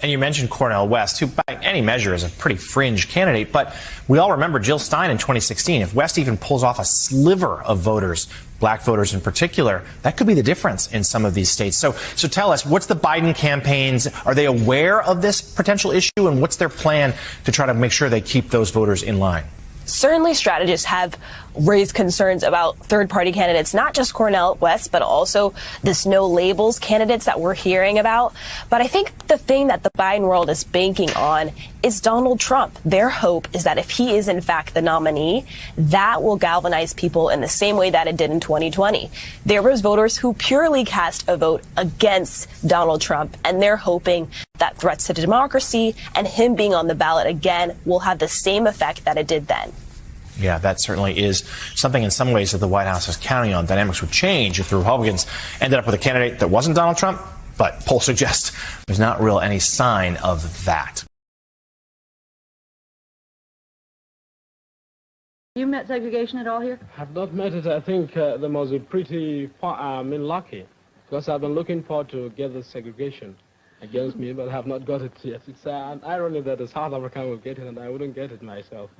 And you mentioned Cornel West, who by any measure is a pretty fringe candidate, but we all remember Jill Stein in 2016. If West even pulls off a sliver of voters, black voters in particular, that could be the difference in some of these states. So tell us, what's the Biden campaigns? Are they aware of this potential issue, and what's their plan to try to make sure they keep those voters in line? Certainly strategists have raised concerns about third-party candidates, not just Cornel West, but also this no-labels candidates that we're hearing about. But I think the thing that the Biden world is banking on is Donald Trump. Their hope is that if he is, in fact, the nominee, that will galvanize people in the same way that it did in 2020. There was voters who purely cast a vote against Donald Trump, and they're hoping that threats to democracy and him being on the ballot again will have the same effect that it did then. Yeah, that certainly is something in some ways that the White House is counting on. Dynamics would change if the Republicans ended up with a candidate that wasn't Donald Trump, but polls suggest there's not really any sign of that. You met segregation at all here? I've not met it. I think they must be pretty lucky, because I've been looking forward to get the segregation against me, but have not got it yet. It's an irony that the South African will get it and I wouldn't get it myself.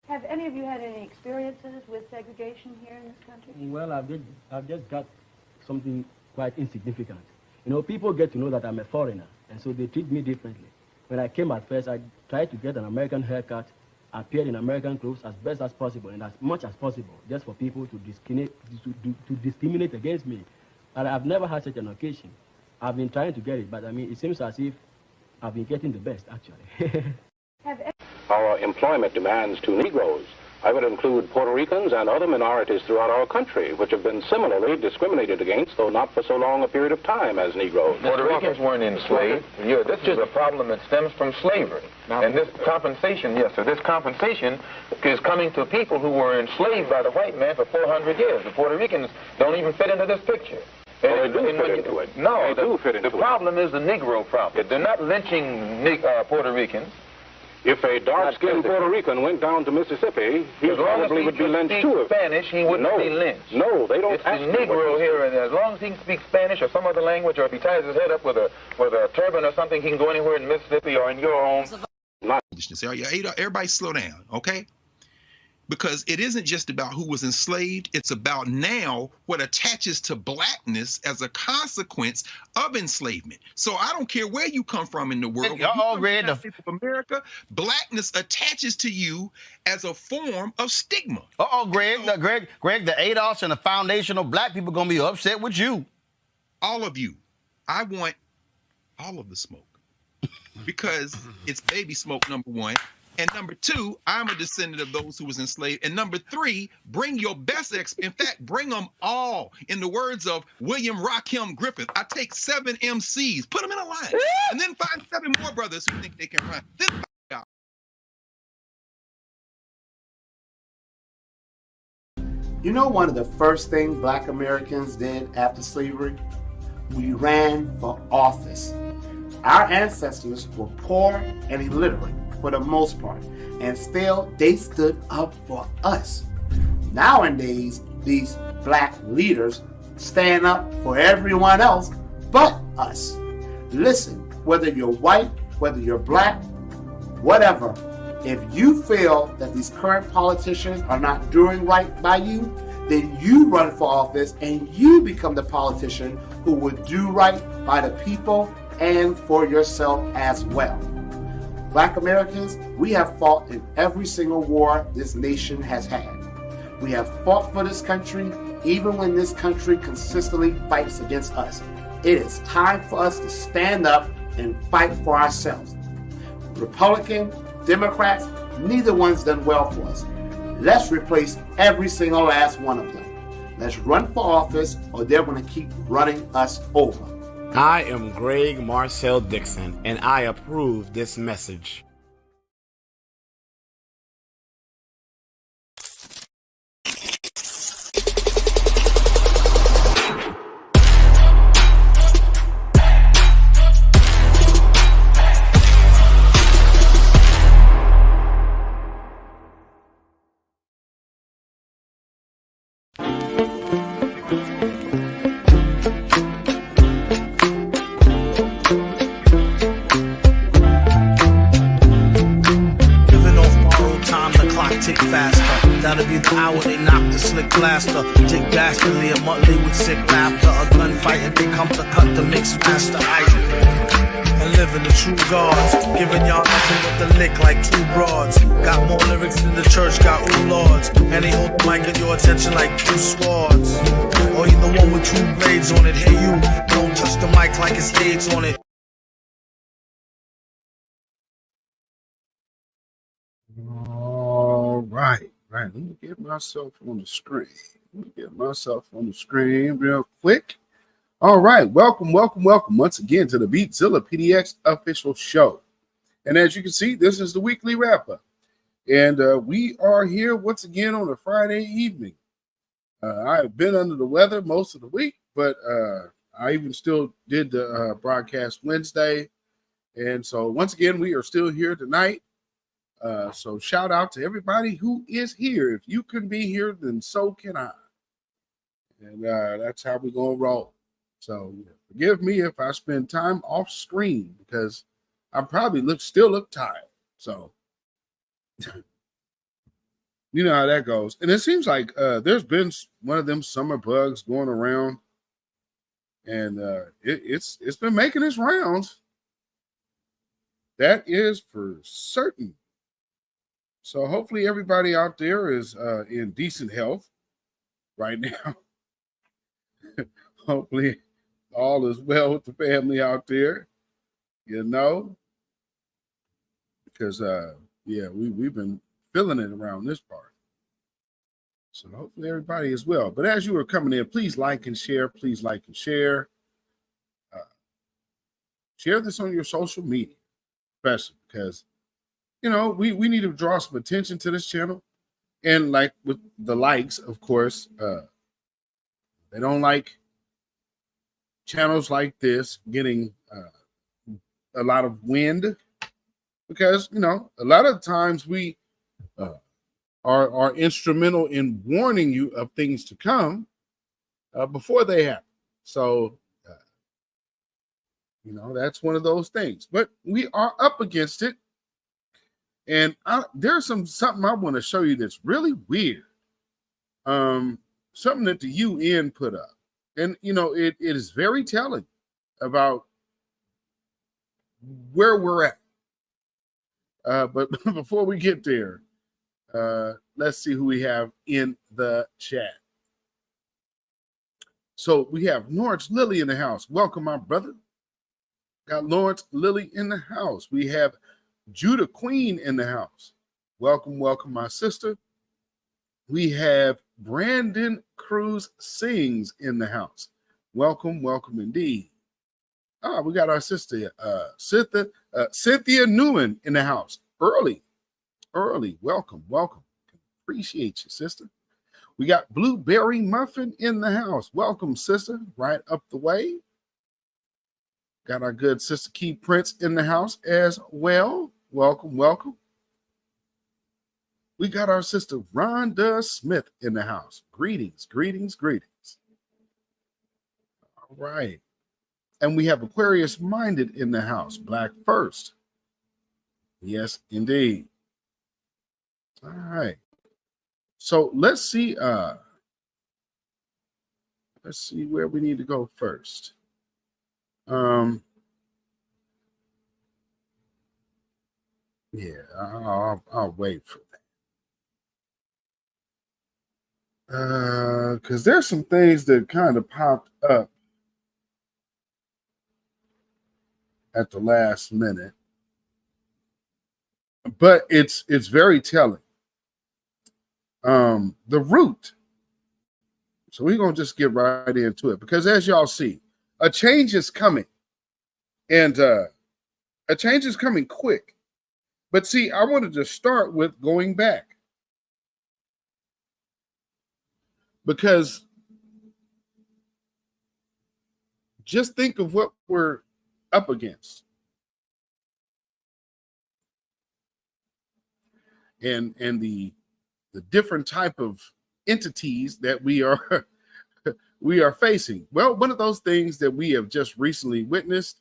Have any of you had any experiences with segregation here in this country? Well, I've just got something quite insignificant. You know, people get to know that I'm a foreigner, and so they treat me differently. When I came at first, I tried to get an American haircut, appeared in American clothes as best as possible and as much as possible, just for people to discriminate against me. And I've never had such an occasion. I've been trying to get it, but I mean, it seems as if I've been getting the best, actually. Our employment demands to Negroes. I would include Puerto Ricans and other minorities throughout our country, which have been similarly discriminated against, though not for so long a period of time as Negroes. Puerto Ricans weren't enslaved. Yeah, this is a problem that stems from slavery. And this compensation, yes, sir, this compensation is coming to people who were enslaved by the white man for 400 years. The Puerto Ricans don't even fit into this picture. Well, they do fit into it. No, the problem is the Negro problem. They're not lynching Puerto Ricans. If a dark-skinned Puerto Rican went down to Mississippi, he probably would be lynched too. Spanish, he wouldn't be lynched. No, they don't. It's the Negro here, and as long as he can speak Spanish or some other language, or if he ties his head up with a turban or something, he can go anywhere in Mississippi or in your home. Everybody slow down, okay? Because it isn't just about who was enslaved. It's about now what attaches to blackness as a consequence of enslavement. So I don't care where you come from in the world. America, blackness attaches to you as a form of stigma. Greg, the ADOS and the foundational black people going to be upset with you. All of you. I want all of the smoke. Because it's baby smoke, number one. And number two, I'm a descendant of those who was enslaved. And number three, bring your best in fact, bring them all. In the words of William Rakim Griffith, I take 7 MCs, put them in a line, and then find 7 more brothers who think they can run. You know, one of the first things black Americans did after slavery? We ran for office. Our ancestors were poor and illiterate for the most part, and still they stood up for us. Nowadays, these black leaders stand up for everyone else but us. Listen, whether you're white, whether you're black, whatever, if you feel that these current politicians are not doing right by you, then you run for office and you become the politician who would do right by the people and for yourself as well. Black Americans, we have fought in every single war this nation has had. We have fought for this country, even when this country consistently fights against us. It is time for us to stand up and fight for ourselves. Republican, Democrats, neither one's done well for us. Let's replace every single last one of them. Let's run for office, or they're going to keep running us over. I am Greg Marcel Dixon, and I approve this message. blaster. Dick dastardly, a monthly with sick laughter. A gunfight and they come to cut the mix master. And living the true gods, giving y'all nothing but the lick like two broads. Got more lyrics than the church got ooh lords. And they hold the mic at your attention like two swords. Or you the one with two blades on it. Hey you, don't touch the mic like it's AIDS on it. All right. Let me get myself on the screen. Real quick. All right. Welcome once again to the beatzillapdx official show. And as you can see, this is the weekly wrap-up. And we are here once again on a Friday evening. I've been under the weather most of the week, but I even still did the broadcast Wednesday. And so once again, we are still here tonight. So shout out to everybody who is here. If you can be here, then so can I. And that's how we're going to roll. So forgive me if I spend time off screen because I probably still look tired. So you know how that goes. And it seems like there's been one of them summer bugs going around. And it's been making its rounds. That is for certain. So hopefully everybody out there is in decent health right now. Hopefully all is well with the family out there, you know, because we've been feeling it around this part. So hopefully everybody is well. But as you are coming in, please like and share. Please like and share. Share this on your social media, especially because, you know, we need to draw some attention to this channel. And like with the likes, of course, they don't like channels like this getting a lot of wind because, you know, a lot of times we are instrumental in warning you of things to come before they happen. So, you know, that's one of those things. But we are up against it. And there's something I want to show you that's really weird. Something that the UN put up. And, you know, it is very telling about where we're at. But before we get there, let's see who we have in the chat. So we have Lawrence Lilly in the house. Welcome, my brother. Got Lawrence Lilly in the house. We have Judah Queen in the house. Welcome, my sister. We have Brandon Cruz Sings in the house. Welcome indeed. We got our sister Cynthia Newman in the house. Early. Welcome. Appreciate you, sister. We got Blueberry Muffin in the house. Welcome, sister. Right up the way. Got our good sister Key Prince in the house as well. Welcome. We got our sister Rhonda Smith in the house. Greetings. All right. And we have Aquarius Minded in the house. Black first. Yes, indeed. All right. So let's see where we need to go first. Yeah, I'll wait for that. Because there's some things that kind of popped up at the last minute. But it's very telling. The root. So we're going to just get right into it. Because as y'all see, a change is coming. And a change is coming quick. But see, I wanted to start with going back. Because just think of what we're up against. And the different type of entities that we are facing. Well, one of those things that we have just recently witnessed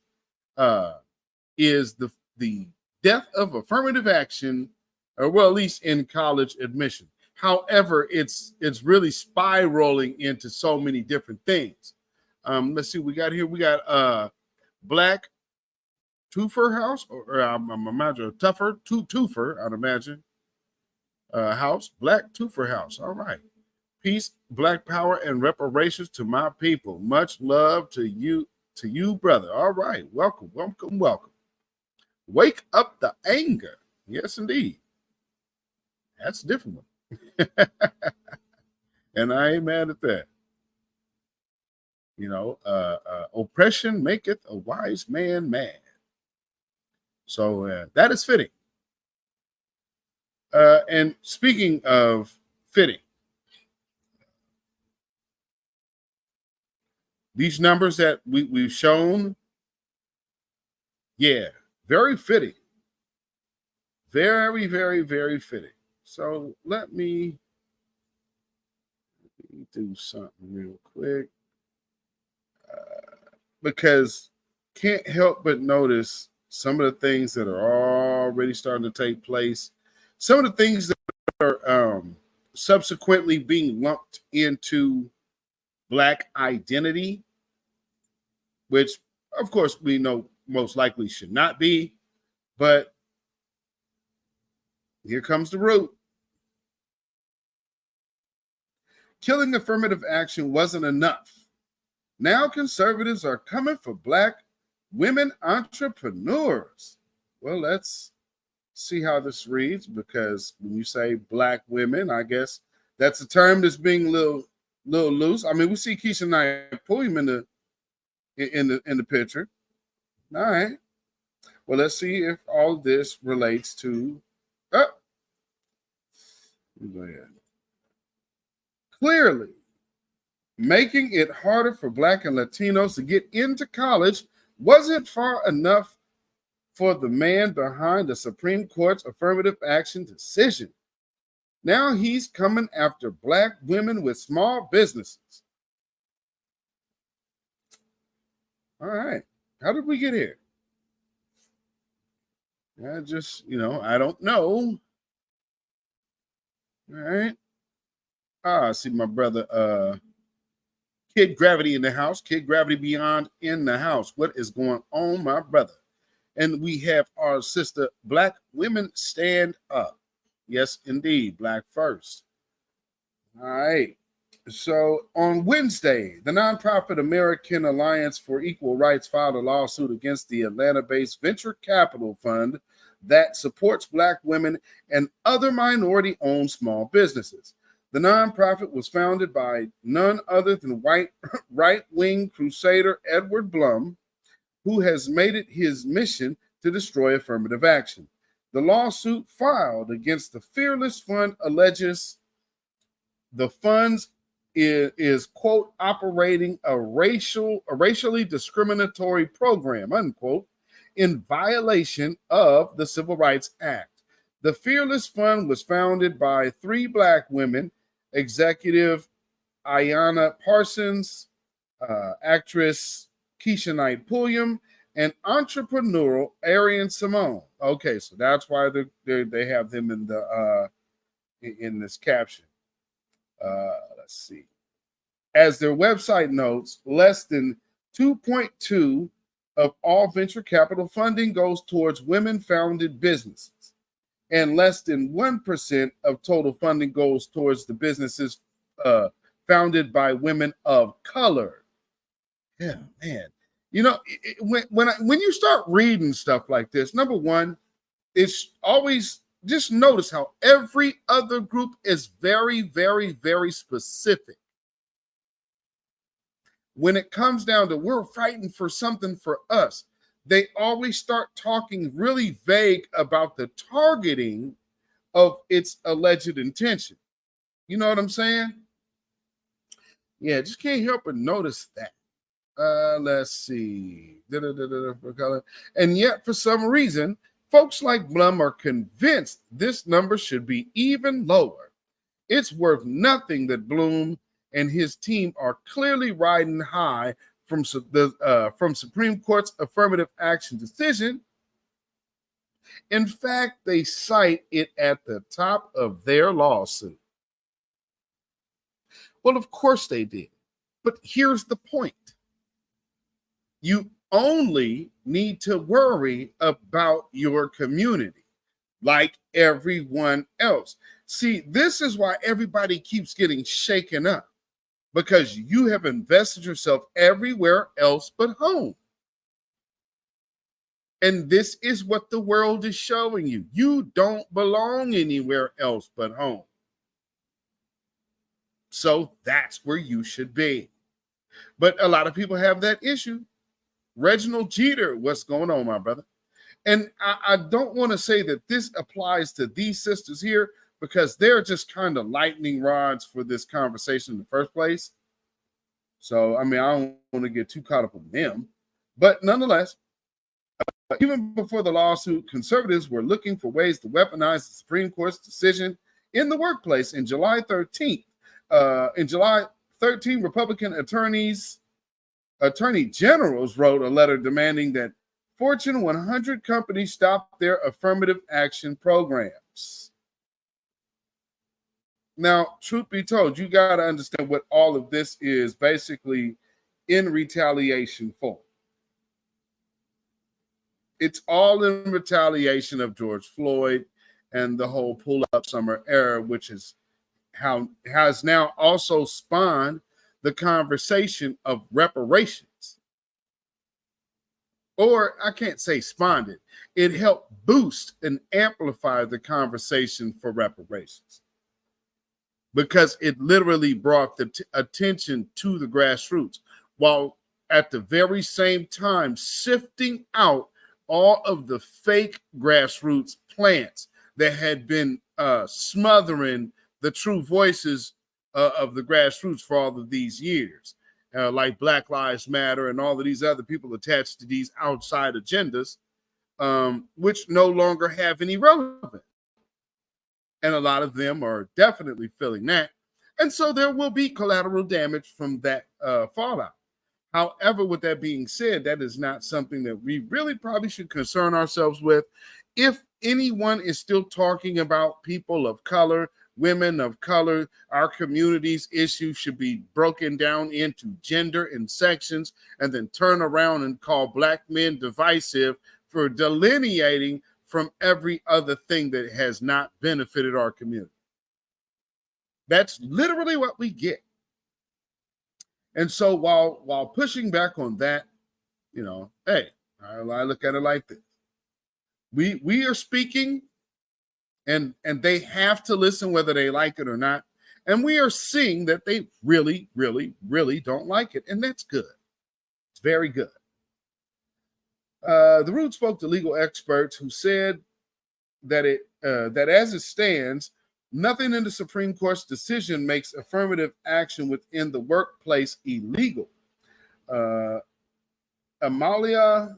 is the death of affirmative action, or well, at least in college admission. However, it's really spiraling into so many different things. Let's see, we got Black Twofer House, or I'm imagine Twofer, I'd imagine. House, Black Twofer House. All right. Peace, Black power, and reparations to my people. Much love to you, brother. All right. Welcome. Wake up the anger. Yes, indeed. That's a different one. And I ain't mad at that. Oppression maketh a wise man mad. So that is fitting. And speaking of fitting, these numbers that we've shown, yeah, very fitting. Very, very, very fitting. So let me do something real quick. Because can't help but notice some of the things that are already starting to take place. Some of the things that are subsequently being lumped into Black identity, which, of course, we know most likely should not be. But here comes the root. Killing affirmative action wasn't enough. Now conservatives are coming for Black women entrepreneurs. Well, let's see how this reads, because when you say Black women, I guess that's a term that's being a little loose. I mean, we see Keisha Knight Pulliam in the picture. All right. Well, let's see if all of this relates to. Go ahead. Clearly, making it harder for Black and Latinos to get into college wasn't far enough for the man behind the Supreme Court's affirmative action decision. Now he's coming after Black women with small businesses. All right. How did we get here? I just, I don't know. All right. I see my brother, Kid Gravity in the house. Kid Gravity Beyond in the house. What is going on, my brother? And we have our sister, Black Women Stand Up. Yes, indeed. Black first. All right. So on Wednesday, the nonprofit American Alliance for Equal Rights filed a lawsuit against the Atlanta-based venture capital fund that supports Black women and other minority-owned small businesses. The nonprofit was founded by none other than right-wing crusader Edward Blum, who has made it his mission to destroy affirmative action. The lawsuit filed against the Fearless Fund alleges the funds is quote, operating a racially discriminatory program, unquote, in violation of the Civil Rights Act. The Fearless Fund was founded by 3 Black women, executive Ayanna Parsons, actress Keisha Knight Pulliam, and entrepreneurial Arian Simone. Okay, so that's why they have them in the in this caption. Let's see. As their website notes, less than 2.2 of all venture capital funding goes towards women-founded businesses, and less than 1% of total funding goes towards the businesses founded by women of color. Yeah, man. When you start reading stuff like this, number one, it's always just notice how every other group is very, very, very specific. When it comes down to we're fighting for something for us, they always start talking really vague about the targeting of its alleged intention. You know what I'm saying? Yeah, just can't help but notice that. Let's see. And yet, for some reason, folks like Blum are convinced this number should be even lower. It's worth nothing that Blum and his team are clearly riding high from Supreme Court's affirmative action decision. In fact, they cite it at the top of their lawsuit. Well, of course they did. But here's the point. You only need to worry about your community like everyone else. See, this is why everybody keeps getting shaken up, because you have invested yourself everywhere else but home. And this is what the world is showing you. You don't belong anywhere else but home. So that's where you should be. But a lot of people have that issue. Reginald Jeter, what's going on, my brother? And I don't want to say that this applies to these sisters here, because they're just kind of lightning rods for this conversation in the first place. So, I mean, I don't want to get too caught up on them. But nonetheless, even before the lawsuit, conservatives were looking for ways to weaponize the Supreme Court's decision in the workplace. In July 13th, Republican attorney generals wrote a letter demanding that Fortune 100 companies stop their affirmative action programs. Now, truth be told, you got to understand what all of this is basically in retaliation for. It's all in retaliation of George Floyd and the whole pull-up summer era, which is how has now also spawned the conversation of reparations. Or I can't say spawned it. It helped boost and amplify the conversation for reparations, because it literally brought the attention to the grassroots, while at the very same time sifting out all of the fake grassroots plants that had been smothering the true voices of the grassroots for all of these years, like Black Lives Matter and all of these other people attached to these outside agendas, which no longer have any relevance. And a lot of them are definitely feeling that. And so there will be collateral damage from that fallout. However, with that being said, that is not something that we really probably should concern ourselves with. If anyone is still talking about people of color, women of color, our community's issues should be broken down into gender and sections, and then turn around and call Black men divisive for delineating from every other thing that has not benefited our community. That's literally what we get. And so while pushing back on that, you know, hey, I look at it like this. We are speaking, and they have to listen whether they like it or not. And we are seeing that they really, really, really don't like it. And that's good. It's very good. The Root spoke to legal experts who said that that as it stands, nothing in the Supreme Court's decision makes affirmative action within the workplace illegal. Amalia,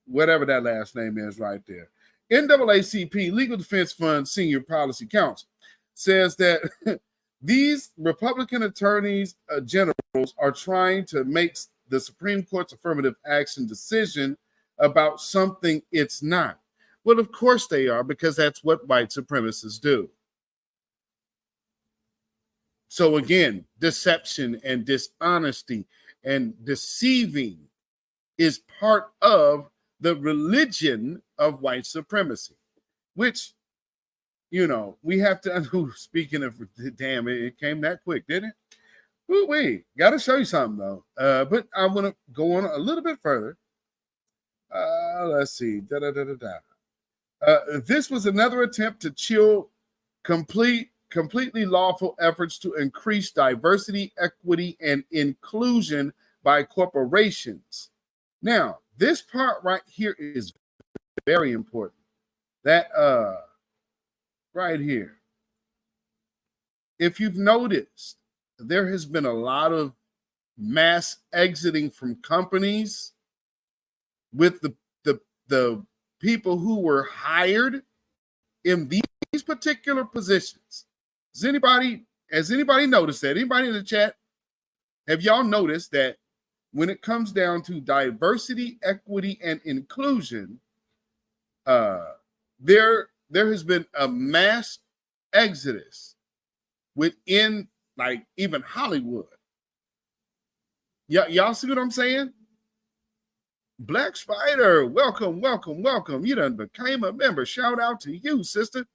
whatever that last name is right there. NAACP Legal Defense Fund Senior Policy Counsel says that these Republican attorneys generals are trying to make the Supreme Court's affirmative action decision about something it's not. Well, of course they are, because that's what white supremacists do. So again, deception and dishonesty and deceiving is part of the religion of white supremacy, which, you know, we have to, speaking of, damn, it came that quick, didn't it? Ooh, wait, got to show you something though. But I want to go on a little bit further. Let's see. This was another attempt to chill completely lawful efforts to increase diversity, equity, and inclusion by corporations. Now, this part right here is very important. That right here. If you've noticed, there has been a lot of mass exiting from companies with the people who were hired in these particular positions. Has anybody noticed that? Anybody in the chat? Have y'all noticed that when it comes down to diversity, equity, and inclusion, there has been a mass exodus within like even Hollywood. Y'all see what I'm saying? Black Spider, welcome, welcome, welcome. You done became a member. Shout out to you, sister.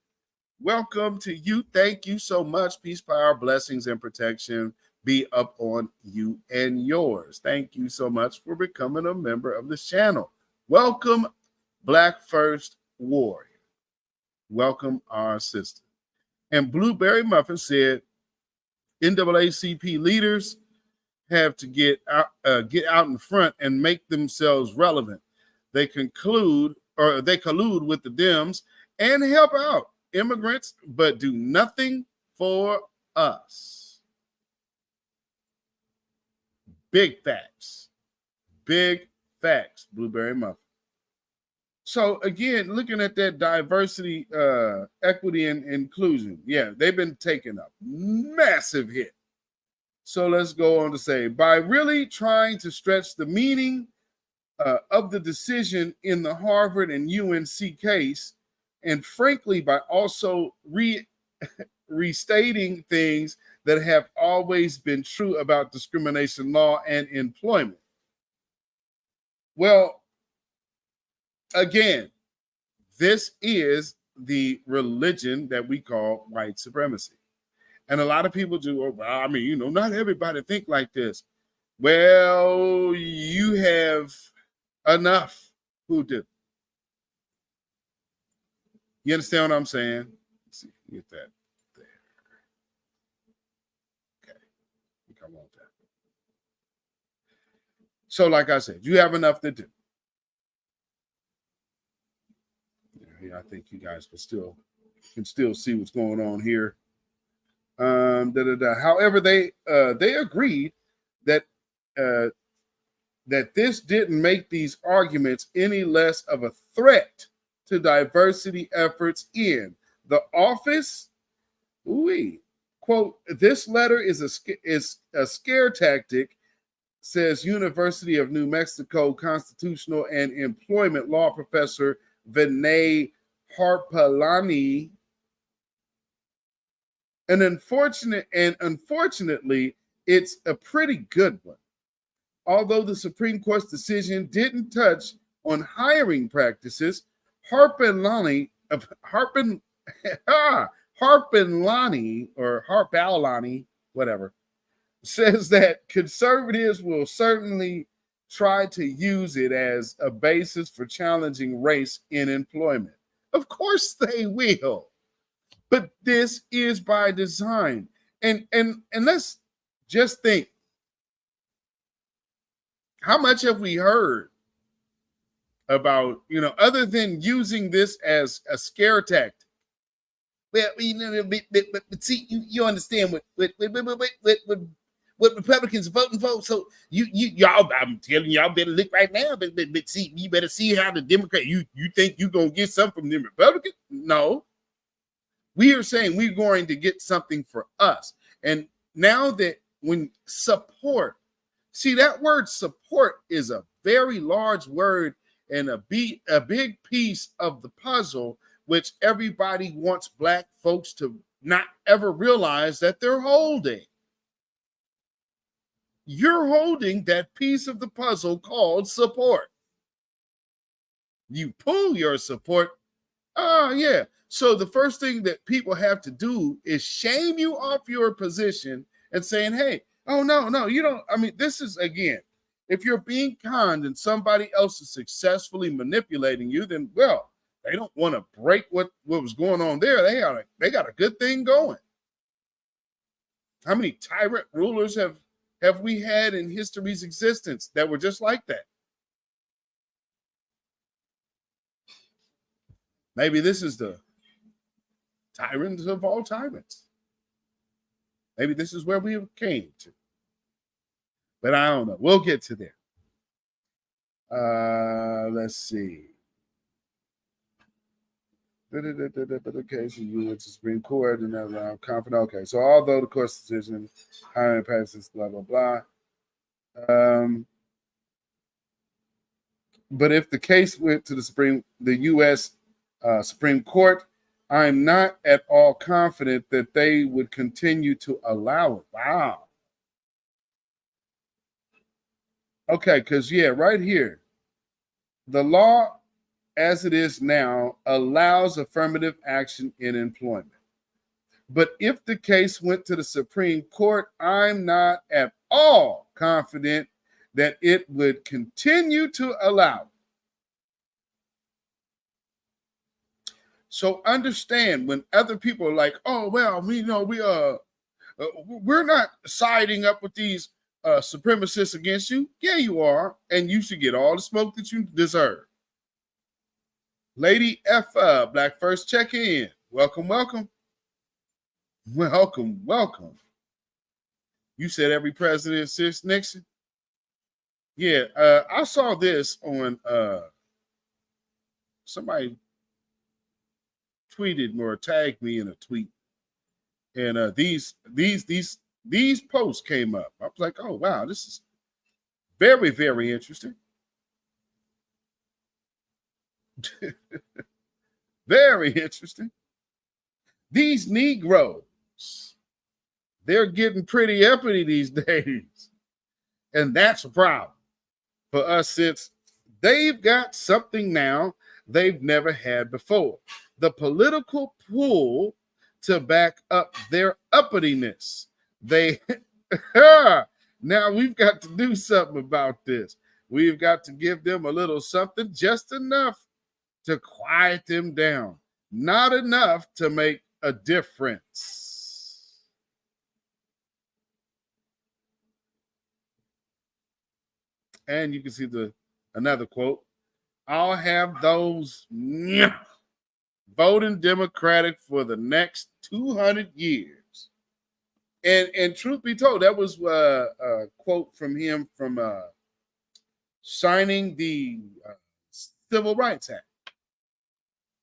Welcome to you. Thank you so much. Peace, power, blessings, and protection be up on you and yours. Thank you so much for becoming a member of this channel. Welcome, Black First Warrior. Welcome, our sister. And Blueberry Muffin said, NAACP leaders have to get out in front and make themselves relevant. They collude with the Dems and help out immigrants, but do nothing for us. Big facts. Big facts, Blueberry Muffin. So again, looking at that diversity, equity, and inclusion, yeah, they've been taking a massive hit. So let's go on to say, by really trying to stretch the meaning of the decision in the Harvard and UNC case, and frankly, by also restating things that have always been true about discrimination law and employment. Well, again, this is the religion that we call white supremacy. And a lot of people do, well, I mean, you know, not everybody think like this. Well, you have enough who do. You understand what I'm saying? Let's see, get that there. Okay, come on that. So, like I said, you have enough to do. Yeah, I think you guys can still see what's going on here. However, they agreed that that this didn't make these arguments any less of a threat to diversity efforts in the office. Ooh, quote, this letter is a scare tactic, says University of New Mexico constitutional and employment law professor Vinay Harpalani. And unfortunately, it's a pretty good one. Although the Supreme Court's decision didn't touch on hiring practices, Harpalani, whatever, says that conservatives will certainly try to use it as a basis for challenging race in employment. Of course they will. But this is by design. And let's just think, how much have we heard about, you know, other than using this as a scare tactic? Well, you know, but see, you understand what Republicans are voting for. So y'all, I'm telling y'all better look right now. But see, you better see how the Democrat. You think you're gonna get something from the Republicans? No. We are saying we're going to get something for us. And now that when support, see, that word support is a very large word and a big piece of the puzzle, which everybody wants Black folks to not ever realize that they're holding. You're holding that piece of the puzzle called support. You pull your support. Oh, yeah. So the first thing that people have to do is shame you off your position and saying, hey, oh, no, you don't. I mean, this is, again, if you're being conned and somebody else is successfully manipulating you, then, well, they don't want to break what was going on there. They got a good thing going. How many tyrant rulers have we had in history's existence that were just like that? Maybe this is the tyrants of all tyrants. Maybe this is where we came to. But I don't know. We'll get to there. Let's see. Okay, so you went to Supreme Court and I'm confident. Okay, so although the court's decision, hiring passes, blah, blah, blah. But if the case went to the U.S. Supreme Court, I'm not at all confident that they would continue to allow it. Wow. Okay, because, yeah, right here, the law as it is now allows affirmative action in employment. But if the case went to the Supreme Court, I'm not at all confident that it would continue to allow it. So understand, when other people are like, "Oh well, we're not siding up with these supremacists against you." Yeah, you are, and you should get all the smoke that you deserve. Lady F, Black First, check in. Welcome, welcome. Welcome, welcome. You said every president since Nixon? Yeah, I saw this on somebody tweeted or tagged me in a tweet. And these posts came up. I was like, oh wow, this is very, very interesting. Very interesting. These Negroes, they're getting pretty uppity these days. And that's a problem for us, since they've got something now they've never had before. The political pull to back up their uppityness. They now we've got to do something about this. We've got to give them a little something, just enough to quiet them down, not enough to make a difference. And you can see another quote. I'll have those voting Democratic for the next 200 years. And truth be told, that was a quote from him from signing the Civil Rights Act,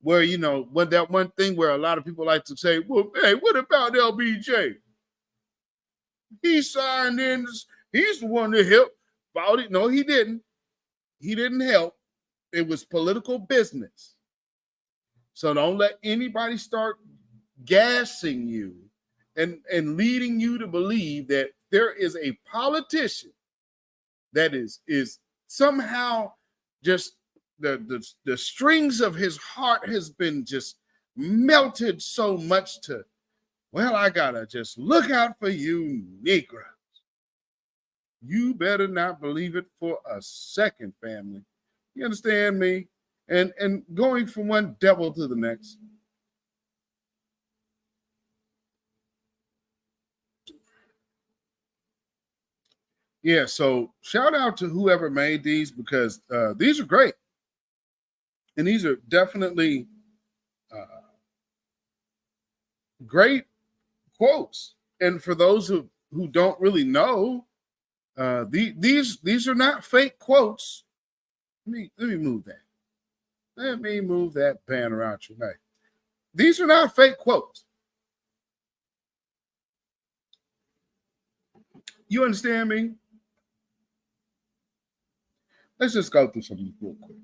where, when that one thing where a lot of people like to say, well, hey, what about LBJ? He signed in, he's the one that helped about it. No, he didn't. He didn't help. It was political business. So don't let anybody start gassing you and leading you to believe that there is a politician that is somehow just the strings of his heart has been just melted so much to, well, I gotta just look out for you Negroes. You better not believe it for a second, family. You understand me? And going from one devil to the next. Yeah, so shout out to whoever made these, because these are great. And these are definitely great quotes. And for those who don't really know, these are not fake quotes. Let me move that. Let me move that banner out your way. These are not fake quotes. You understand me? Let's just go through something real quick.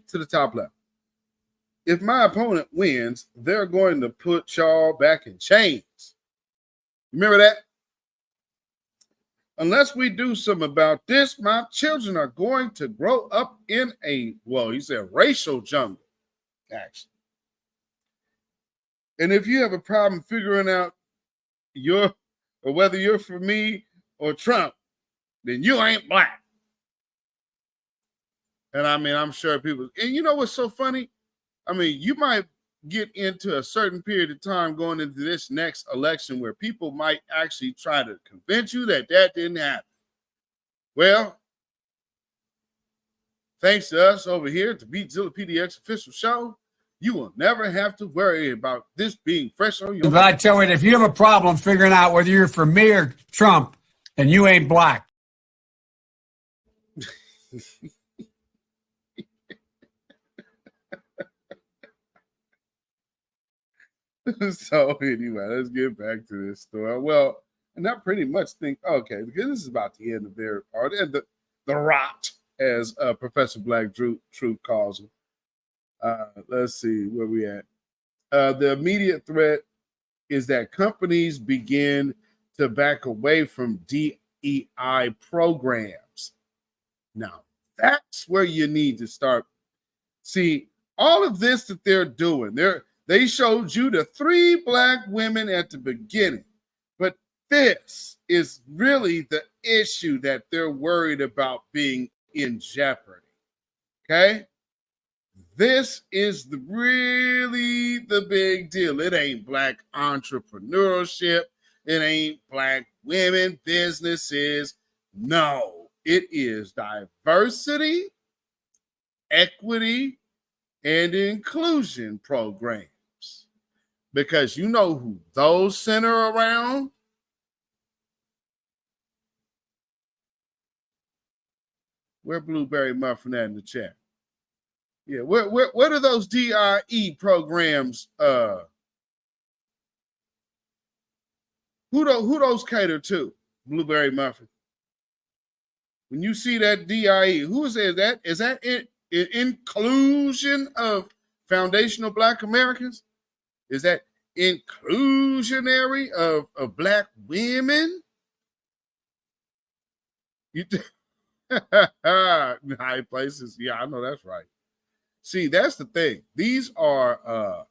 To the top left. If my opponent wins, they're going to put y'all back in chains. Remember that? Unless we do something about this, my children are going to grow up in he said racial jungle, actually. And if you have a problem figuring out whether you're for me or Trump, then you ain't black. And I mean, I'm sure people, and you know what's so funny? I mean, you might get into a certain period of time going into this next election where people might actually try to convince you that didn't happen. Well, thanks to us over here at the beatzillapdx official show, you will never have to worry about this being fresh on your But I tell you, if you have a problem figuring out whether you're for me or Trump, then you ain't black. So anyway, let's get back to this story. Well, and I pretty much think, okay, because this is about the end of their part, and the rot, as Professor Black Truth calls him. Let's see where we at. The immediate threat is that companies begin to back away from DEI programs. Now, that's where you need to start. See, all of this that they're doing, they showed you the 3 black women at the beginning, but this is really the issue that they're worried about being in jeopardy. Okay? This is really the big deal. It ain't black entrepreneurship. It ain't black women businesses. No, it is diversity, equity, and inclusion programs. Because you know who those center around? Where Blueberry Muffin at in the chat? Yeah, what are those DIE programs? Who those cater to? Blueberry Muffin. When you see that DIE, who is that? Is that inclusion of foundational Black Americans? Is that inclusionary of Black women? High places. Yeah, I know that's right. See, that's the thing. These are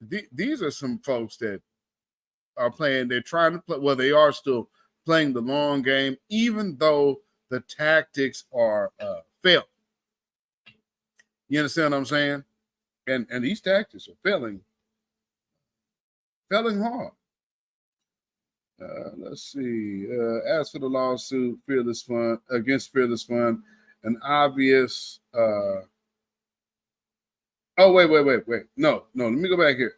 these are some folks that are playing. They're trying to play. Well, they are still playing the long game, even though the tactics are failing. You understand what I'm saying? And these tactics are failing hard. Let's see. As for the lawsuit, against Fearless Fund, an obvious. Oh, wait. No. Let me go back here.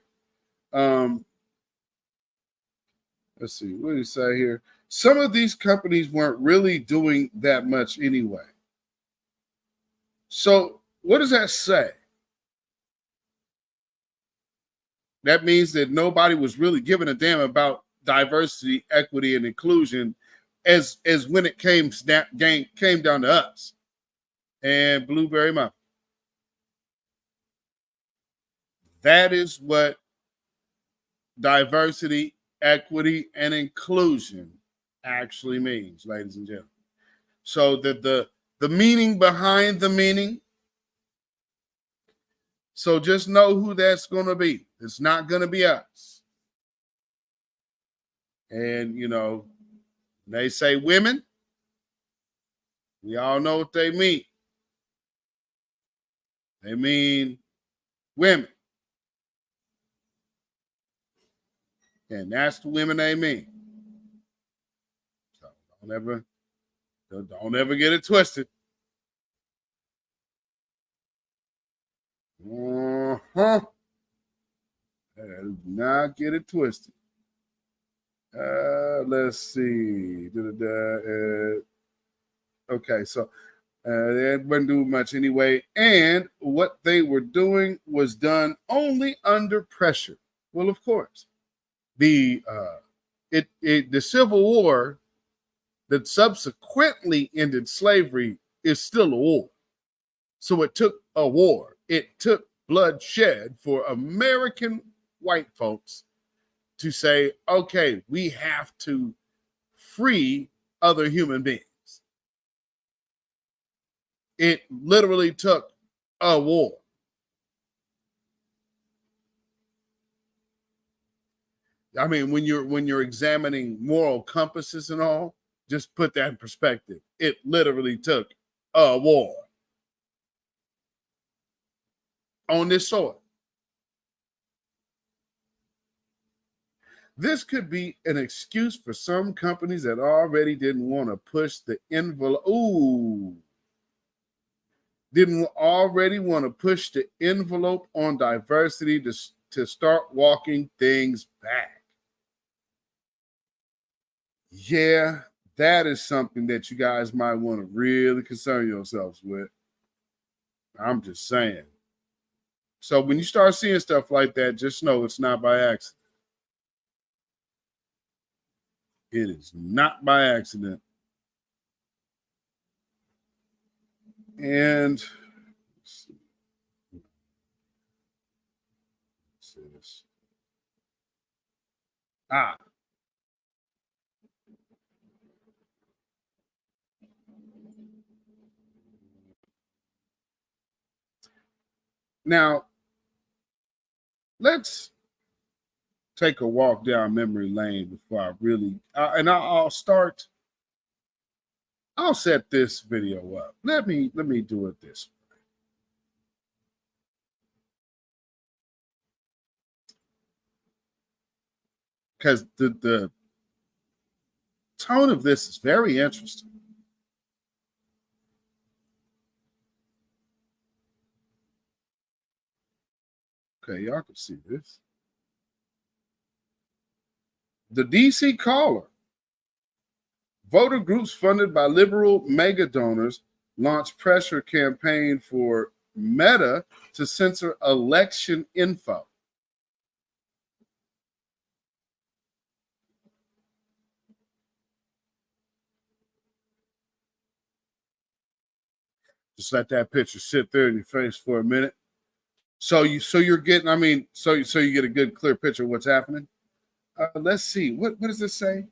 Let's see. What did he say here? Some of these companies weren't really doing that much anyway. So what does that say? That means that nobody was really giving a damn about diversity, equity, and inclusion as when it came down to us and Blueberry Muffin. That is what diversity, equity, and inclusion actually means, ladies and gentlemen. So that the meaning behind the meaning. So just know who that's going to be. It's not going to be us. And, they say women. We all know what they mean. They mean women. And that's the women they mean. So don't ever get it twisted. Do not get it twisted. Let's see. Okay, so they didn't do much anyway. And what they were doing was done only under pressure. Well, of course. The Civil War that subsequently ended slavery is still a war. So it took a war. It took bloodshed for American white folks to say, okay, we have to free other human beings. It literally took a war. I mean, when you're examining moral compasses and all, just put that in perspective. It literally took a war on this soil. This could be an excuse for some companies that already didn't want to push the envelope. Didn't already want to push the envelope on diversity to start walking things back. Yeah, that is something that you guys might want to really concern yourselves with. I'm just saying. So when you start seeing stuff like that, just know it's not by accident. It is not by accident. And Ah. Now, let's take a walk down memory lane before I really, I'll set this video up. Let me do it this way. Because the tone of this is very interesting. Okay, y'all can see this. The DC Caller. Voter groups funded by liberal mega donors launch pressure campaign for Meta to censor election info. Just let that picture sit there in your face for a minute. So you're getting, so you get a good clear picture of what's happening. Let's see. What does this say?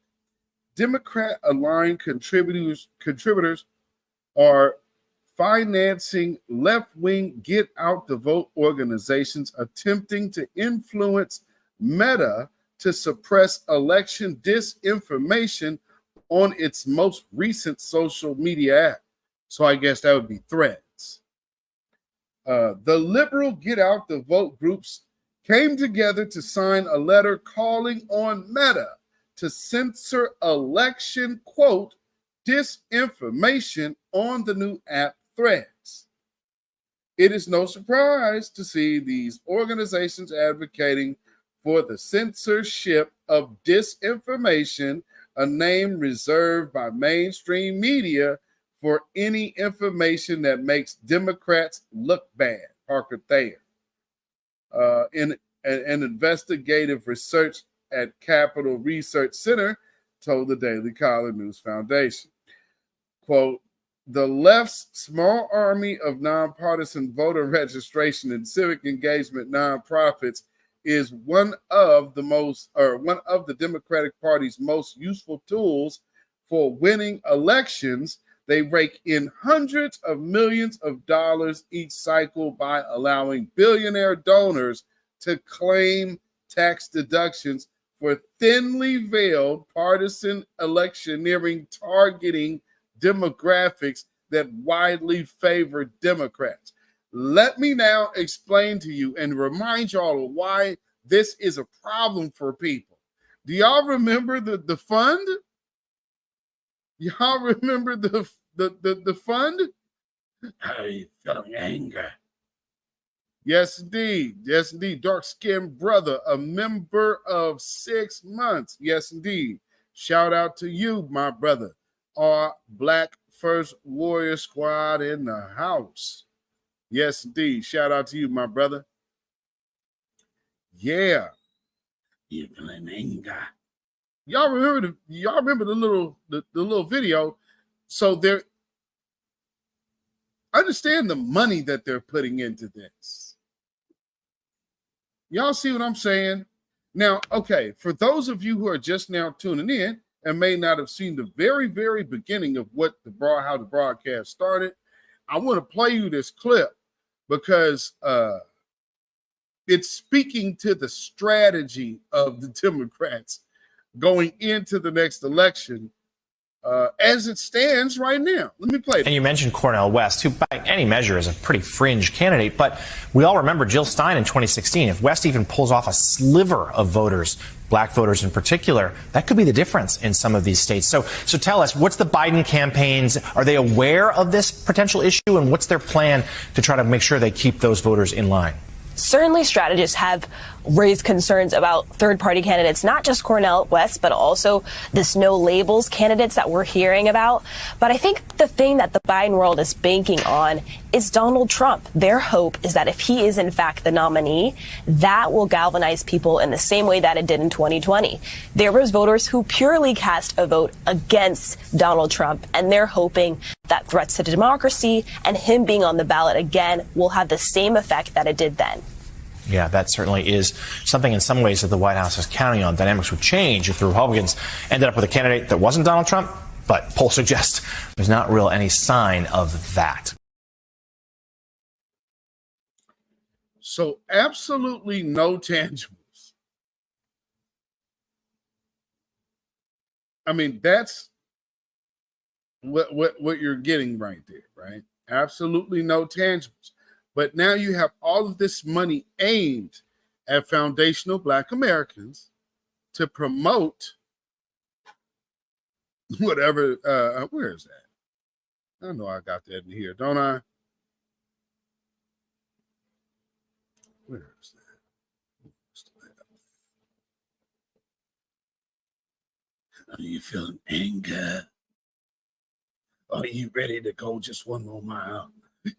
Democrat aligned contributors are financing left-wing get out the vote organizations attempting to influence Meta to suppress election disinformation on its most recent social media app. So I guess that would be Threads. The liberal get out the vote groups came together to sign a letter calling on Meta to censor election, quote, disinformation on the new app Threads. It is no surprise to see these organizations advocating for the censorship of disinformation, a name reserved by mainstream media for any information that makes Democrats look bad. Parker Thayer. In an investigative research at Capital Research Center told the Daily Caller News Foundation, quote, the left's small army of nonpartisan voter registration and civic engagement nonprofits is one of the Democratic Party's most useful tools for winning elections. They rake in hundreds of millions of dollars each cycle by allowing billionaire donors to claim tax deductions for thinly veiled partisan electioneering targeting demographics that widely favor Democrats. Let me now explain to you and remind y'all of why this is a problem for people. Do y'all remember the fund? Y'all remember the fund? Are you feeling anger? Yes, indeed. Yes, indeed. Dark-skinned brother, a member of 6 months. Yes, indeed. Shout out to you, my brother. Our Black First Warrior Squad in the house. Yes, indeed. Shout out to you, my brother. Yeah. You feeling anger? Y'all remember the little video? So they're understand the money that they're putting into this. Y'all see what I'm saying? Now, okay, for those of you who are just now tuning in and may not have seen the very, very beginning of how the broadcast started, I want to play you this clip because it's speaking to the strategy of the Democrats going into the next election as it stands right now. Let me play it. And you mentioned Cornel West, who by any measure is a pretty fringe candidate, but we all remember Jill Stein in 2016. If West even pulls off a sliver of voters, black voters in particular, that could be the difference in some of these states. So tell us, what's the Biden campaigns? Are they aware of this potential issue, and what's their plan to try to make sure they keep those voters in line? Certainly strategists have raised concerns about third-party candidates, not just Cornel West, but also this no-labels candidates that we're hearing about. But I think the thing that the Biden world is banking on is Donald Trump. Their hope is that if he is, in fact, the nominee, that will galvanize people in the same way that it did in 2020. There was voters who purely cast a vote against Donald Trump, and they're hoping that threats to democracy and him being on the ballot again will have the same effect that it did then. Yeah, that certainly is something in some ways that the White House is counting on. Dynamics would change if the Republicans ended up with a candidate that wasn't Donald Trump, but polls suggest there's not really any sign of that. So absolutely no tangibles. I mean, that's what you're getting right there, right? Absolutely no tangibles. But now you have all of this money aimed at foundational Black Americans to promote whatever. Where is that? I know I got that in here, don't I? Where is that? Are you feeling anger? Are you ready to go just one more mile?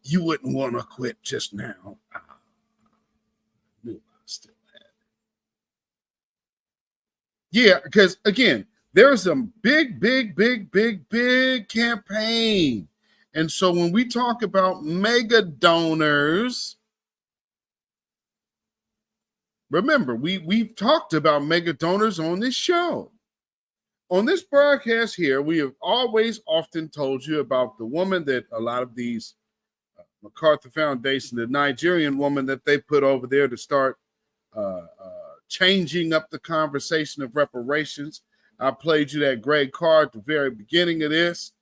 You wouldn't want to quit just now. I knew I still had it. Yeah, because again, there's a big campaign. And so when we talk about mega donors, remember, we've talked about mega donors on this show. On this broadcast here, we have always often told you about the woman that a lot of these MacArthur Foundation, the Nigerian woman that they put over there to start changing up the conversation of reparations. I played you that Greg Carr at the very beginning of this.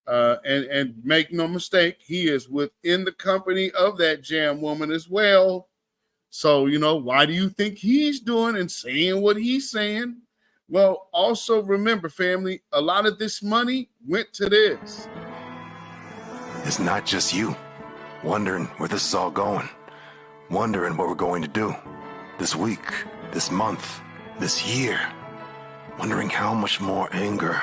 And make no mistake, he is within the company of that jam woman as well. So, you know, why do you think he's doing and saying what he's saying? Well, also remember, family, a lot of this money went to this. It's not just you wondering where this is all going, wondering what we're going to do this week, this month, this year, wondering how much more anger,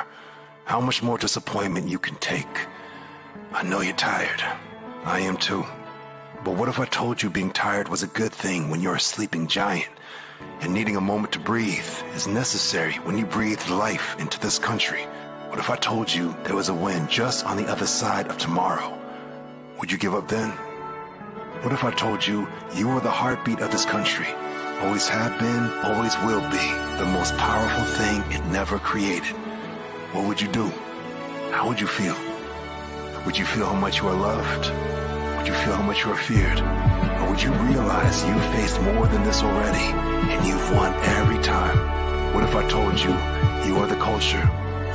how much more disappointment you can take. I know you're tired. I am too. But what if I told you being tired was a good thing when you're a sleeping giant? And needing a moment to breathe is necessary when you breathe life into this country. What if I told you there was a win just on the other side of tomorrow? Would you give up then? What if I told you you were the heartbeat of this country? Always have been, always will be, the most powerful thing it never created. What would you do? How would you feel? Would you feel how much you are loved? Would you feel how much you are feared? Or would you realize you've faced more than this already, and you've won every time? What if I told you you are the culture,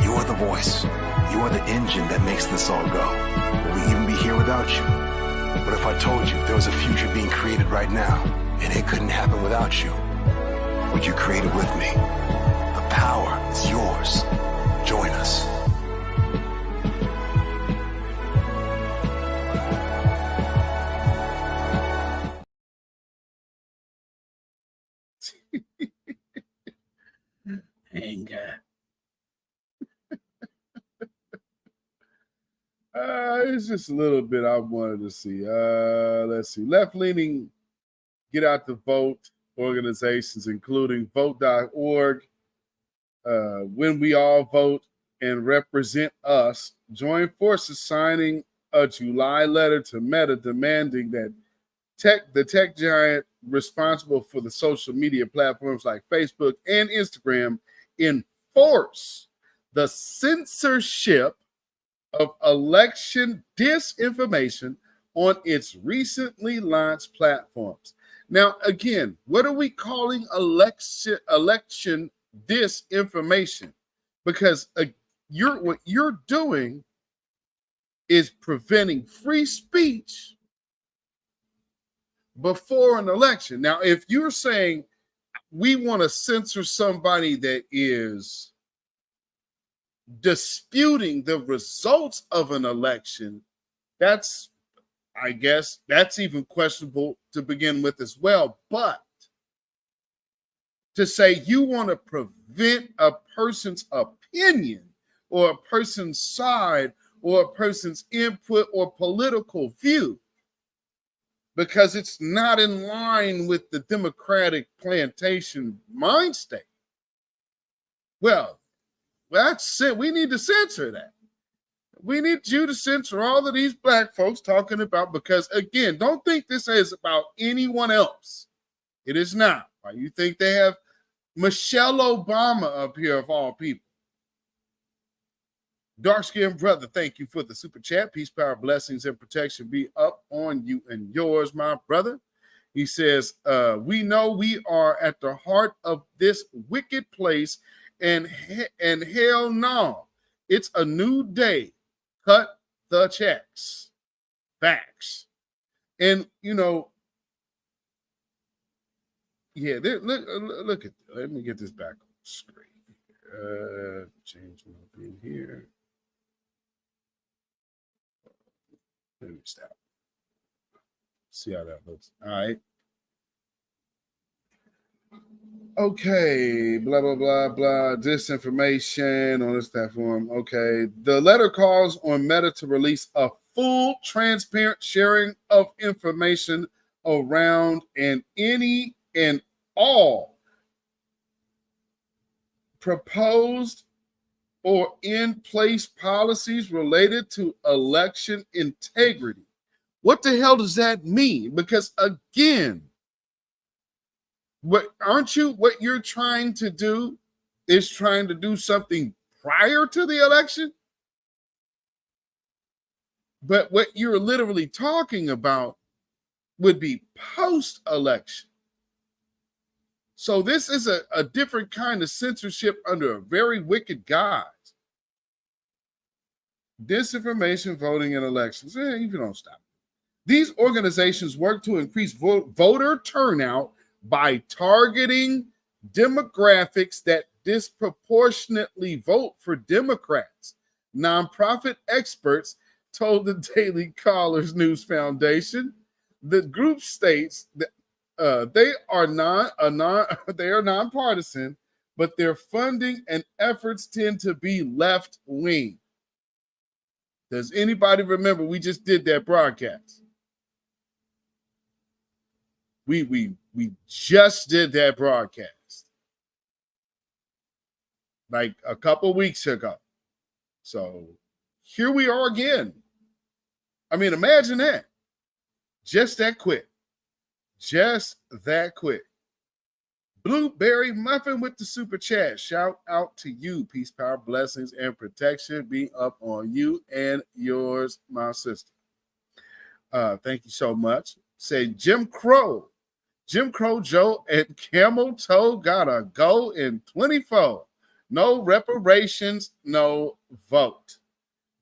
you are the voice, you are the engine that makes this all go? Will we even be here without you? What if I told you there was a future being created right now, and it couldn't happen without you? Would you create it with me? The power is yours. Join us. Anger. It's just a little bit I wanted to see. Let's see. Left-leaning get out the vote organizations, including vote.org, When We All Vote, and Represent Us, join forces signing a July letter to Meta demanding that the tech giant responsible for the social media platforms like Facebook and Instagram enforce the censorship of election disinformation on its recently launched platforms. Now, again, what are we calling election disinformation? Because what you're doing is preventing free speech before an election. Now, if you're saying we want to censor somebody that is disputing the results of an election, that's, I guess, that's even questionable to begin with as well. But to say you want to prevent a person's opinion or a person's side or a person's input or political view because it's not in line with the Democratic plantation mind state, well, that's it. We need to censor that. We need you to censor all of these black folks talking about, because again, don't think this is about anyone else. It is not. Why you think they have Michelle Obama up here of all people? Dark-skinned brother, thank you for the super chat. Peace, power, blessings, and protection be up on you and yours, my brother. He says, we know we are at the heart of this wicked place, and hell no, it's a new day. Cut the checks. Facts. And, you know, yeah, look at, let me get this back on the screen. Change my thing here. Let me stop. See how that looks. All right. Okay, blah, blah, blah, blah. Disinformation on this platform. Okay. The letter calls on Meta to release a full, transparent sharing of information around and any and all proposed or in place policies related to election integrity. What the hell does that mean? Because again, what you're trying to do is trying to do something prior to the election? But what you're literally talking about would be post-election. So this is a different kind of censorship under a very wicked guise. Disinformation, voting, and elections. You don't stop. These organizations work to increase voter turnout by targeting demographics that disproportionately vote for Democrats. Nonprofit experts told the Daily Caller's News Foundation. The group states that they are nonpartisan, but their funding and efforts tend to be left wing. Does anybody remember we just did that broadcast? We just did that broadcast like a couple weeks ago. So here we are again. I mean, imagine that. Just that quick. Just that quick. Blueberry Muffin with the super chat. Shout out to you. Peace, power, blessings, and protection be up on you and yours, my sister. Thank you so much. Say Jim Crow Joe and Camel Toe gotta go in 24. No reparations, no vote.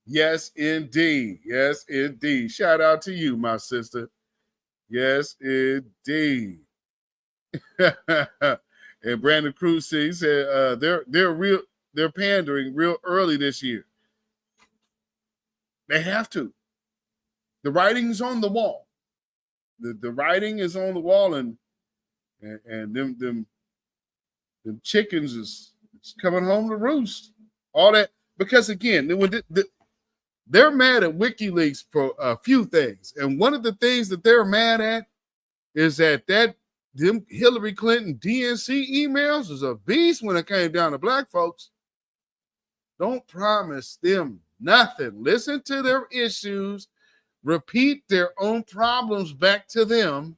Yes, indeed. Yes, indeed. Shout out to you, my sister. Yes, indeed. And Brandon Cruz said they're pandering real early this year. They have to. The writing's on the wall. The writing is on the wall, and them chickens is coming home to roost. All that because again, they're mad at WikiLeaks for a few things, and one of the things that they're mad at is that them Hillary Clinton DNC emails is a beast when it came down to black folks. Don't promise them nothing. Listen to their issues, repeat their own problems back to them,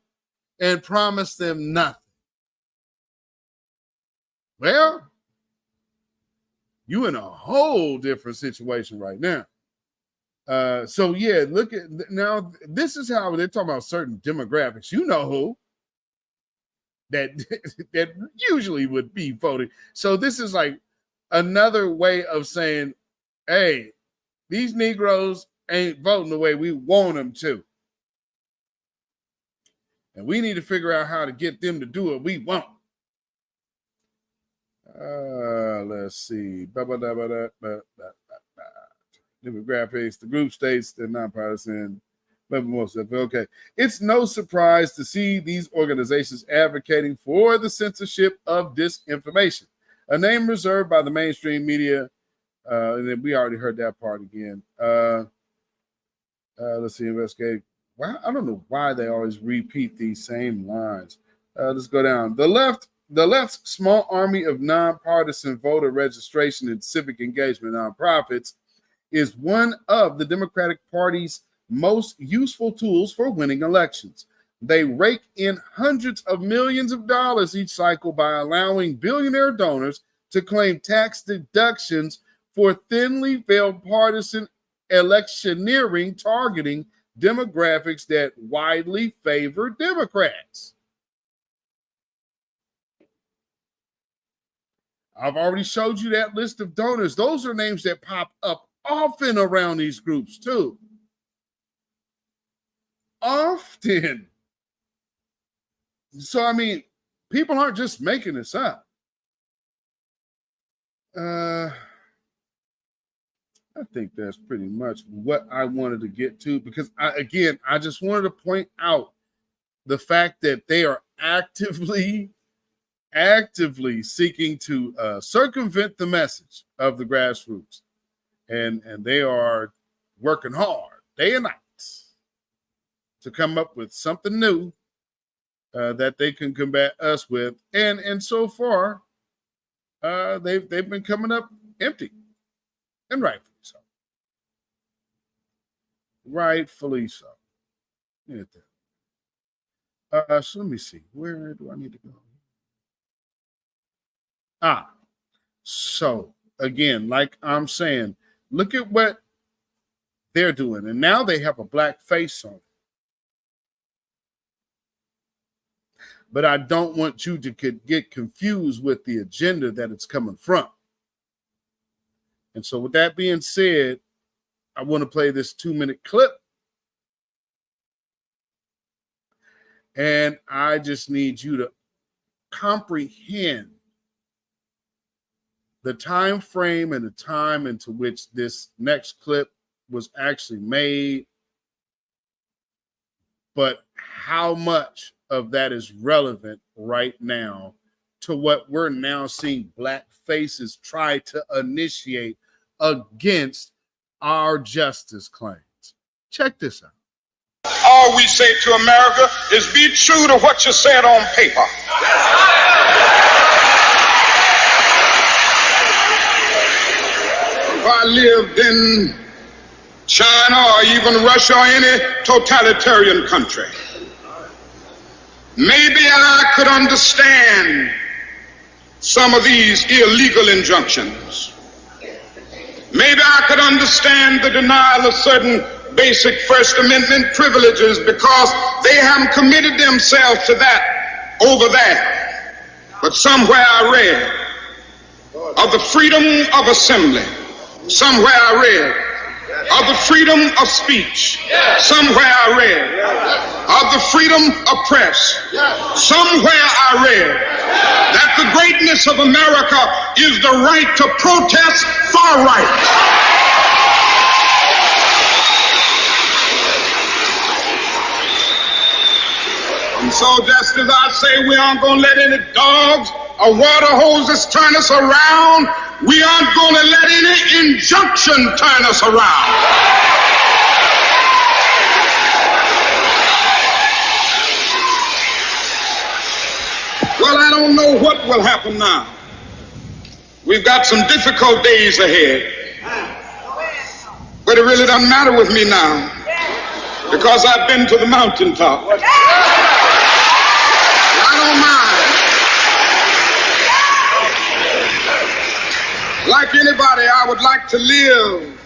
and promise them nothing. Well, you in a whole different situation right now. So yeah, look at now. This is how they're talking about certain demographics. You know who that usually would be voting. So this is like another way of saying, hey, these Negroes ain't voting the way we want them to. And we need to figure out how to get them to do what we want. Let's see. Demographics, the group states, they're nonpartisan. Okay. It's no surprise to see these organizations advocating for the censorship of disinformation, a name reserved by the mainstream media. And then we already heard that part again. Let's see, investigate. Well, I don't know why they always repeat these same lines. Let's go down. The left's small army of nonpartisan voter registration and civic engagement nonprofits is one of the Democratic Party's most useful tools for winning elections. They rake in hundreds of millions of dollars each cycle by allowing billionaire donors to claim tax deductions for thinly veiled partisan electioneering targeting demographics that widely favor Democrats. I've already showed you that list of donors. Those are names that pop up often around these groups too. Often. So, I mean, people aren't just making this up. I think that's pretty much what I wanted to get to, because I just wanted to point out the fact that they are actively seeking to circumvent the message of the grassroots, and they are working hard day and night to come up with something new that they can combat us with, and so far they've been coming up empty, and rightfully so. So let me see, where do I need to go? So again, like I'm saying, look at what they're doing, and now they have a black face on it. But I don't want you to get confused with the agenda that it's coming from. And so with that being said, I want to play this 2-minute clip. And I just need you to comprehend the time frame and the time into which this next clip was actually made, but how much of that is relevant right now to what we're now seeing black faces try to initiate against our justice claims. Check this out. All we say to America is be true to what you said on paper. If I lived in China or even Russia or any totalitarian country, maybe I could understand some of these illegal injunctions. Maybe I could understand the denial of certain basic First Amendment privileges because they haven't committed themselves to that over there. But somewhere I read of the freedom of assembly. Somewhere I read of the freedom of speech. Somewhere I read of the freedom of press. Somewhere I read that the greatness of America is the right to protest far right. And so just as I say we aren't going to let any dogs or water hoses turn us around, we aren't going to let any injunction turn us around. Well, I don't know what will happen now. We've got some difficult days ahead. But it really doesn't matter with me now, because I've been to the mountaintop. I don't mind. Like anybody, I would like to live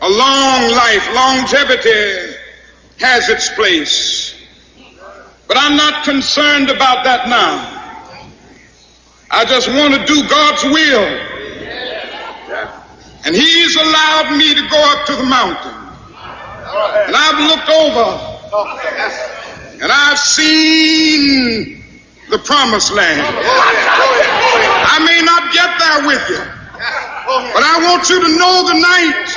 a long life. Longevity has its place. But I'm not concerned about that now. I just want to do God's will. And He's allowed me to go up to the mountain. And I've looked over and I've seen the promised land. I may not get there with you, but I want you to know tonight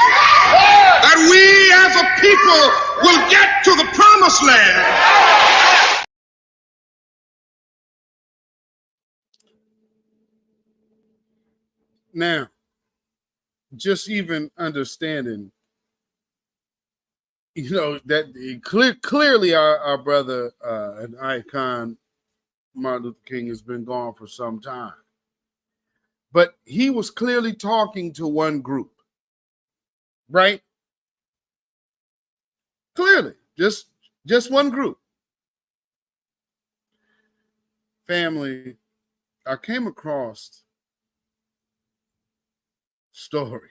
that we as a people will get to the promised land. Now, just even understanding, that clearly our brother and icon Martin Luther King has been gone for some time, but he was clearly talking to one group, right? Clearly, just one group. family, I came across a story.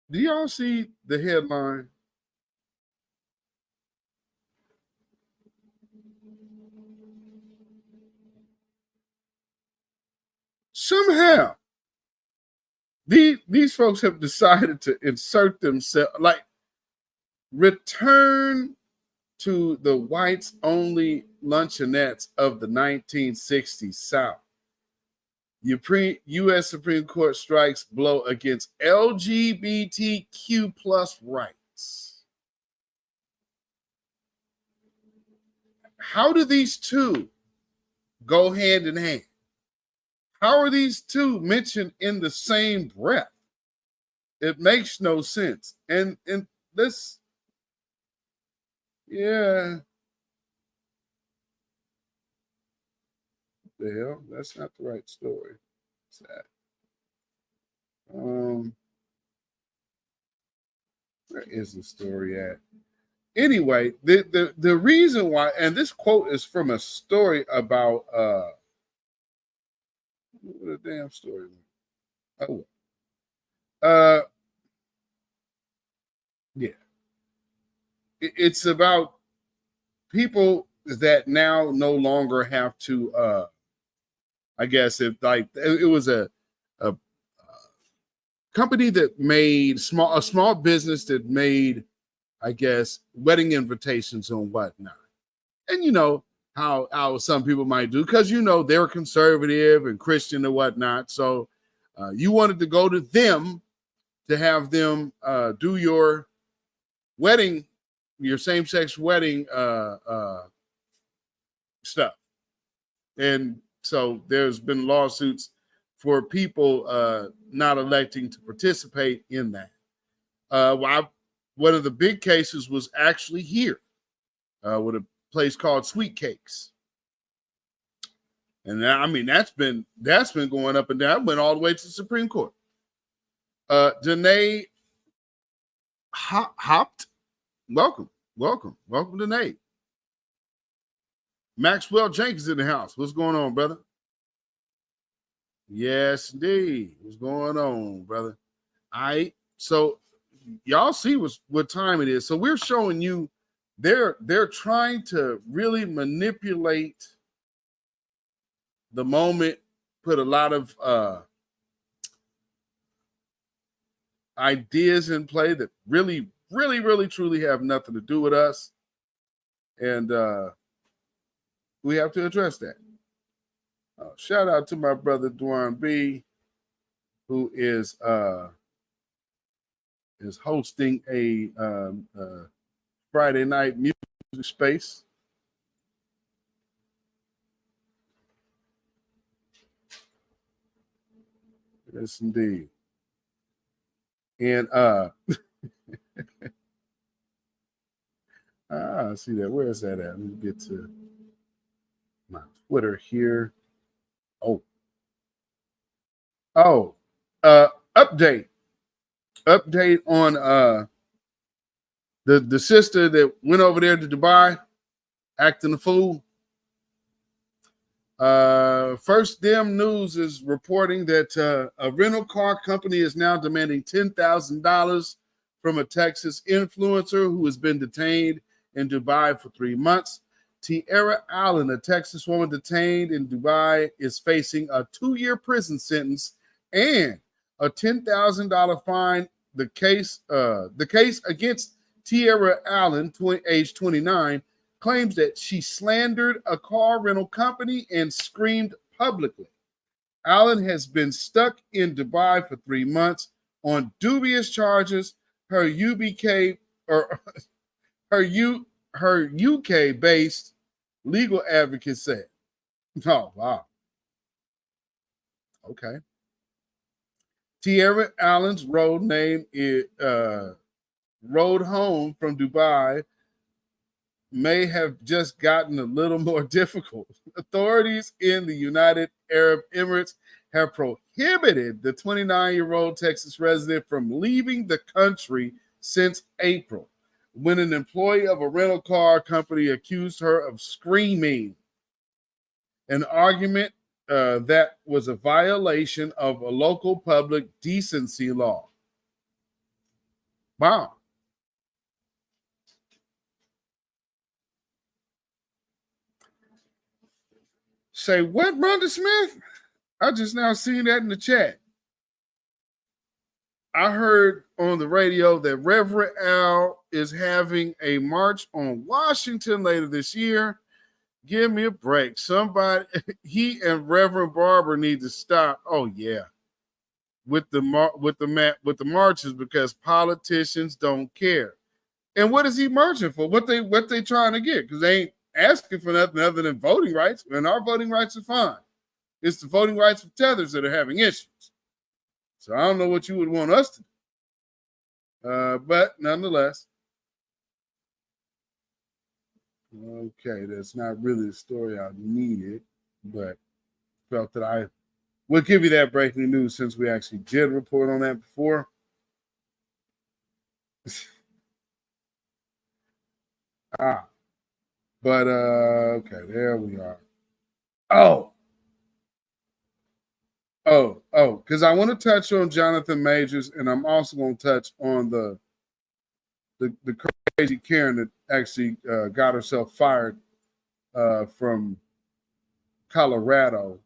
Do y'all see the headline? Somehow, these folks have decided to insert themselves, like return to the whites only luncheonettes of the 1960s South. U.S. Supreme Court strikes blow against LGBTQ plus rights. How do these two go hand in hand? How are these two mentioned in the same breath? It makes no sense. And this, yeah. The hell? That's not the right story. What's that? Where is the story at? Anyway, the reason why, and this quote is from a story about what a damn story. Oh, yeah. It's about people that now no longer have to I guess if like it was a company that made a small business that made, I guess, wedding invitations and whatnot. And you know how some people might do, because you know they're conservative and Christian and whatnot. So you wanted to go to them to have them do your wedding, your same-sex wedding stuff. And so there's been lawsuits for people not electing to participate in that. One of the big cases was actually here with a place called Sweet Cakes. And I mean, that's been going up and down. Went all the way to the Supreme Court. Danae Hopped. Welcome, Danae. Maxwell Jenkins in the house. What's going on, brother? Yes, indeed. What's going on, brother? All right. So y'all see what time it is. So we're showing you they're trying to really manipulate the moment, put a lot of ideas in play that really, truly have nothing to do with us. And we have to address that. Shout out to my brother Dwan B, who is hosting a Friday night music space. Yes, indeed. And I see that. Where is that at? Let me get to my Twitter here. Update on the sister that went over there to Dubai acting a fool. First Dem News is reporting that a rental car company is now demanding $10,000 from a Texas influencer who has been detained in Dubai for 3 months. Tierra Allen, a Texas woman detained in Dubai, is facing a 2-year prison sentence and a $10,000 fine. The case against Tierra Allen, age 29, claims that she slandered a car rental company and screamed publicly. Allen has been stuck in Dubai for 3 months on dubious charges. Her UK-based legal advocate said. Oh, wow. Okay. Tierra Allen's road name is rode home from Dubai may have just gotten a little more difficult. Authorities in the United Arab Emirates have prohibited the 29-year-old Texas resident from leaving the country since April, when an employee of a rental car company accused her of screaming, an argument that was a violation of a local public decency law. Wow. Say what, Rhonda Smith? I just now seen that in the chat. I heard on the radio that Reverend Al is having a march on Washington later this year. Give me a break. Somebody, he and Reverend Barber need to stop. Oh yeah, with the marches, because politicians don't care. And what is he marching for? What they trying to get? Because they ain't asking for nothing other than voting rights, and our voting rights are fine. It's the voting rights of tethers that are having issues. So I don't know what you would want us to do. But nonetheless, okay, that's not really the story I needed, but felt that I would give you that breaking news since we actually did report on that before. But okay, there we are. Because I want to touch on Jonathan Majors, and I'm also going to touch on the crazy Karen that actually got herself fired from Colorado,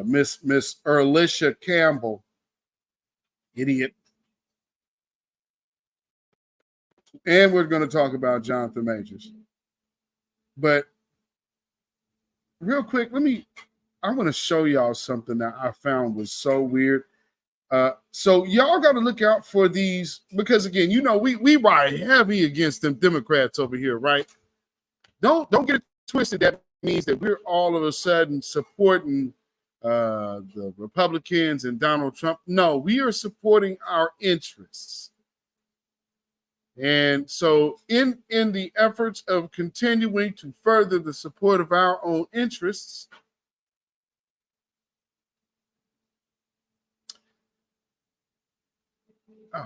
Miss Erlisha Campbell, idiot. And we're going to talk about Jonathan Majors. But real quick, I want to show y'all something that I found was so weird. So y'all got to look out for these, because again, you know, we ride heavy against them Democrats over here, right? Don't get it twisted. That means that we're all of a sudden supporting the Republicans and Donald Trump. No, we are supporting our interests. And so in the efforts of continuing to further the support of our own interests,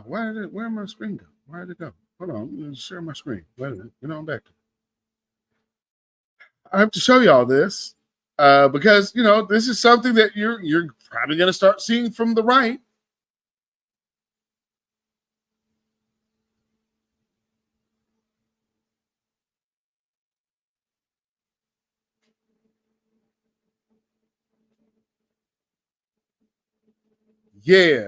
where did my screen go? Where did it go? Hold on, I'm going to share my screen. Wait a minute, get on back. I have to show y'all this because, you know, this is something that you're probably going to start seeing from the right. Yeah.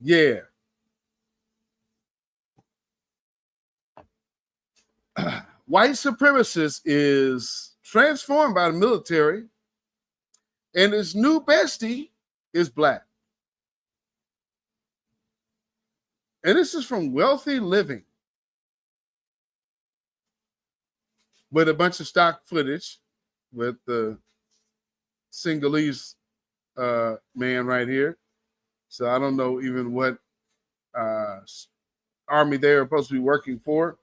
Yeah. White supremacist is transformed by the military, and his new bestie is black. And this is from Wealthy Living, with a bunch of stock footage with the Singhalese man right here. So I don't know even what army they're supposed to be working for.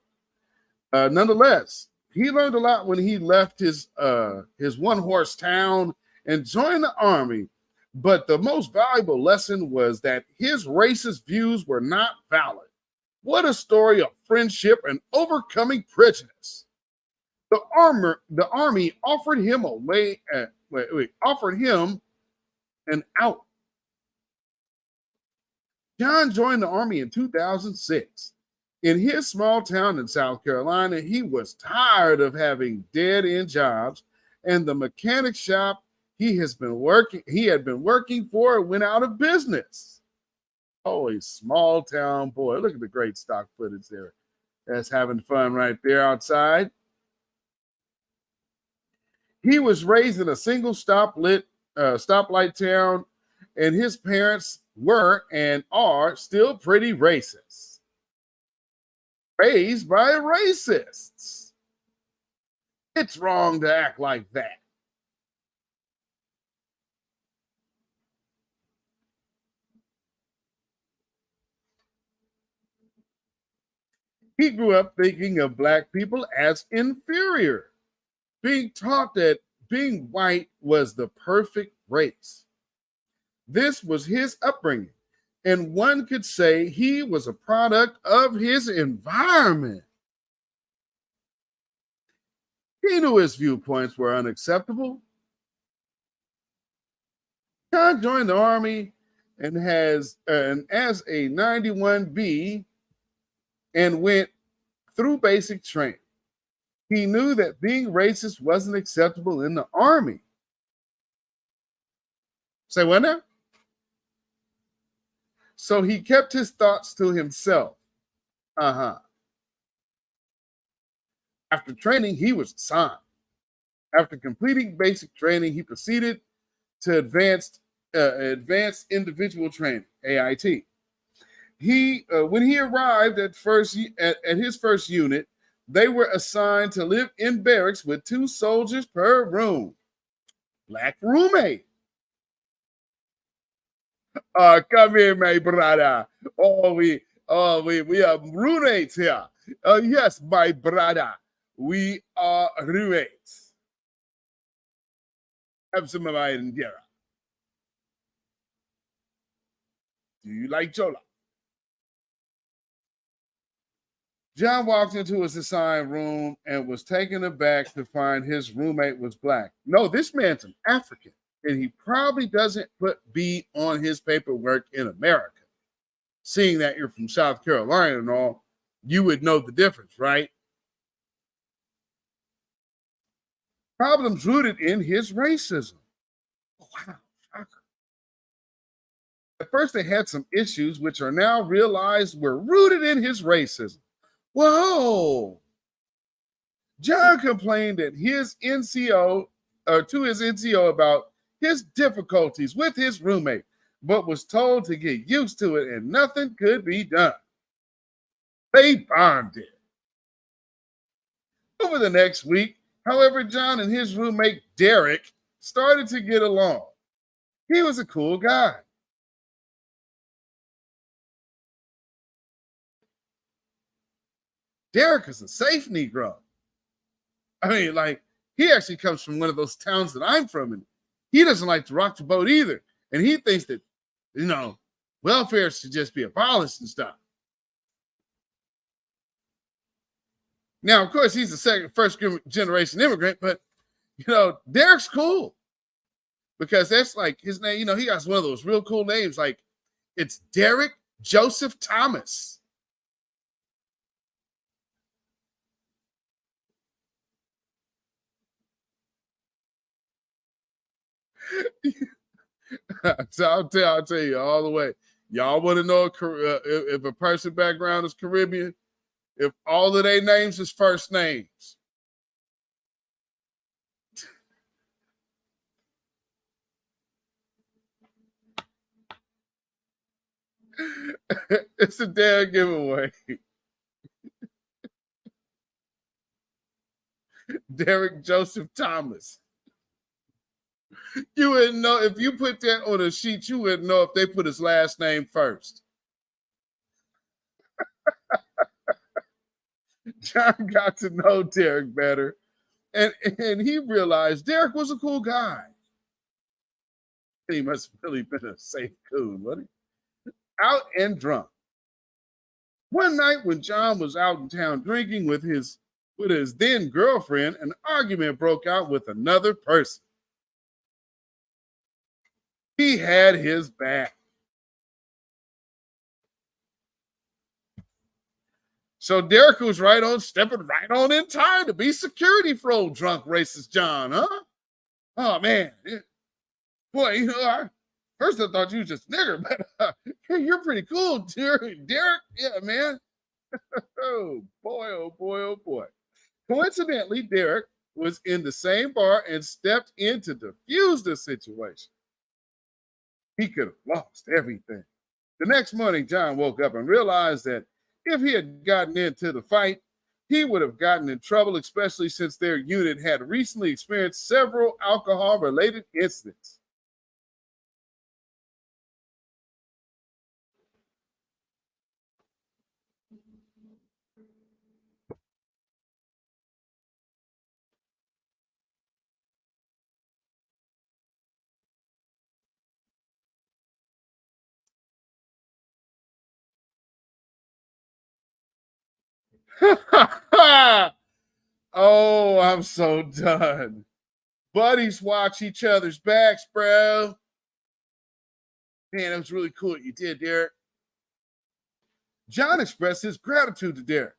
Nonetheless, he learned a lot when he left his one-horse town and joined the army. But the most valuable lesson was that his racist views were not valid. What a story of friendship and overcoming prejudice. The army offered him offered him an out. John joined the army in 2006. In his small town in South Carolina, he was tired of having dead-end jobs, and the mechanic shop he had been working for went out of business. Oh, a small town boy. Look at the great stock footage there. That's having fun right there outside. He was raised in a single stoplight town, and his parents were and are still pretty racist. Raised by racists. It's wrong to act like that. He grew up thinking of black people as inferior, being taught that being white was the perfect race. This was his upbringing, and one could say he was a product of his environment. He knew his viewpoints were unacceptable. John joined the Army and as a 91B and went through basic training. He knew that being racist wasn't acceptable in the Army. Say what now? So he kept his thoughts to himself. After training, he was assigned. After completing basic training, he proceeded to advanced individual training, AIT. When he arrived at his first unit, they were assigned to live in barracks with 2 soldiers per room. Black roommate. Come here, my brother. We are roommates here. Yes, my brother. We are roommates. Have some of my Indira. Do you like Chola? John walked into his assigned room and was taken aback to find his roommate was black. No, this man's an African, and he probably doesn't put B on his paperwork in America. Seeing that you're from South Carolina and all, you would know the difference, right? Problems rooted in his racism. Wow, shocker. At first, they had some issues, which are now realized were rooted in his racism. Whoa! John complained that to his NCO about his difficulties with his roommate, but was told to get used to it and nothing could be done. They bonded. Over the next week, however, John and his roommate Derek started to get along. He was a cool guy. Derek is a safe Negro. I mean, like, he actually comes from one of those towns that I'm from, and he doesn't like to rock the boat either. And he thinks that, welfare should just be abolished and stuff. Now, of course, he's a first generation immigrant, but, Derek's cool because that's like his name. He has one of those real cool names. Like, it's Derek Joseph Thomas. So I'll tell you all the way. Y'all want to know if a person background is Caribbean? If all of their names is first names. It's a damn giveaway. Derek Joseph Thomas. You wouldn't know if you put that on a sheet, you wouldn't know if they put his last name first. John got to know Derek better, and he realized Derek was a cool guy. He must have really been a safe coon, wasn't he? Out and drunk. One night when John was out in town drinking with his then girlfriend, an argument broke out with another person. He had his back. So Derek was stepping right on in time to be security for old drunk racist John, huh? Oh, man. Boy, first I thought you was just a nigger, but you're pretty cool, Derek. Yeah, man. Oh, boy, oh, boy, oh, boy. Coincidentally, Derek was in the same bar and stepped in to defuse the situation. He could have lost everything. The next morning, John woke up and realized that if he had gotten into the fight, he would have gotten in trouble, especially since their unit had recently experienced several alcohol-related incidents. Oh, I'm so done. Buddies watch each other's backs, bro. Man, that was really cool what you did, Derek. John expressed his gratitude to Derek,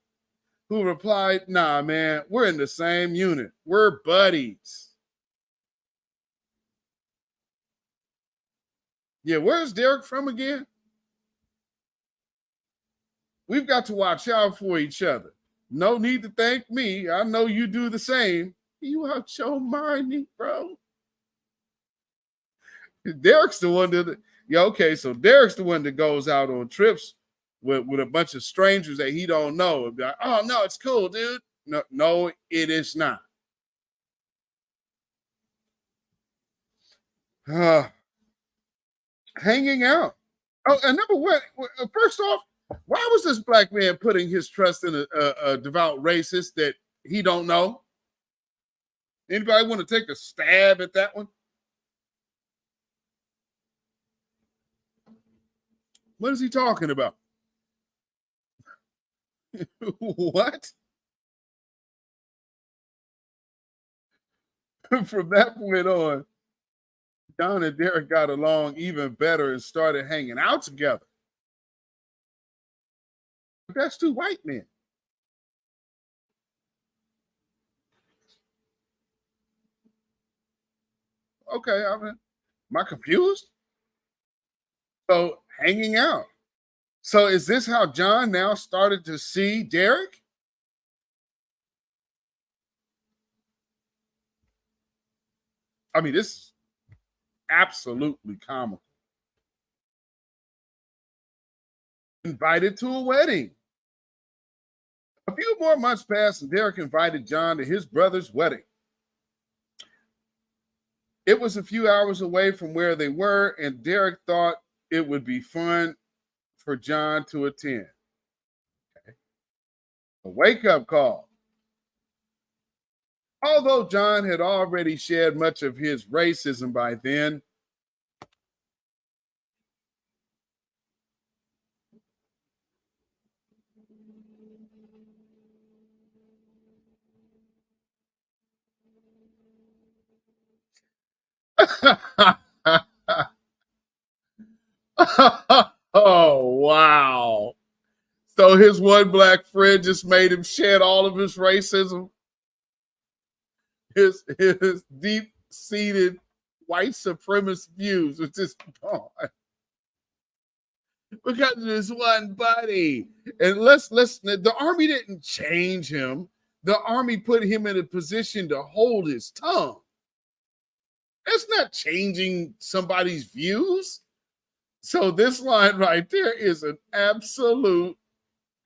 who replied, nah, man, we're in the same unit. We're buddies. Yeah, where's Derek from again? We've got to watch out for each other. No need to thank me. I know you do the same. You out your mind, bro. Derek's the one that, yeah, okay, so Derek's the one that goes out on trips with a bunch of strangers that he don't know. And be like, oh, no, it's cool, dude. No, it is not. Hanging out. Oh, and number one, first off, why was this black man putting his trust in a devout racist that he don't know? Anybody want to take a stab at that one? What is he talking about? What? From that point on, John and Derek got along even better and started hanging out together. But that's two white men. Okay, am I confused? So hanging out. So is this how John now started to see Derek? I mean, this is absolutely comical. Invited to a wedding. A few more months passed and Derek invited John to his brother's wedding. It was a few hours away from where they were, and Derek thought it would be fun for John to attend. Okay. A wake-up call. Although John had already shed much of his racism by then, oh, wow. So his one black friend just made him shed all of his racism. His deep-seated white supremacist views was just gone. Because of this one buddy. And the army didn't change him. The army put him in a position to hold his tongue. That's not changing somebody's views. So this line right there is an absolute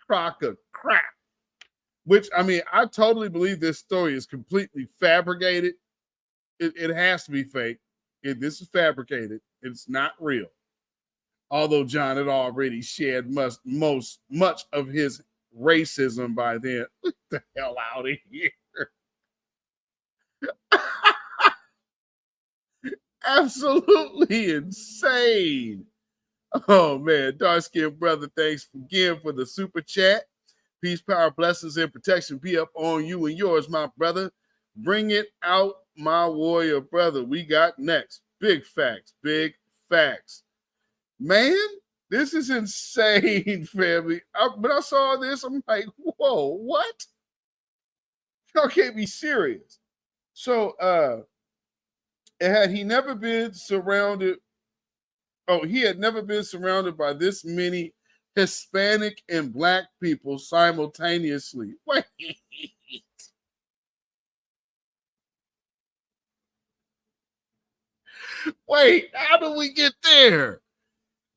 crock of crap. Which, I mean, I totally believe this story is completely fabricated. It has to be fake. This is fabricated. It's not real. Although John had already shed much of his racism by then. Get the hell out of here. Absolutely insane. Oh, man. Dark-skinned brother, thanks again for the super chat. Peace, power, blessings, and protection be up on you and yours, my brother. Bring it out, my warrior brother. We got next. Big facts, big facts. Man, this is insane, family. When I saw this, I'm like, whoa, what? Y'all can't be serious. So, had he never been surrounded, he had never been surrounded by this many Hispanic and black people simultaneously. Wait, how do we get there?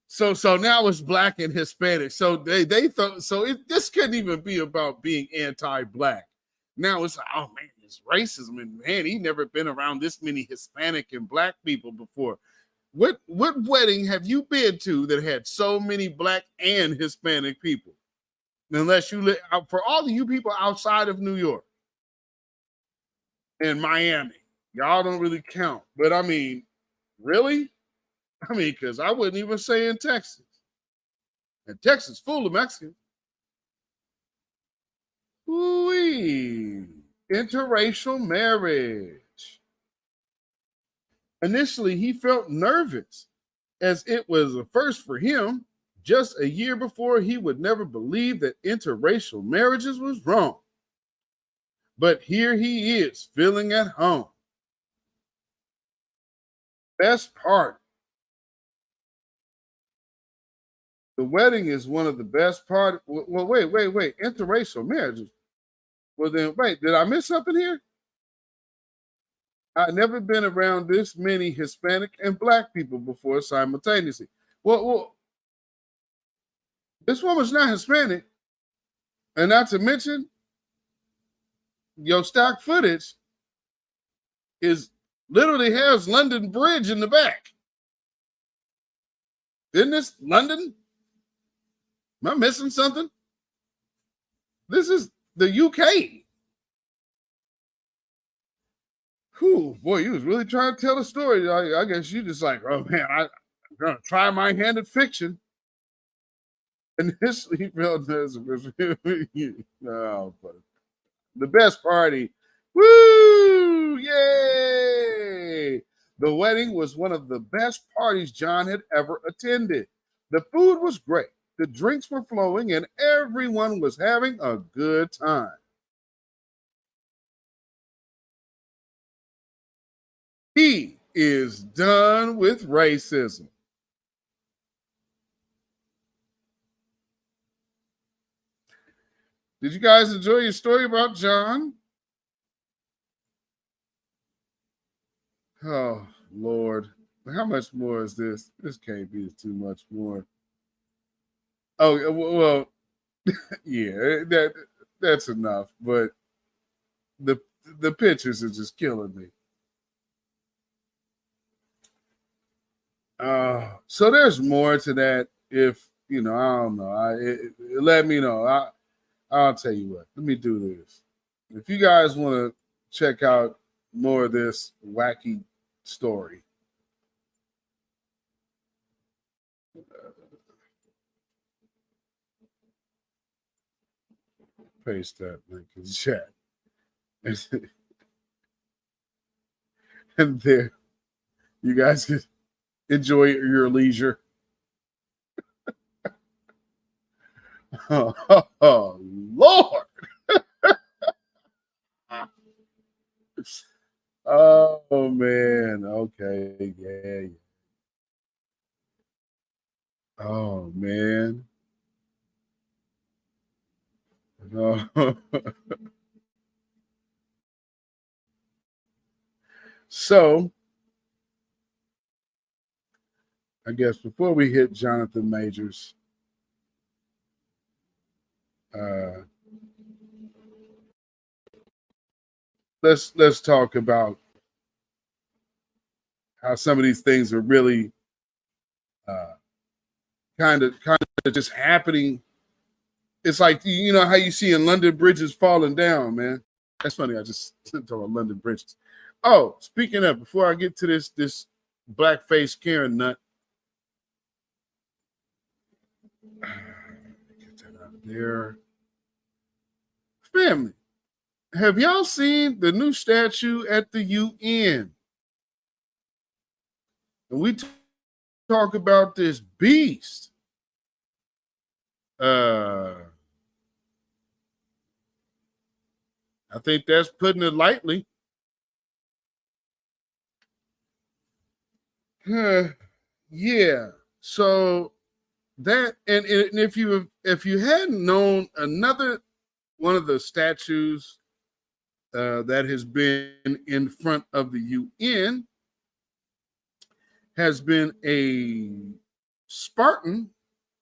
So now it's black and Hispanic. So they thought this couldn't even be about being anti-black. Now it's like, oh man, it's racism, and man, he never been around this many Hispanic and black people before. What wedding have you been to that had so many black and Hispanic people? Unless you live, for all of you people outside of New York and Miami, y'all don't really count. But I mean, really? I mean, because I wouldn't even say in Texas. And Texas full of Mexicans. Ooh-wee. Interracial marriage. Initially, he felt nervous as it was a first for him. Just a year before, he would never believe that interracial marriages was wrong. But here he is, feeling at home. Best part. The wedding is one of the best part. Well, wait. Interracial marriages. Well, then, wait, did I miss something here? I've never been around this many Hispanic and Black people before simultaneously. Well, this woman's not Hispanic. And not to mention, your stock footage literally has London Bridge in the back. Isn't this London? Am I missing something? This is the UK. Whew, boy, you was really trying to tell a story. I guess you just like, oh man, I'm gonna try my hand at fiction. Initially felt this was no, but the best party. Woo! Yay! The wedding was one of the best parties John had ever attended. The food was great. The drinks were flowing and everyone was having a good time. He is done with racism. Did you guys enjoy your story about John? Oh, Lord. How much more is this? This can't be too much more. Oh, well, yeah, that's enough. But the pictures are just killing me. So there's more to that. If I don't know, let me know. I'll tell you what. Let me do this. If you guys want to check out more of this wacky story, paste that link in the chat, and there, you guys can enjoy your leisure. Oh, Lord. Oh, man. Okay. Yeah. Oh, man. Oh. So, I guess before we hit Jonathan Majors, let's talk about how some of these things are really kind of just happening. It's like, how you see in London bridges falling down, man. That's funny. I just talked about London bridges. Oh, speaking of, before I get to this blackface Karen nut, get that out of there. Family, have y'all seen the new statue at the UN? And we talk about this beast. I think that's putting it lightly. Yeah. So that and if you hadn't known, another one of the statues that has been in front of the UN has been a Spartan,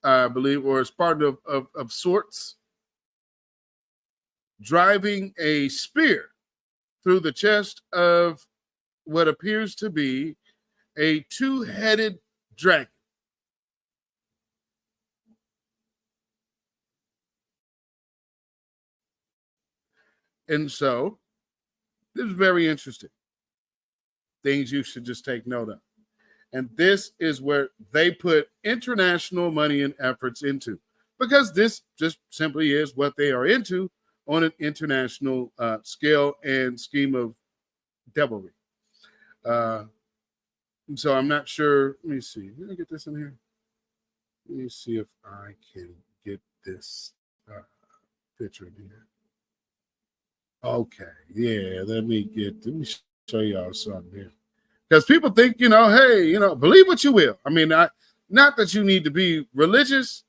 I believe, or a Spartan of sorts, driving a spear through the chest of what appears to be a two-headed dragon. And so, this is very interesting. Things you should just take note of. And this is where they put international money and efforts into, because this just simply is what they are into on an international scale and scheme of devilry. So I'm not sure. Let me see. Let me get this in here. Let me see if I can get this picture in here. Okay, yeah. Let me show y'all something here. Because people think, hey, believe what you will. I mean, not that you need to be religious,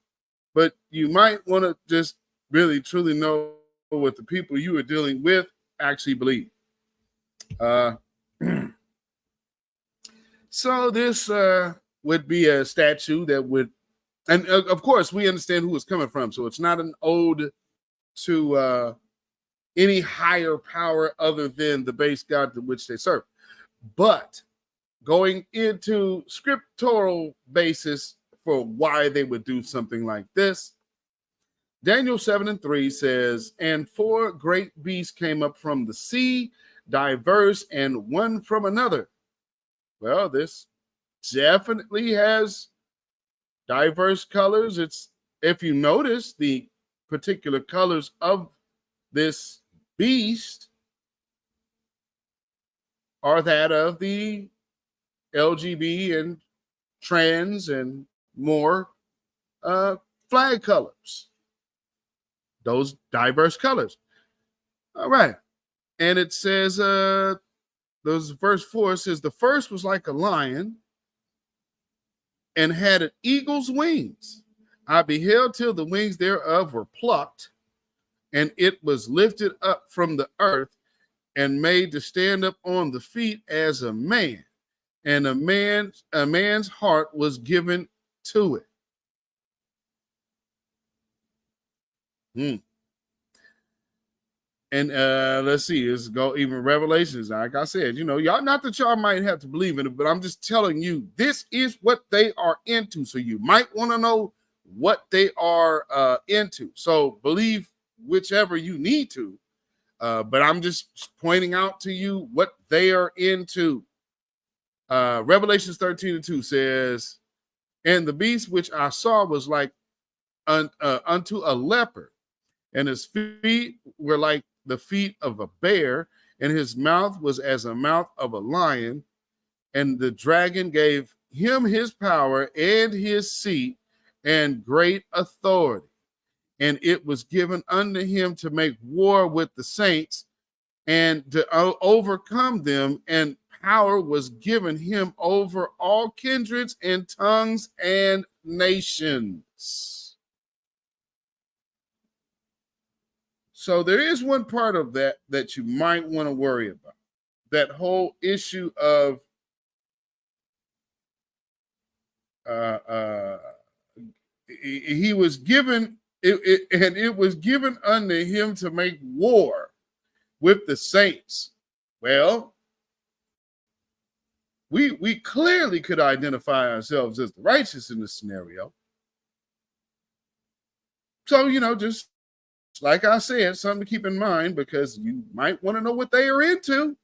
but you might want to just really, truly know what the people you are dealing with actually believe. So this would be a statue that would, and of course, we understand who it's coming from. So it's not an ode to any higher power other than the base god to which they serve. But going into scriptural basis for why they would do something like this, Daniel 7:3 says, and 4 great beasts came up from the sea, diverse and one from another. Well, this definitely has diverse colors. It's, if you notice, the particular colors of this beast are that of the LGB and trans and more flag colors. Those diverse colors. All right. And it says, verse 4 says, the first was like a lion and had an eagle's wings. I beheld till the wings thereof were plucked, and it was lifted up from the earth and made to stand up on the feet as a man. And a man's heart was given to it. And let's see, let's go even Revelations. Like I said, y'all, not that y'all might have to believe in it, but I'm just telling you, this is what they are into. So you might want to know what they are into. So believe whichever you need to. But I'm just pointing out to you what they are into. Revelations 13:2 says, and the beast which I saw was like unto a leopard, and his feet were like the feet of a bear, and his mouth was as a mouth of a lion. And the dragon gave him his power and his seat and great authority. And it was given unto him to make war with the saints and to overcome them. And power was given him over all kindreds and tongues and nations. So there is one part of that you might want to worry about. That whole issue of he was given and it was given unto him to make war with the saints. Well, we clearly could identify ourselves as the righteous in this scenario. So, just like I said, something to keep in mind, because you might want to know what they are into.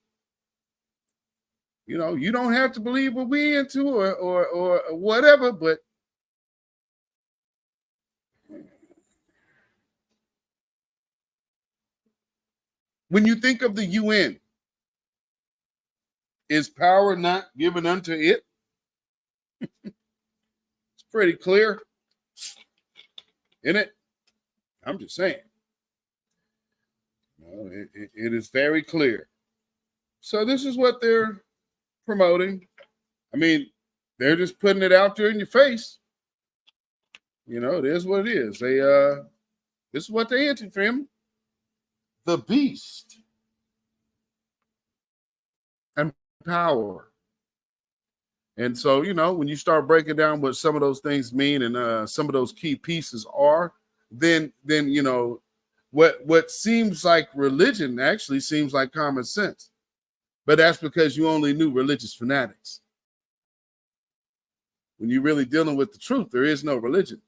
You don't have to believe what we into or whatever, but when you think of the UN, is power not given unto it? It's pretty clear, isn't it? I'm just saying. It is very clear. So this is what they're promoting. I mean, they're just putting it out there in your face. It is what it is. This is what they into, family. The beast and power. And so, when you start breaking down what some of those things mean and some of those key pieces are, then what seems like religion actually seems like common sense. But that's because you only knew religious fanatics. When you're really dealing with the truth, there is no religion.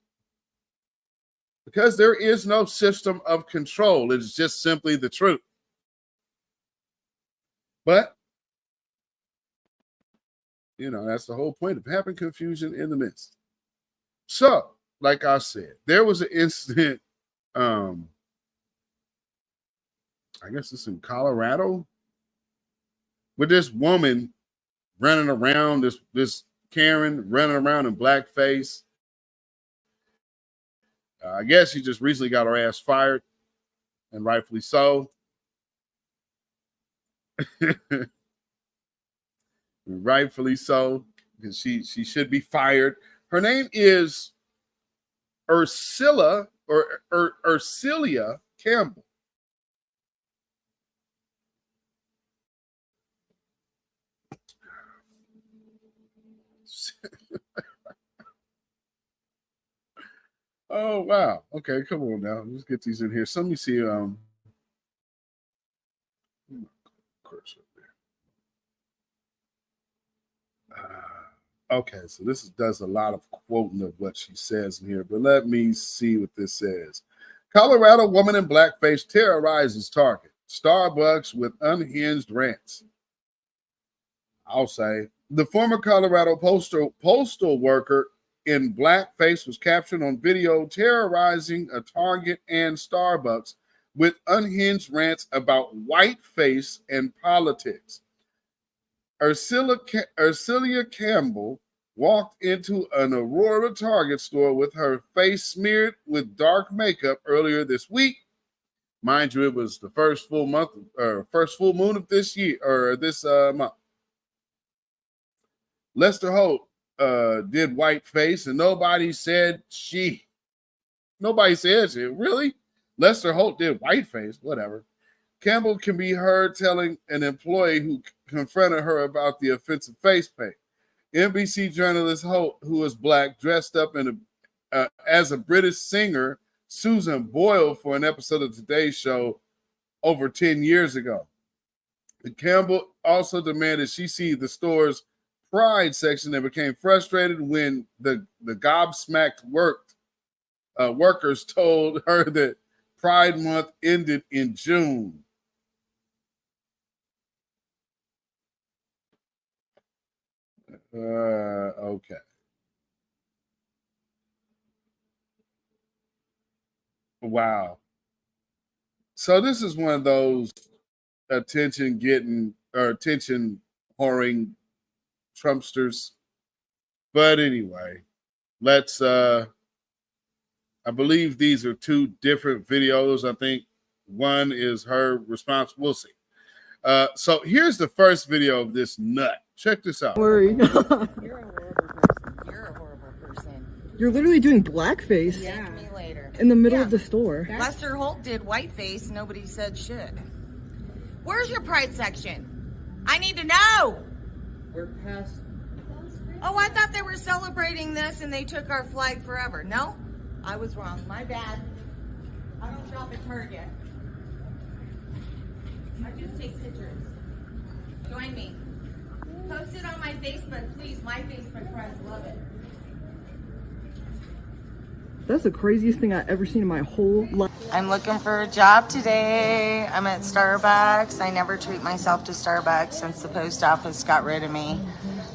Because there is no system of control. It's just simply the truth. But, that's the whole point of having confusion in the midst. So, like I said, there was an incident I guess it's in Colorado, with this woman running around, this Karen running around in blackface. I guess she just recently got her ass fired, and rightfully so. Rightfully so, because she should be fired. Her name is Ursilia Campbell. Oh wow. Okay, come on now. Let's get these in here. So let me see. Okay, so this does a lot of quoting of what she says in here, but let me see what this says. Colorado woman in blackface terrorizes Target. Starbucks with unhinged rants. I'll say the former Colorado postal worker in blackface was captured on video terrorizing a Target and Starbucks with unhinged rants about whiteface and politics. Ursilia Campbell walked into an Aurora Target store with her face smeared with dark makeup earlier this week. Mind you, it was the first full moon of this year, or this month. Lester Holt did whiteface, and nobody said she. Nobody said she. Really? Lester Holt did whiteface. Whatever. Campbell can be heard telling an employee who confronted her about the offensive face paint. NBC journalist Holt, who is black, dressed up as a British singer, Susan Boyle, for an episode of Today's Show over 10 years ago. Campbell also demanded she see the store's pride section and became frustrated when the gobsmacked workers told her that Pride Month ended in June. Okay. Wow. So this is one of those attention whoring Trumpsters. But anyway, let's I believe these are two different videos. I think one is her response. We'll see. So here's the first video of this nut. Check this out. Worry. You're a horrible person. You're a horrible person. You're literally doing blackface. Yeah. Me later. In the middle of the store. Lester Holt did whiteface. Nobody said shit. Where's your pride section? I need to know. We're past. Oh, I thought they were celebrating this and they took our flag forever. No, I was wrong. My bad. I don't shop at Target. I just take pictures. Join me. Post it on my Facebook, please. My Facebook friends love it. That's the craziest thing I've ever seen in my whole life. I'm looking for a job today. I'm at Starbucks. I never treat myself to Starbucks since the post office got rid of me.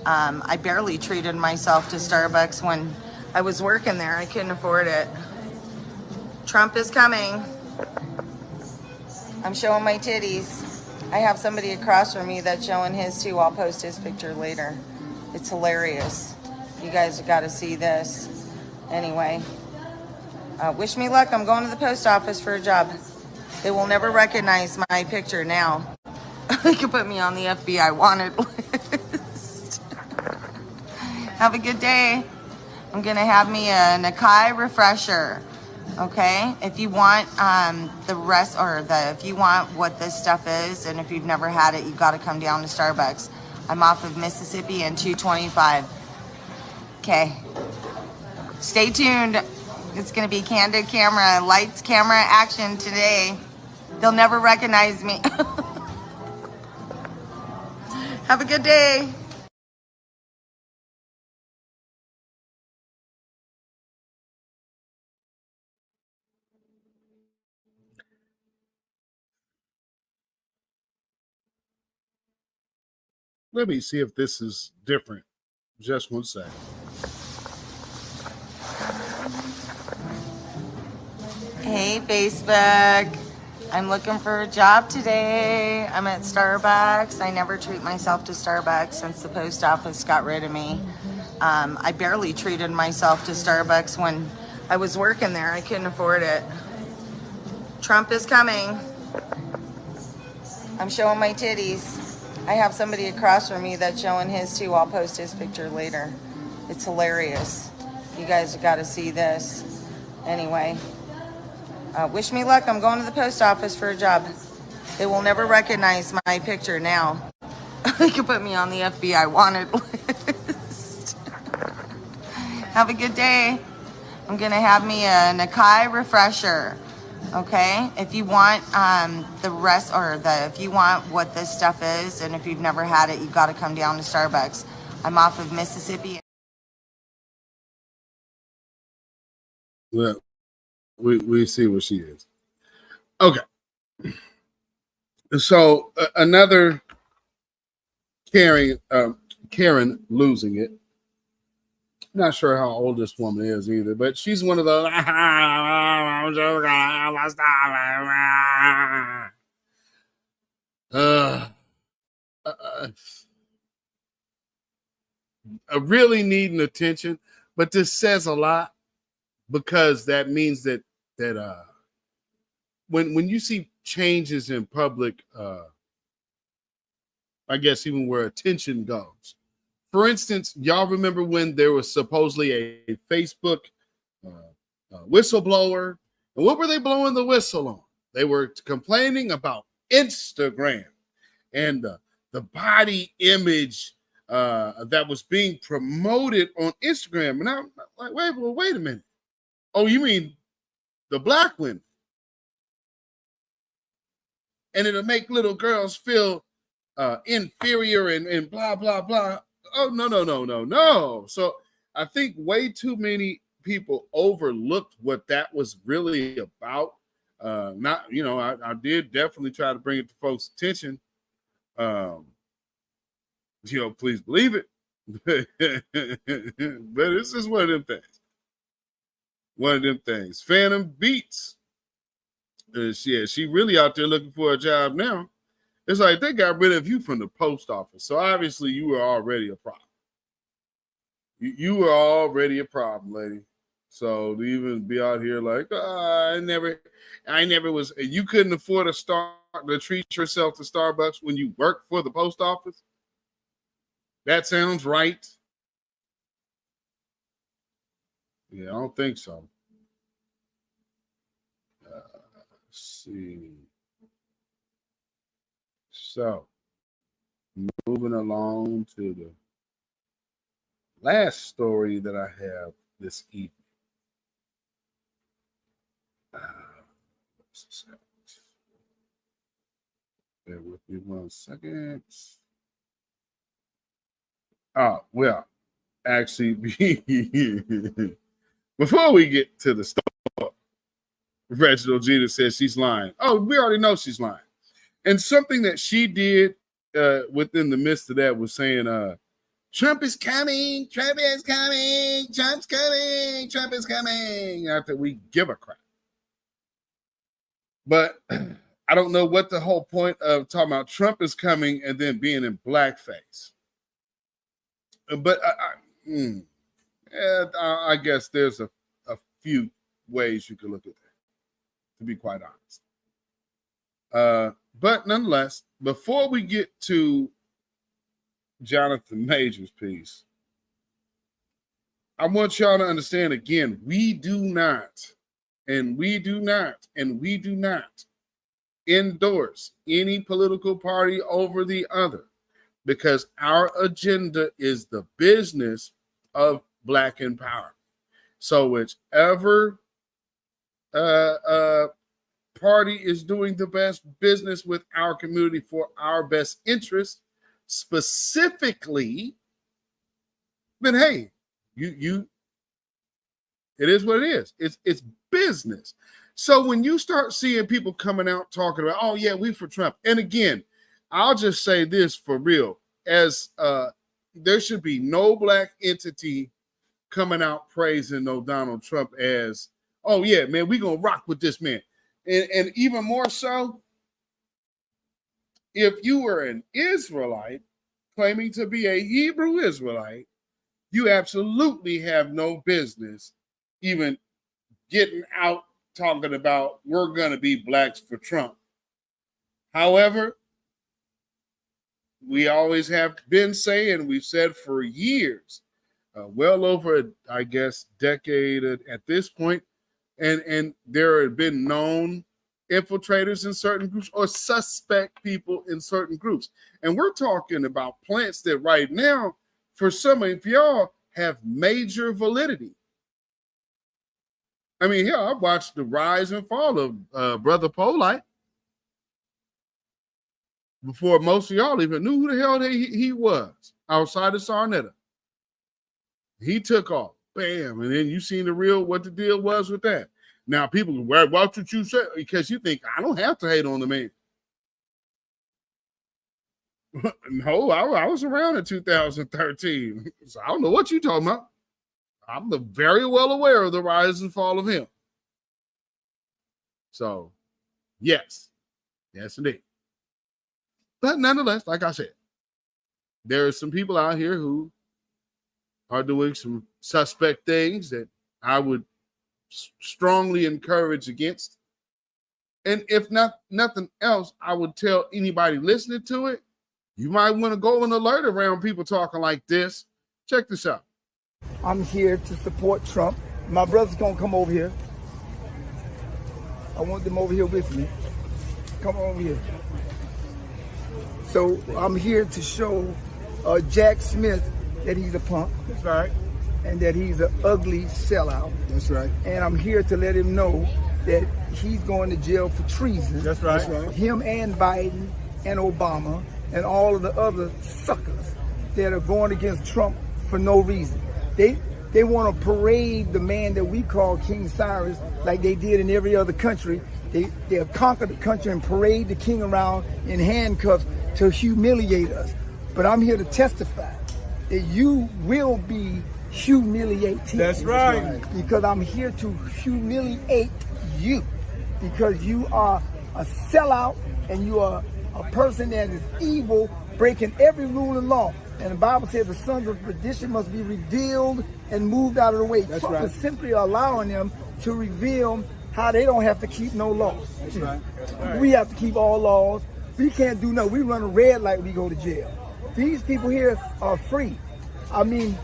I barely treated myself to Starbucks when I was working there. I couldn't afford it. Trump is coming. I'm showing my titties. I have somebody across from me that's showing his too. I'll post his picture later. It's hilarious. You guys have got to see this. Anyway, wish me luck. I'm going to the post office for a job. They will never recognize my picture now. They could put me on the FBI wanted list. Have a good day. I'm going to have me a Nakai refresher. Okay, if you want if you want what this stuff is, and if you've never had it, you got to come down to Starbucks. I'm off of Mississippi and 225. Okay, stay tuned. It's going to be candid camera, lights, camera, action today. They'll never recognize me. Have a good day. Let me see if this is different. Just one second. Hey, Facebook. I'm looking for a job today. I'm at Starbucks. I never treat myself to Starbucks since the post office got rid of me. I barely treated myself to Starbucks when I was working there. I couldn't afford it. Trump is coming. I'm showing my titties. I have somebody across from me that's showing his too. I'll post his picture later. It's hilarious. You guys have got to see this. Anyway, wish me luck. I'm going to the post office for a job. They will never recognize my picture now. They could put me on the FBI wanted list. Have a good day. I'm going to have me a Nakai refresher. Okay, if you want if you want what this stuff is, and if you've never had it, you got to come down to Starbucks. I'm off of Mississippi. Well, we see where she is. Okay, so another Karen losing it. Not sure how old this woman is either, but she's one of the really needing attention, but this says a lot because that means that when you see changes in public, I guess even where attention goes. For instance, y'all remember when there was supposedly a Facebook whistleblower, and what were they blowing the whistle on? They were complaining about Instagram and the body image that was being promoted on Instagram. And I'm like, wait a minute. Oh, you mean the black women? And it'll make little girls feel inferior and blah, blah, blah. Oh, no. So I think way too many people overlooked what that was really about. I did definitely try to bring it to folks' attention. Please believe it. But it's just one of them things. Phantom Beats. She really out there looking for a job now. It's like they got rid of you from the post office. So obviously you were already a problem. You were already a problem, lady. So to even be out here like, I never was, you couldn't afford to treat yourself to Starbucks when you worked for the post office? That sounds right. Yeah, I don't think so. Let's see. So, moving along to the last story that I have this evening. Bear with me 1 second. Well, actually, before we get to the story, Reginald Jeter says she's lying. Oh, we already know she's lying. And something that she did within the midst of that was saying, Trump is coming, Trump is coming, Trump's coming, Trump is coming, after we give a crap. But I don't know what the whole point of talking about Trump is coming and then being in blackface. But I guess there's a few ways you could look at that, to be quite honest. But nonetheless, before we get to Jonathan Major's piece, I want y'all to understand again, we do not endorse any political party over the other, because our agenda is the business of Black empowerment. So whichever party is doing the best business with our community for our best interest, specifically, then hey, you it is what it is. It's business. So when you start seeing people coming out talking about, oh yeah, we for Trump, and again, I'll just say this for real, as there should be no Black entity coming out praising no Donald Trump as, oh yeah, man, we gonna rock with this man. And even more so, if you were an Israelite claiming to be a Hebrew Israelite, you absolutely have no business even getting out talking about we're going to be blacks for Trump. However, we always have been saying, we've said for years, well over, I guess, decade at this point, and there have been known infiltrators in certain groups or suspect people in certain groups. And we're talking about plants that right now, for some of y'all, have major validity. I mean, I watched the rise and fall of Brother Polite before most of y'all even knew who the hell he was outside of Sarnetta. He took off, bam, and then you seen what the deal was with that. Now people can watch what you say because you think I don't have to hate on the man. No, I was around in 2013, so I don't know what you're talking about. I'm very well aware of the rise and fall of him. So, yes, indeed. But nonetheless, like I said, there are some people out here who are doing some suspect things that I would strongly encourage against. And if nothing else, I would tell anybody listening to it, you might want to go and alert around people talking like this. Check this out. I'm here to support Trump. My brother's gonna come over here. I want them over here with me. Come over here. So I'm here to show Jack Smith that he's a punk. That's right. And that he's an ugly sellout. That's right. And I'm here to let him know that he's going to jail for treason. That's right. That's right. Him and Biden and Obama and all of the other suckers that are going against Trump for no reason. They want to parade the man that we call King Cyrus like they did in every other country. They'll conquer the country and parade the king around in handcuffs to humiliate us. But I'm here to testify that you will be humiliated. That's right. Because I'm here to humiliate you. Because you are a sellout and you are a person that is evil, breaking every rule and law. And the Bible says the sons of perdition must be revealed and moved out of the way. That's Trump right. is simply allowing them to reveal how they don't have to keep no laws. That's right. That's right. We have to keep all laws. We can't do nothing. We run a red light, we go to jail. These people here are free. I mean,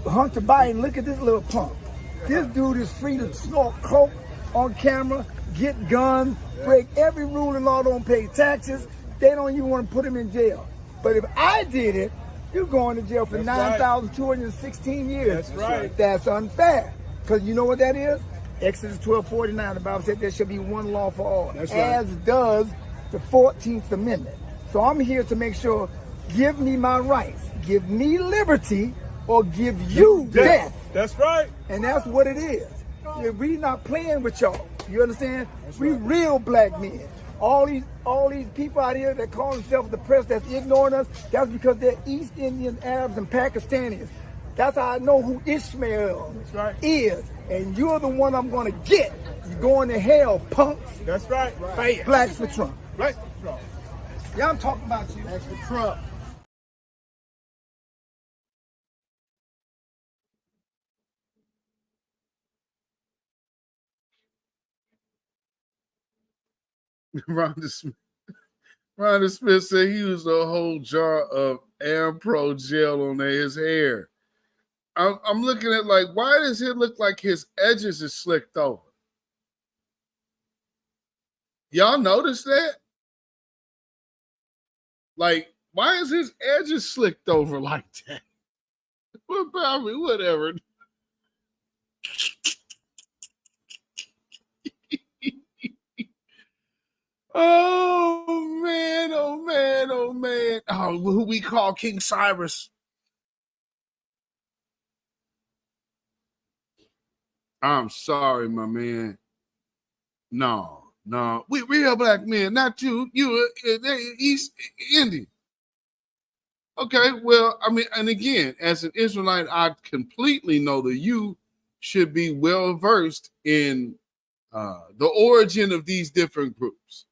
Hunter Biden, look at this little punk. This dude is free to snort coke on camera, get guns, break every rule and law, don't pay taxes. They don't even want to put him in jail. But if I did it, you're going to jail for 9,216 years. That's right. That's unfair. Because you know what that is? Exodus 12:49, the Bible said there shall be one law for all. That's right. As does the 14th Amendment. So I'm here to make sure, give me my rights, give me liberty, or give you death. That's right. And that's what it is. We're not playing with y'all. You understand? We real black men. All these people out here that call themselves the press that's ignoring us, that's because they're East Indian Arabs and Pakistanis. That's how I know who Ishmael is. And you're the one I'm going to get. You're going to hell, punks. That's right. Right. Blacks for Trump. Blacks for Trump. Yeah, I'm talking about you. Blacks for Trump. Rhonda Smith said he used a whole jar of Ampro gel on his hair. I'm looking at like, why does it look like his edges is slicked over? Y'all notice that? Like, why is his edges slicked over like that? Well, probably whatever. Oh man, oh man, oh man. Oh, who we call King Cyrus. I'm sorry, my man. No. We real black men, not you. You East Indian. Okay, well, I mean, and again, as an Israelite, I completely know that you should be well versed in the origin of these different groups.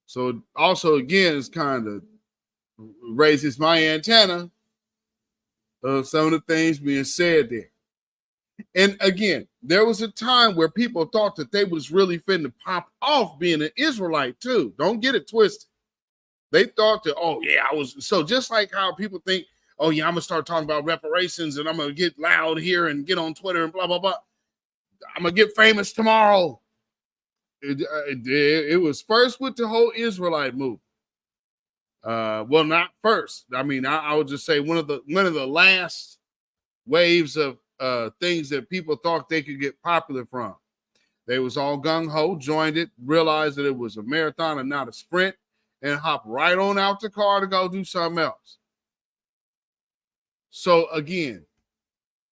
So also, again, it's kind of raises my antenna of some of the things being said there. And again, there was a time where people thought that they was really finna pop off being an Israelite too. Don't get it twisted. They thought that, oh yeah, I was. So just like how people think, oh yeah, I'm gonna start talking about reparations and I'm gonna get loud here and get on Twitter and blah, blah, blah. I'm gonna get famous tomorrow. It was first with the whole Israelite movement. Well, not first. I mean, I would just say one of the last waves of things that people thought they could get popular from. They was all gung-ho, joined it, realized that it was a marathon and not a sprint, and hop right on out the car to go do something else. So again,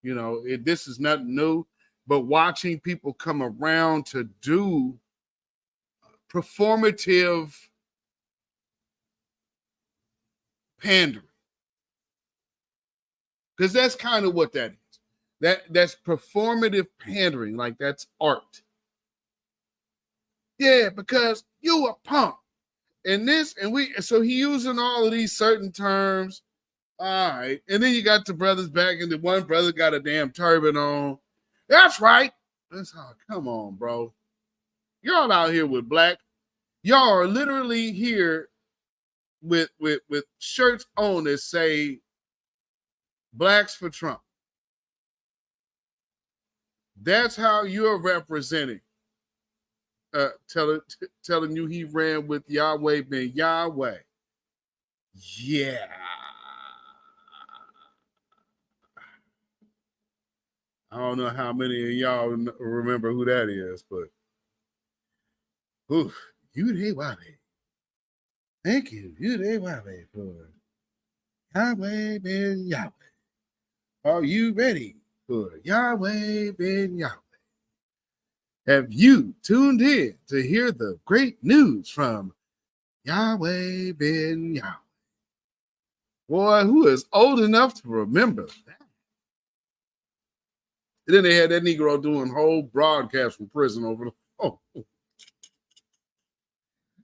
you know, this is nothing new, but watching people come around to do performative pandering, because that's kind of what that is. That's performative pandering, like that's art. Yeah, because you a punk. And this, and we, so he using all of these certain terms. All right. And then you got the brothers back, and the one brother got a damn turban on. That's right. That's how, come on, bro. Y'all out here with black. Y'all are literally here with shirts on that say Blacks for Trump. That's how you're representing. Telling you he ran with Yahweh ben Yahweh. Yeah. I don't know how many of y'all remember who that is, but Yahweh. Thank you, Yahweh, for Yahweh ben Yahweh. Are you ready for Yahweh ben Yahweh? Have you tuned in to hear the great news from Yahweh ben Yahweh? Boy, who is old enough to remember that? And then they had that Negro doing whole broadcasts from prison over the phone.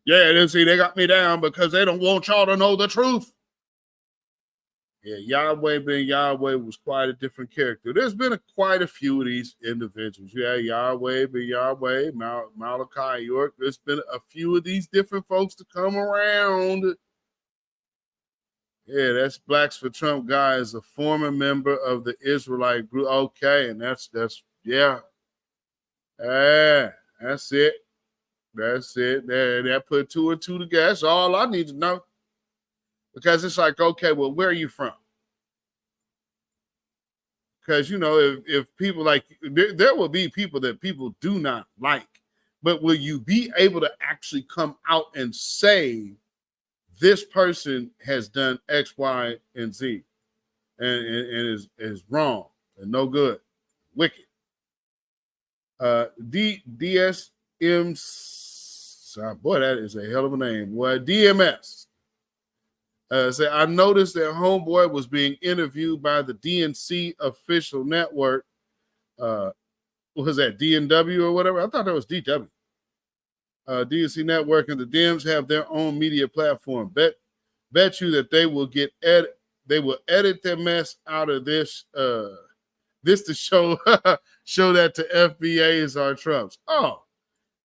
Yeah, then see, they got me down because they don't want y'all to know the truth. Yeah, Yahweh ben Yahweh was quite a different character. There's been quite a few of these individuals. Yeah, Yahweh ben Yahweh, Malachi York. There's been a few of these different folks to come around. Yeah, that's Blacks for Trump guy is a former member of the Israelite group. Okay, and that's yeah. That's it. That's it. That put two and two together. That's all I need to know. Because it's like, okay, well, where are you from? Because, you know, if people like, there will be people that people do not like, but will you be able to actually come out and say this person has done X, Y, and Z and is wrong and no good, wicked? DSM, boy, that is a hell of a name. Well, DMS. Say, I noticed that Homeboy was being interviewed by the DNC official network. What was that, DNW or whatever? I thought that was DW. DNC network and the Dems have their own media platform. Bet you that they will edit their mess out of this. This to show show that the FBA is our Trumps. Oh,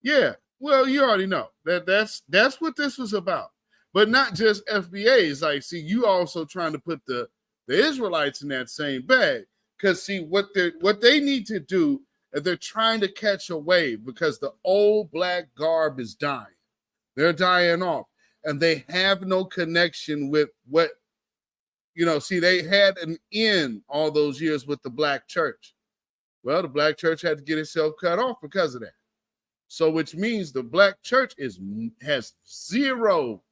yeah. Well, you already know that's what this was about. But not just FBA. It's like, see, you also trying to put the Israelites in that same bag. Because see, what they need to do is they're trying to catch a wave because the old black garb is dying. They're dying off. And they have no connection with what, you know, see, they had an end all those years with the black church. Well, the black church had to get itself cut off because of that. So which means the black church has zero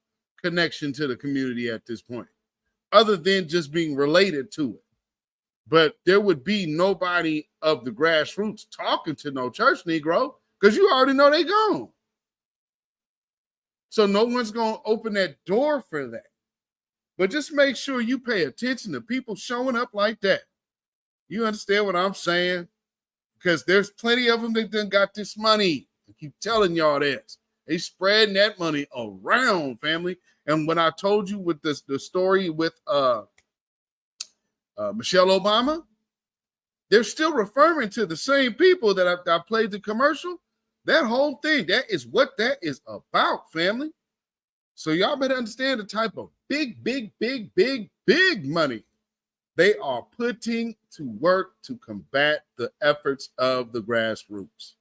connection to the community at this point, other than just being related to it. But there would be nobody of the grassroots talking to no church Negro because you already know they gone. So no one's going to open that door for that. But just make sure you pay attention to people showing up like that. You understand what I'm saying? because there's plenty of them that done got this money. I keep telling y'all this. They spreading that money around, family. And when I told you with the story with Michelle Obama, they're still referring to the same people that I played the commercial. That whole thing, that is what that is about, family. So y'all better understand the type of big money they are putting to work to combat the efforts of the grassroots.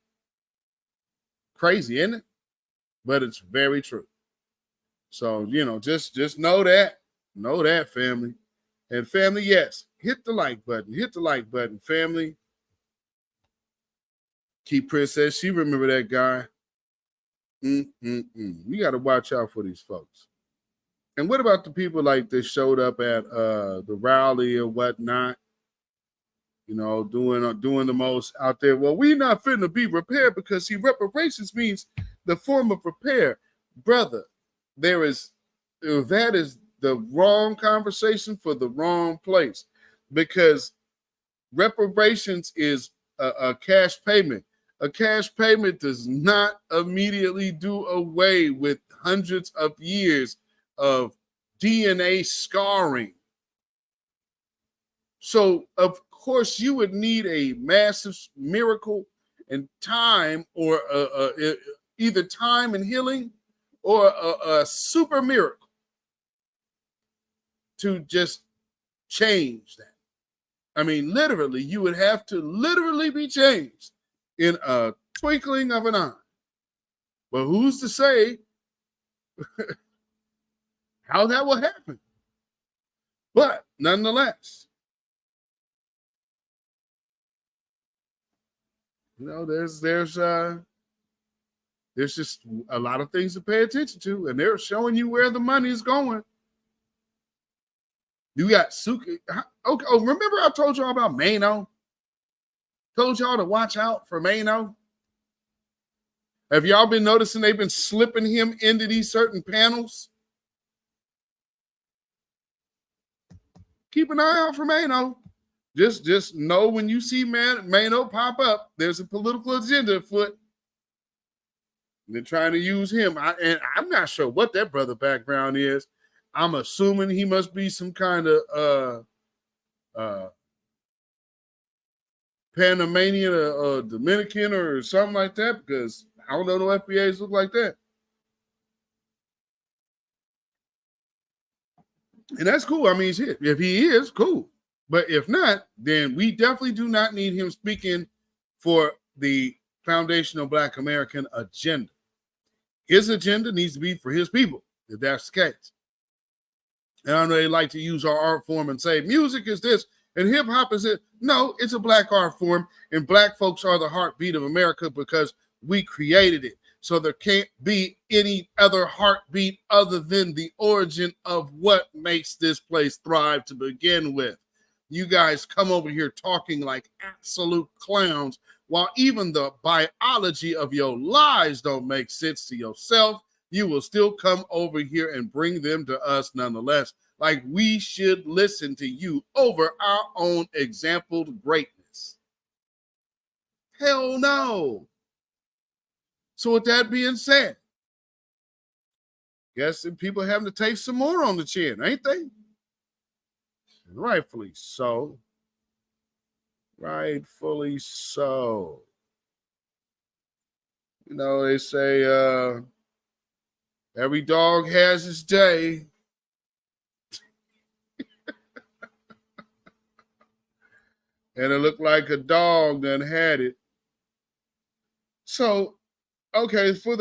Crazy, isn't it? But it's very true. So, just know that. Know that, family. And family, yes, hit the like button. Hit the like button, family. Keep Princess, she remember that guy. We got to watch out for these folks. And what about the people like that showed up at the rally or whatnot? Doing the most out there. Well, we not fitting to be repaired because, see, reparations means the form of repair. Brother, that is the wrong conversation for the wrong place, because reparations is a cash payment. A cash payment does not immediately do away with hundreds of years of DNA scarring. So, of course, you would need a massive miracle and time, or either time and healing, or a super miracle to just change that. I mean, literally, you would have to literally be changed in a twinkling of an eye. But who's to say how that will happen? But nonetheless, there's just a lot of things to pay attention to, and they're showing you where the money is going. You got Suki. Okay, remember I told y'all about Mano? Told y'all to watch out for Mano. Have y'all been noticing they've been slipping him into these certain panels? Keep an eye out for Mano. Just know when you see Mano pop up, there's a political agenda afoot. They're trying to use him. And I'm not sure what that brother background is. I'm assuming he must be some kind of Panamanian or Dominican or something like that, because I don't know no FBAs look like that. And that's cool. I mean, if he is, cool. But if not, then we definitely do not need him speaking for the foundational Black American agenda. His agenda needs to be for his people, if that's the case. And I know they like to use our art form and say music is this and hip hop is it. No, it's a Black art form, and Black folks are the heartbeat of America because we created it. So there can't be any other heartbeat other than the origin of what makes this place thrive to begin with. You guys come over here talking like absolute clowns, while even the biology of your lies don't make sense to yourself. You will still come over here and bring them to us nonetheless. Like we should listen to you over our own exampled greatness. Hell no. So with that being said, guess people having to take some more on the chin, ain't they? Rightfully so. Rightfully so. They say every dog has its day. And it looked like a dog done had it. So, okay, for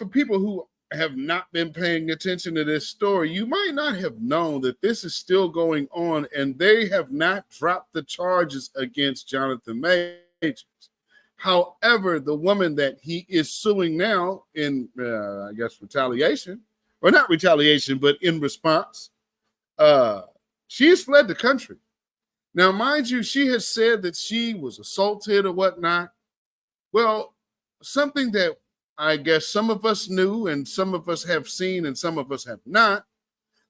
people who have not been paying attention to this story, you might not have known that this is still going on, and they have not dropped the charges against Jonathan Majors. However, the woman that he is suing now in, I guess, retaliation, or not retaliation, but in response, she has fled the country. Now, mind you, she has said that she was assaulted or whatnot. Well, something that I guess some of us knew and some of us have seen and some of us have not.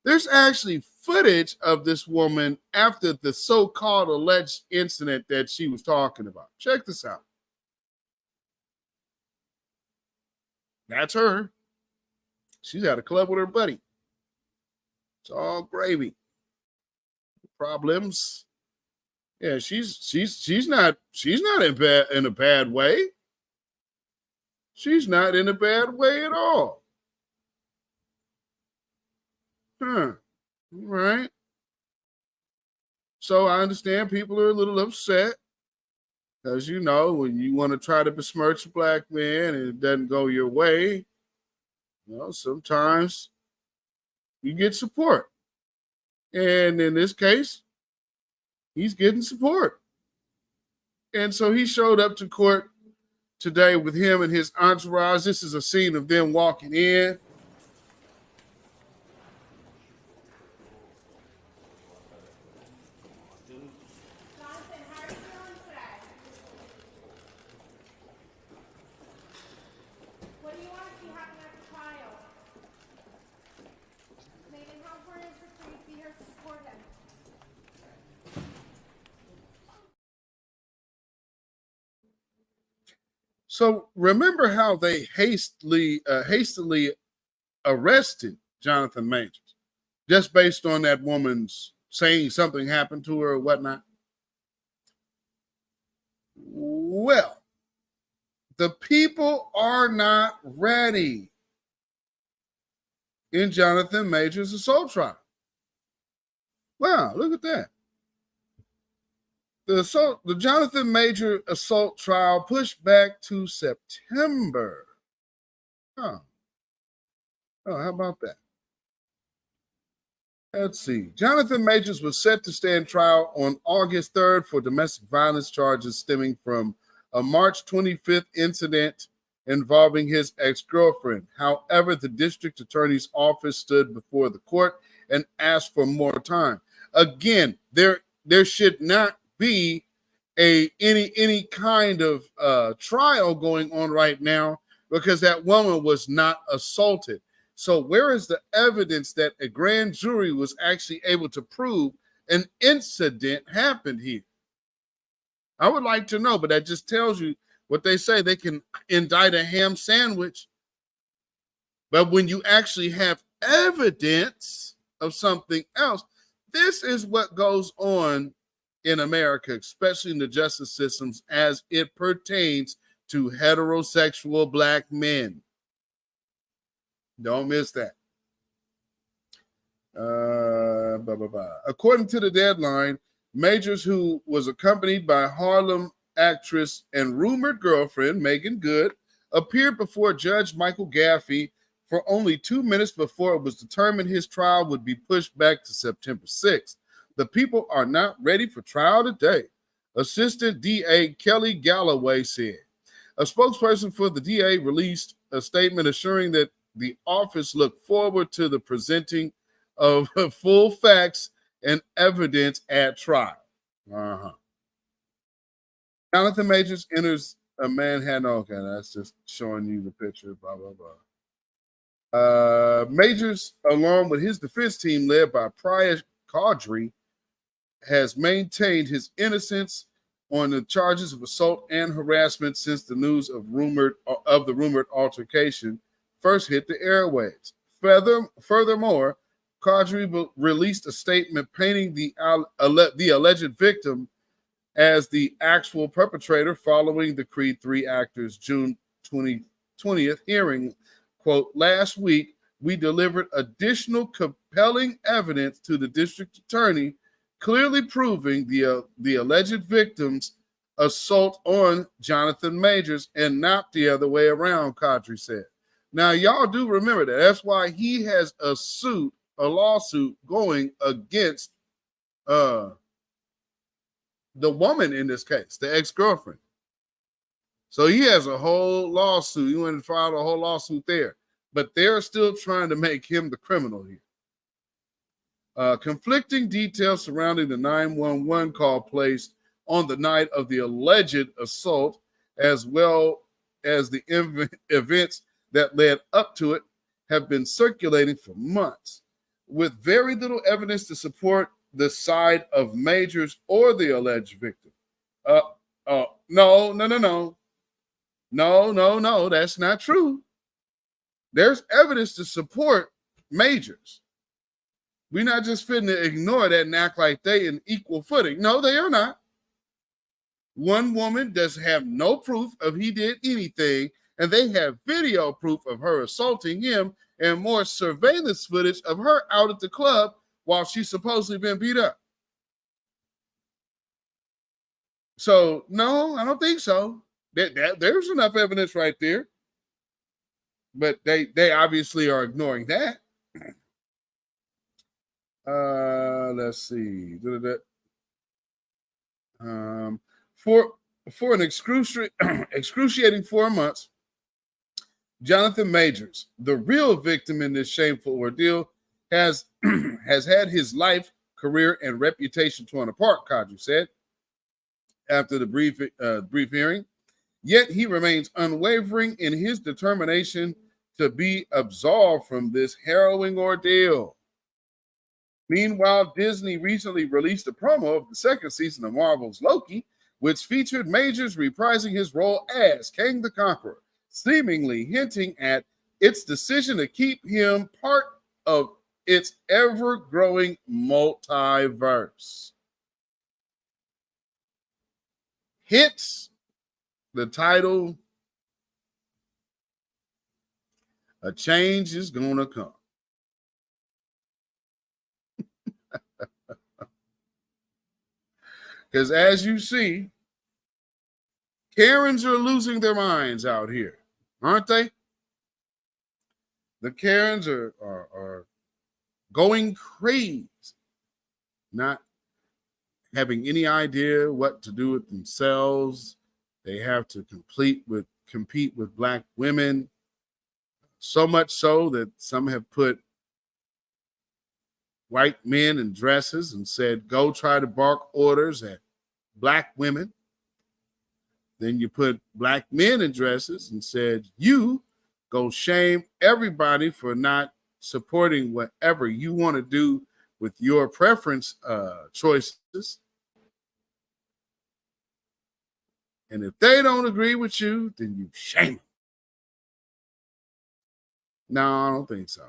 There's actually footage of this woman after the so-called alleged incident that she was talking about. Check this out. That's her. She's at a club with her buddy. It's all gravy. Problems. Yeah, she's not in a bad way. She's not in a bad way at all. All right. So I understand people are a little upset because, you know, when you want to try to besmirch a black man and it doesn't go your way, you know, sometimes you get support. And in this case, he's getting support. And so he showed up to court today with him and his entourage. This is a scene of them walking in. So remember how they hastily arrested Jonathan Majors just based on that woman's saying something happened to her or whatnot? Well, the people are not ready in Jonathan Majors' assault trial. Wow, look at that. The Jonathan Major assault trial pushed back to September. Oh, how about that? Let's see. Jonathan Majors was set to stand trial on August 3rd for domestic violence charges stemming from a March 25th incident involving his ex-girlfriend. However, the district attorney's office stood before the court and asked for more time. Again, there should not be any kind of trial going on right now because that woman was not assaulted. So where is the evidence that a grand jury was actually able to prove an incident happened here? I would like to know, but that just tells you what they say. They can indict a ham sandwich, but when you actually have evidence of something else, this is what goes on in America, especially in the justice systems as it pertains to heterosexual black men. Don't miss that. According to the deadline, Majors, who was accompanied by Harlem actress and rumored girlfriend Megan Good, appeared before Judge Michael Gaffey for only 2 minutes before it was determined his trial would be pushed back to September 6th. The people are not ready for trial today, Assistant DA Kelly Galloway said. A spokesperson for the DA released a statement assuring that the office looked forward to the presenting of full facts and evidence at trial. Jonathan Majors enters a Manhattan. Okay, that's just showing you the picture, blah, blah, blah. Majors, along with his defense team led by Priya Caudry, has maintained his innocence on the charges of assault and harassment since the news of the rumored altercation first hit the airwaves. Furthermore, Caudry released a statement painting the alleged victim as the actual perpetrator following the Creed 3 actor's June 20th hearing. Quote, last week, we delivered additional compelling evidence to the district attorney clearly proving the alleged victim's assault on Jonathan Majors and not the other way around, Caudry said. Now, y'all do remember that. That's why he has a lawsuit going against the woman in this case, the ex-girlfriend. So he has a whole lawsuit. He went and filed a whole lawsuit there. But they're still trying to make him the criminal here. Conflicting details surrounding the 911 call placed on the night of the alleged assault, as well as the events that led up to it, have been circulating for months. with very little evidence to support the side of Majors or the alleged victim. No, that's not true. There's evidence to support Majors. We're not just fitting to ignore that and act like they in equal footing. No, they are not. One woman does have no proof of he did anything, and they have video proof of her assaulting him and more surveillance footage of her out at the club while she's supposedly been beat up. So, no, I don't think so. There's enough evidence right there. But they obviously are ignoring that. Let's see. For an excruciating 4 months, Jonathan Majors, the real victim in this shameful ordeal, has had his life, career, and reputation torn apart, Kadri said after the brief hearing. Yet he remains unwavering in his determination to be absolved from this harrowing ordeal. Meanwhile, Disney recently released a promo of the second season of Marvel's Loki, which featured Majors reprising his role as Kang the Conqueror, seemingly hinting at its decision to keep him part of its ever-growing multiverse. Hits the title, "A Change is Gonna Come." Because as you see, Karens are losing their minds out here, aren't they? The Karens are going crazy, not having any idea what to do with themselves. They have to compete with Black women, so much so that some have put white men in dresses and said, go try to bark orders at Black women. Then you put Black men in dresses and said, you go shame everybody for not supporting whatever you want to do with your preference choices. And if they don't agree with you, then you shame them. No, I don't think so.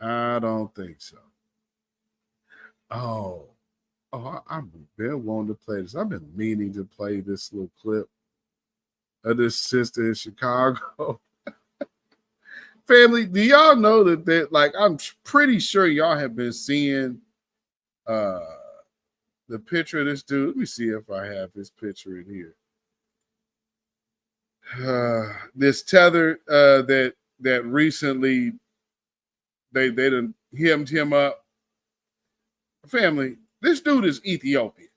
I don't think so. I've been wanting to play this. I've been meaning to play this little clip of this sister in Chicago. Family, do y'all know that like, I'm pretty sure y'all have been seeing the picture of this dude. Let me see if I have his picture in here. This tether that recently they done hemmed him up. Family, this dude is Ethiopian.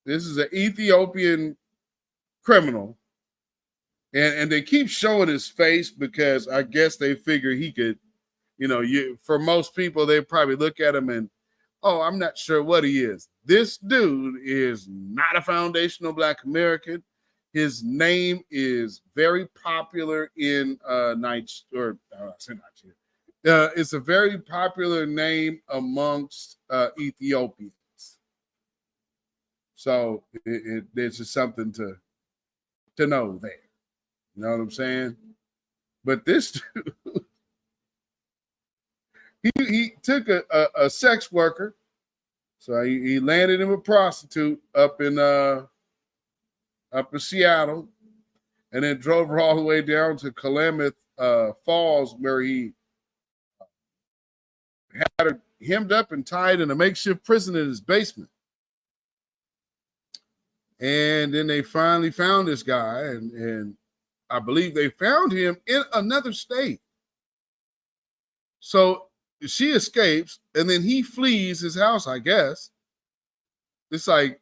This is an Ethiopian criminal. And they keep showing his face because I guess they figure he could, for most people, they probably look at him and, oh, I'm not sure what he is. This dude is not a foundational Black American. His name is very popular in Nigeria. It's a very popular name amongst Ethiopians. So there's just something to know there. You know what I'm saying? But this dude, he took a sex worker. So he landed him a prostitute up in Seattle, and then drove her all the way down to Klamath Falls, where he had her hemmed up and tied in a makeshift prison in his basement. And then they finally found this guy, and I believe they found him in another state. So she escapes, and then he flees his house, I guess. It's like,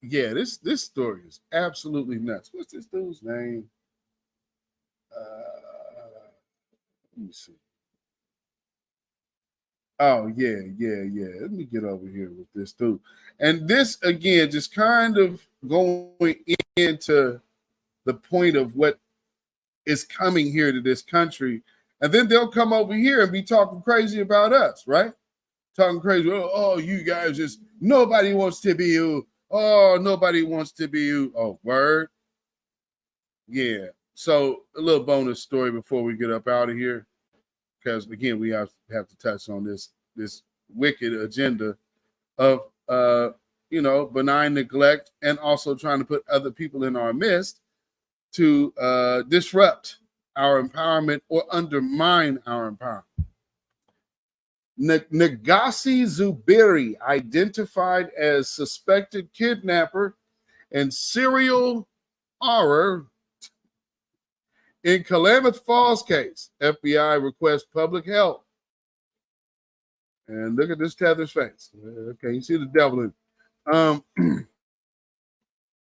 yeah, this story is absolutely nuts. What's this dude's name? Let me see. Oh, yeah. Let me get over here with this dude. And this, again, just kind of going into the point of what is coming here to this country And then they'll come over here and be talking crazy about us, right? Talking crazy. Oh, you guys just, nobody wants to be you. Oh, nobody wants to be you. Oh, word? Yeah. So a little bonus story before we get up out of here. Because, again, we have to touch on this wicked agenda of, benign neglect and also trying to put other people in our midst to disrupt our empowerment or undermine our empowerment. Nagasi Zuberi, identified as suspected kidnapper and serial horror in Klamath Falls case. FBI requests public help. And look at this Tether's face. Okay, you see the devil in it.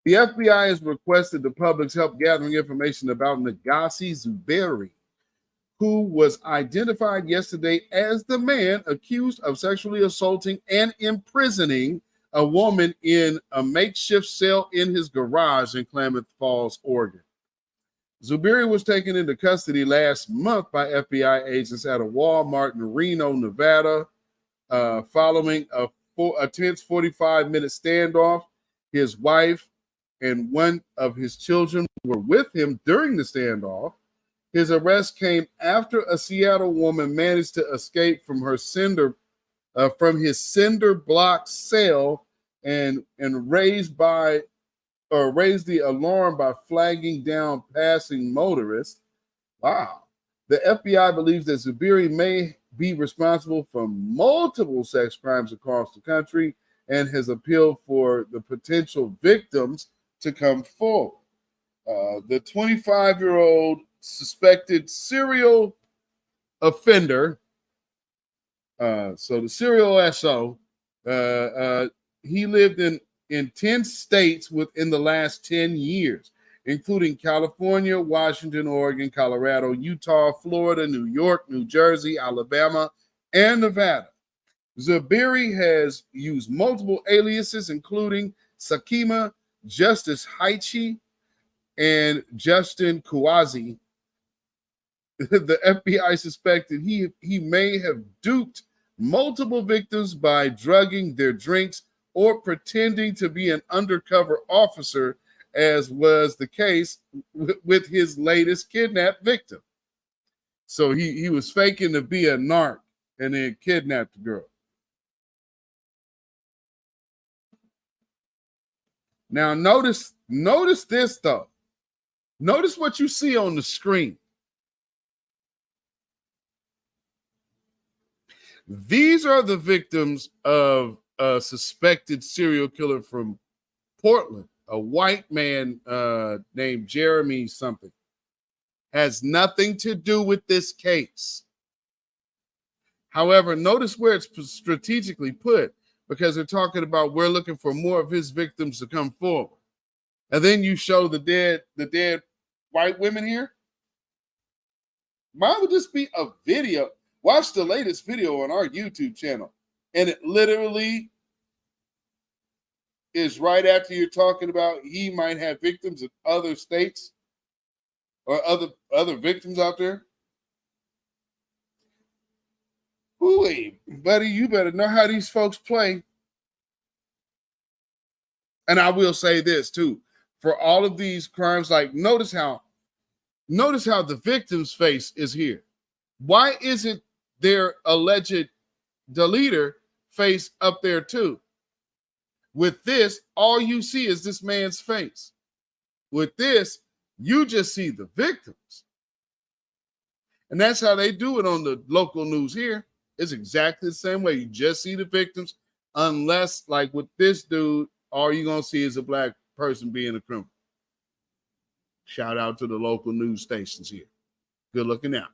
The FBI has requested the public's help gathering information about Nagasi Zuberi, who was identified yesterday as the man accused of sexually assaulting and imprisoning a woman in a makeshift cell in his garage in Klamath Falls, Oregon. Zuberi was taken into custody last month by FBI agents at a Walmart in Reno, Nevada, following a tense 45-minute standoff. His wife and one of his children were with him during the standoff. His arrest came after a Seattle woman managed to escape from her his cinder block cell and raised the alarm by flagging down passing motorists. Wow. The FBI believes that Zuberi may be responsible for multiple sex crimes across the country and has appealed for the potential victims to come forward. The 25-year-old suspected serial offender, so the serial SO, he lived in 10 states within the last 10 years, including California, Washington, Oregon, Colorado, Utah, Florida, New York, New Jersey, Alabama, and Nevada. Zuberi has used multiple aliases, including Sakima, Justice Haichi, and Justin Kouazi. The FBI suspected he may have duped multiple victims by drugging their drinks or pretending to be an undercover officer, as was the case with his latest kidnapped victim. So he was faking to be a narc and then kidnapped the girl. Now notice this though. Notice what you see on the screen. These are the victims of a suspected serial killer from Portland, a white man named Jeremy something. Has nothing to do with this case. However, notice where it's strategically put, because they're talking about we're looking for more of his victims to come forward. And then you show the dead white women here. Why would this be a video? Watch the latest video on our YouTube channel. And it literally is right after you're talking about he might have victims in other states or other victims out there. Ooh, buddy, you better know how these folks play. And I will say this too. For all of these crimes, like notice how the victim's face is here. Why isn't their alleged deleter face up there too? With this, all you see is this man's face. With this, you just see the victims. And that's how they do it on the local news here. It's exactly the same way. You just see the victims, unless, like with this dude, all you're going to see is a black person being a criminal. Shout out to the local news stations here. Good looking out.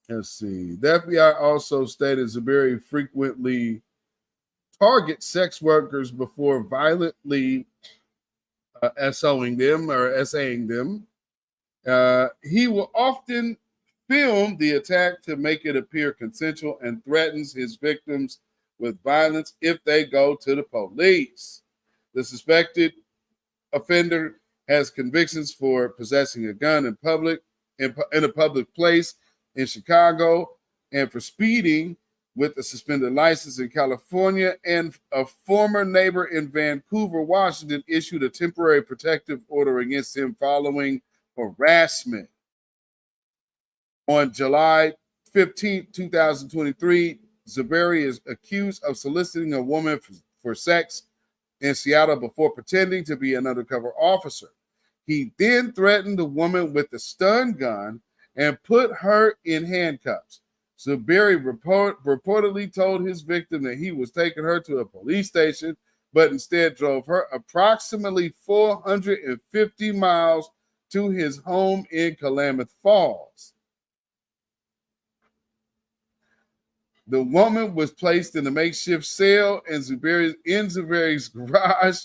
Let's see. The FBI also stated Zuberi frequently targets sex workers before violently SOing them or SAing them. He will often film the attack to make it appear consensual and threatens his victims with violence if they go to the police. The suspected offender has convictions for possessing a gun in public, in a public place in Chicago, and for speeding with a suspended license in California. And a former neighbor in Vancouver, Washington, issued a temporary protective order against him following harassment. On July 15, 2023, Zuberi is accused of soliciting a woman for sex in Seattle before pretending to be an undercover officer. He then threatened the woman with a stun gun and put her in handcuffs. Zuberi reportedly told his victim that he was taking her to a police station, but instead drove her approximately 450 miles to his home in Klamath Falls. The woman was placed in a makeshift cell in Zuberi's garage,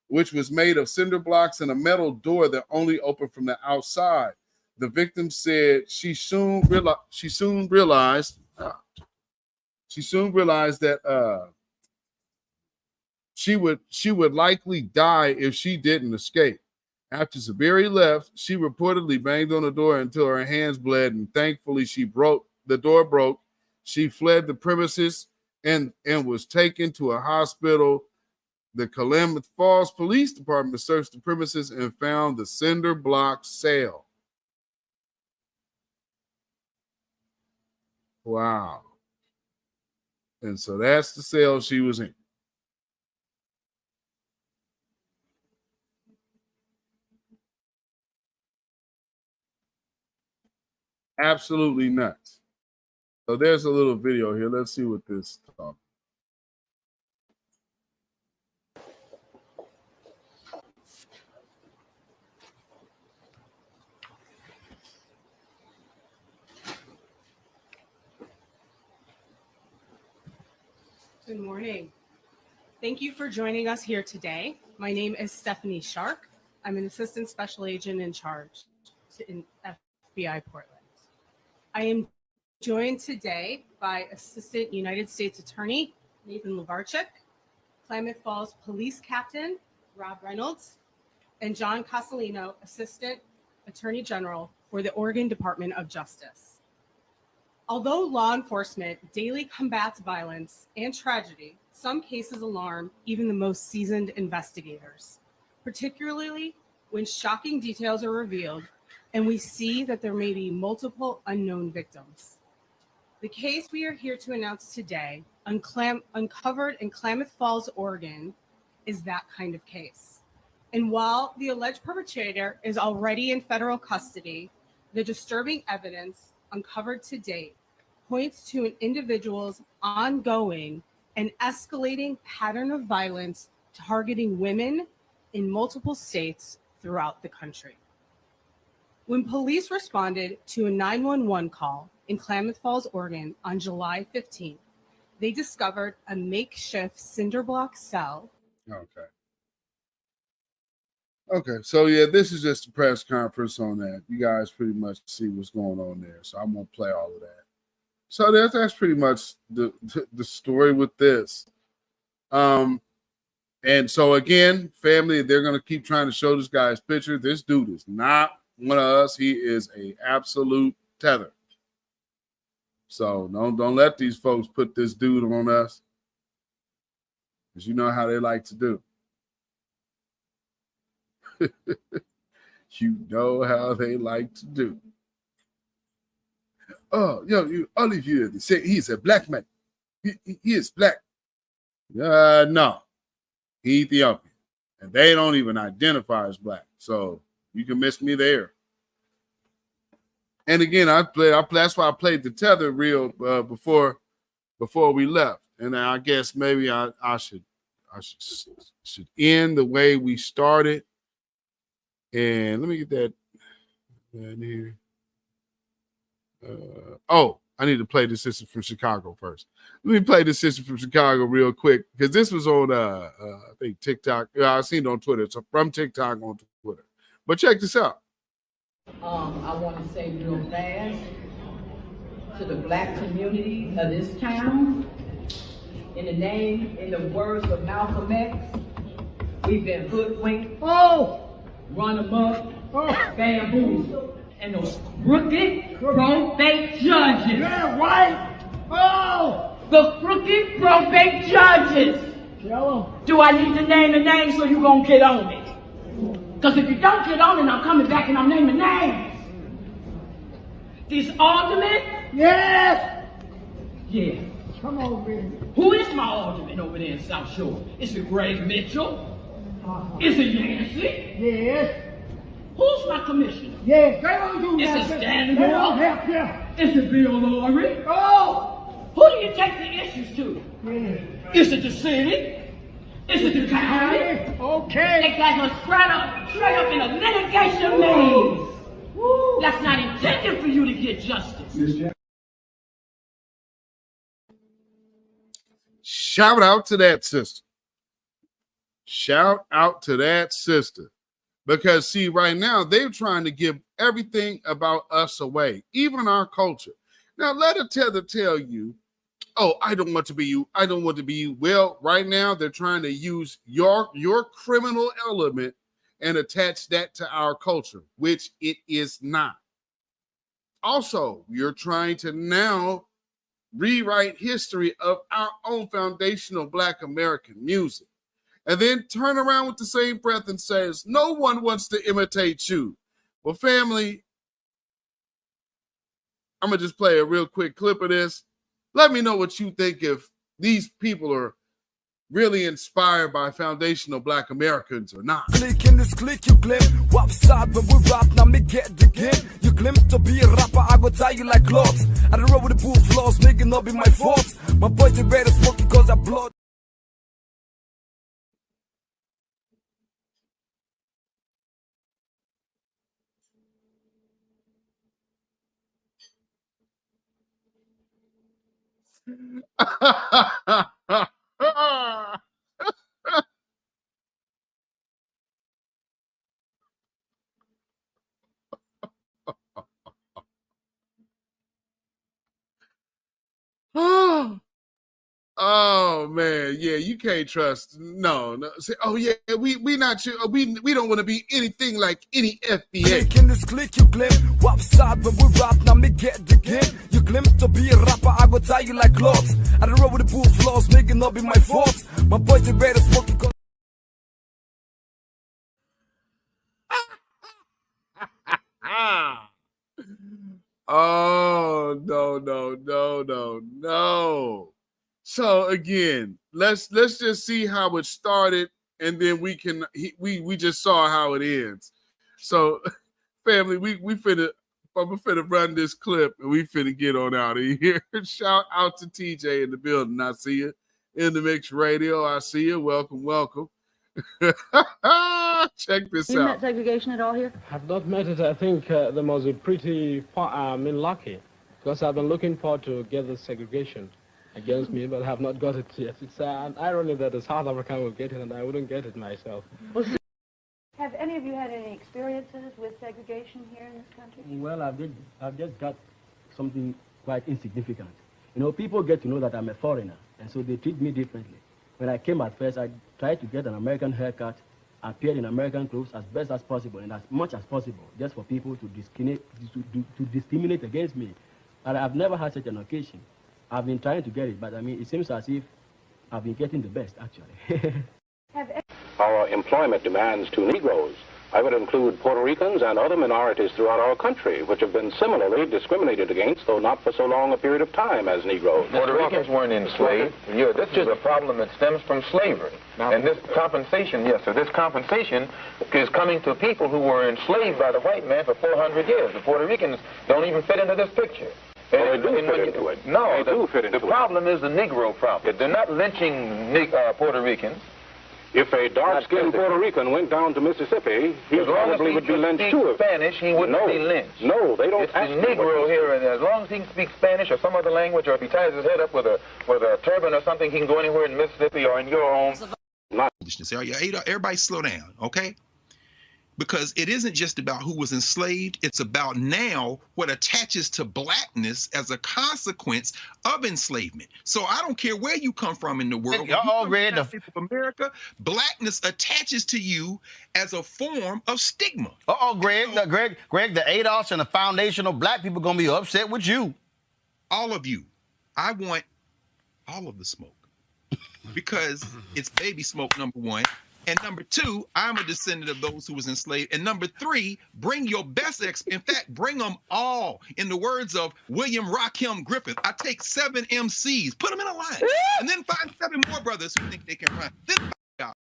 which was made of cinder blocks and a metal door that only opened from the outside. The victim said she soon realized that she would likely die if she didn't escape. After Zuberi left, she reportedly banged on the door until her hands bled, and thankfully the door broke. She fled the premises and was taken to a hospital. The Klamath Falls Police Department searched the premises and found the cinder block cell. Wow. And so that's the cell she was in. Absolutely nuts. So there's a little video here. Let's see what this talks. Good morning. Thank you for joining us here today. My name is Stephanie Shark. I'm an assistant special agent in charge in FBI Portland. I am joined today by Assistant United States Attorney Nathan Levarchuk, Klamath Falls Police Captain Rob Reynolds, and John Castellino, Assistant Attorney General for the Oregon Department of Justice. Although law enforcement daily combats violence and tragedy, some cases alarm even the most seasoned investigators, particularly when shocking details are revealed and we see that there may be multiple unknown victims. The case we are here to announce today, uncovered in Klamath Falls, Oregon, is that kind of case. And while the alleged perpetrator is already in federal custody, the disturbing evidence uncovered to date points to an individual's ongoing and escalating pattern of violence targeting women in multiple states throughout the country. When police responded to a 911 call in Klamath Falls, Oregon on July 15th, they discovered a makeshift cinder block cell. Okay, so yeah, this is just a press conference on that. You guys pretty much see what's going on there, so I'm gonna play all of that. So that's pretty much the story with this. And so again, family, they're gonna keep trying to show this guy's picture. This dude is not one of us. He is a absolute tether. So don't let these folks put this dude on us, because you know how they like to do. You know how they like to do. Oh, all of you say he's a black man. He is black. No, he Ethiopian, and they don't even identify as black. So you can miss me there. And again, that's why I played the tether reel before we left. And I guess maybe I should end the way we started. And let me get that in here. I need to play the sister from Chicago first. Let me play the sister from Chicago real quick, because this was on I think TikTok. I've seen it on Twitter. It's from TikTok on Twitter. But check this out. I want to say real fast to the black community of this town, in the words of Malcolm X, we've been hoodwinked. run amok, bamboozle, and those crooked, probate judges. Yeah, right? Oh! The crooked probate judges. Do I need to name the name so you gonna get on it? Because if you don't get on it, I'm coming back and I'm naming names. This alderman? Yes! Yeah. Come on, baby. Who is my alderman over there in South Shore? Is it Greg Mitchell? Is it Nancy? Yes. Who's my commissioner? Yes. They don't do Is that. it Stanley They Moore? don't help you. Is it Bill Laurie? Oh! Who do you take the issues to? Yeah. Is it the city? Is it the county? Okay. They guys are straight up in a litigation maze. That's not intended for you to get justice. Shout out to that sister. Shout out to that sister. Because, see, right now, they're trying to give everything about us away, even our culture. Now, let a tether tell you, oh, I don't want to be you. I don't want to be you. Well, right now, they're trying to use your criminal element and attach that to our culture, which it is not. Also, you're trying to now rewrite history of our own foundational Black American music. And then turn around with the same breath and says, no one wants to imitate you. Well, family, I'm going to just play a real quick clip of this. Let me know what you think if these people are really inspired by foundational Black Americans or not. Click in this click, you claim wap side when we rap, now me get the game. You claim to be a rapper, I go tie you like clothes. I don't roll with the booth flaws, making not be my fault. My boys they better smoking cause I blood. Oh man, yeah, you can't trust. No. Say, oh yeah, we not sure. We don't want to be anything like any FBA. Click in this click, you claim wap side when we rap, now me get the game. You claim to be a rapper, I go tie you like clothes. I don't roll with the booth flaws, making not be my fault. My boys they better smoking cause Oh no. So again, let's just see how it started, and then we just saw how it ends. So, family, I'm finna run this clip, and we finna get on out of here. Shout out to TJ in the building. I see you in the Mix Radio. I see you. Welcome. Check this out. You met segregation at all here? I've not met it. I think they must be pretty lucky, because I've been looking forward to get the segregation against me, but have not got it yet. It's an irony that a South African will get it and I wouldn't get it myself. Have any of you had any experiences with segregation here in this country? Well, I've just got something quite insignificant. You know, people get to know that I'm a foreigner, and so they treat me differently. When I came at first, I tried to get an American haircut, appear in American clothes as best as possible and as much as possible, just for people to discriminate against me. But I've never had such an occasion. I've been trying to get it, but I mean, it seems as if I've been getting the best, actually. Our employment demands to Negroes. I would include Puerto Ricans and other minorities throughout our country, which have been similarly discriminated against, though not for so long a period of time as Negroes. Puerto Ricans weren't enslaved. Yeah, this is a problem that stems from slavery. And this compensation, this compensation is coming to people who were enslaved by the white man for 400 years. The Puerto Ricans don't even fit into this picture. Well, they do fit into it. No, they do fit into it. The problem is the Negro problem. They're not lynching Puerto Ricans. If a dark-skinned Puerto Rican went down to Mississippi, he probably would be lynched too. Spanish, he wouldn't be lynched. No, they don't. It's the Negro here, and as long as he can speak Spanish or some other language, or if he ties his head up with a turban or something, he can go anywhere in Mississippi or in your own. Foolishness. Everybody slow down, okay? because it isn't just about who was enslaved. It's about now what attaches to blackness as a consequence of enslavement. So I don't care where you come from in the world. Greg, of America, blackness attaches to you as a form of stigma. Greg, the ADOS and the foundational black people gonna be upset with you. All of you. I want all of the smoke because it's baby smoke, number one. And number two, I'm a descendant of those who was enslaved. And number three, bring your best in fact, bring them all. In the words of William Rakim Griffith, I take 7 MCs, put them in a line, and then find 7 more brothers who think they can rhyme. Then find out.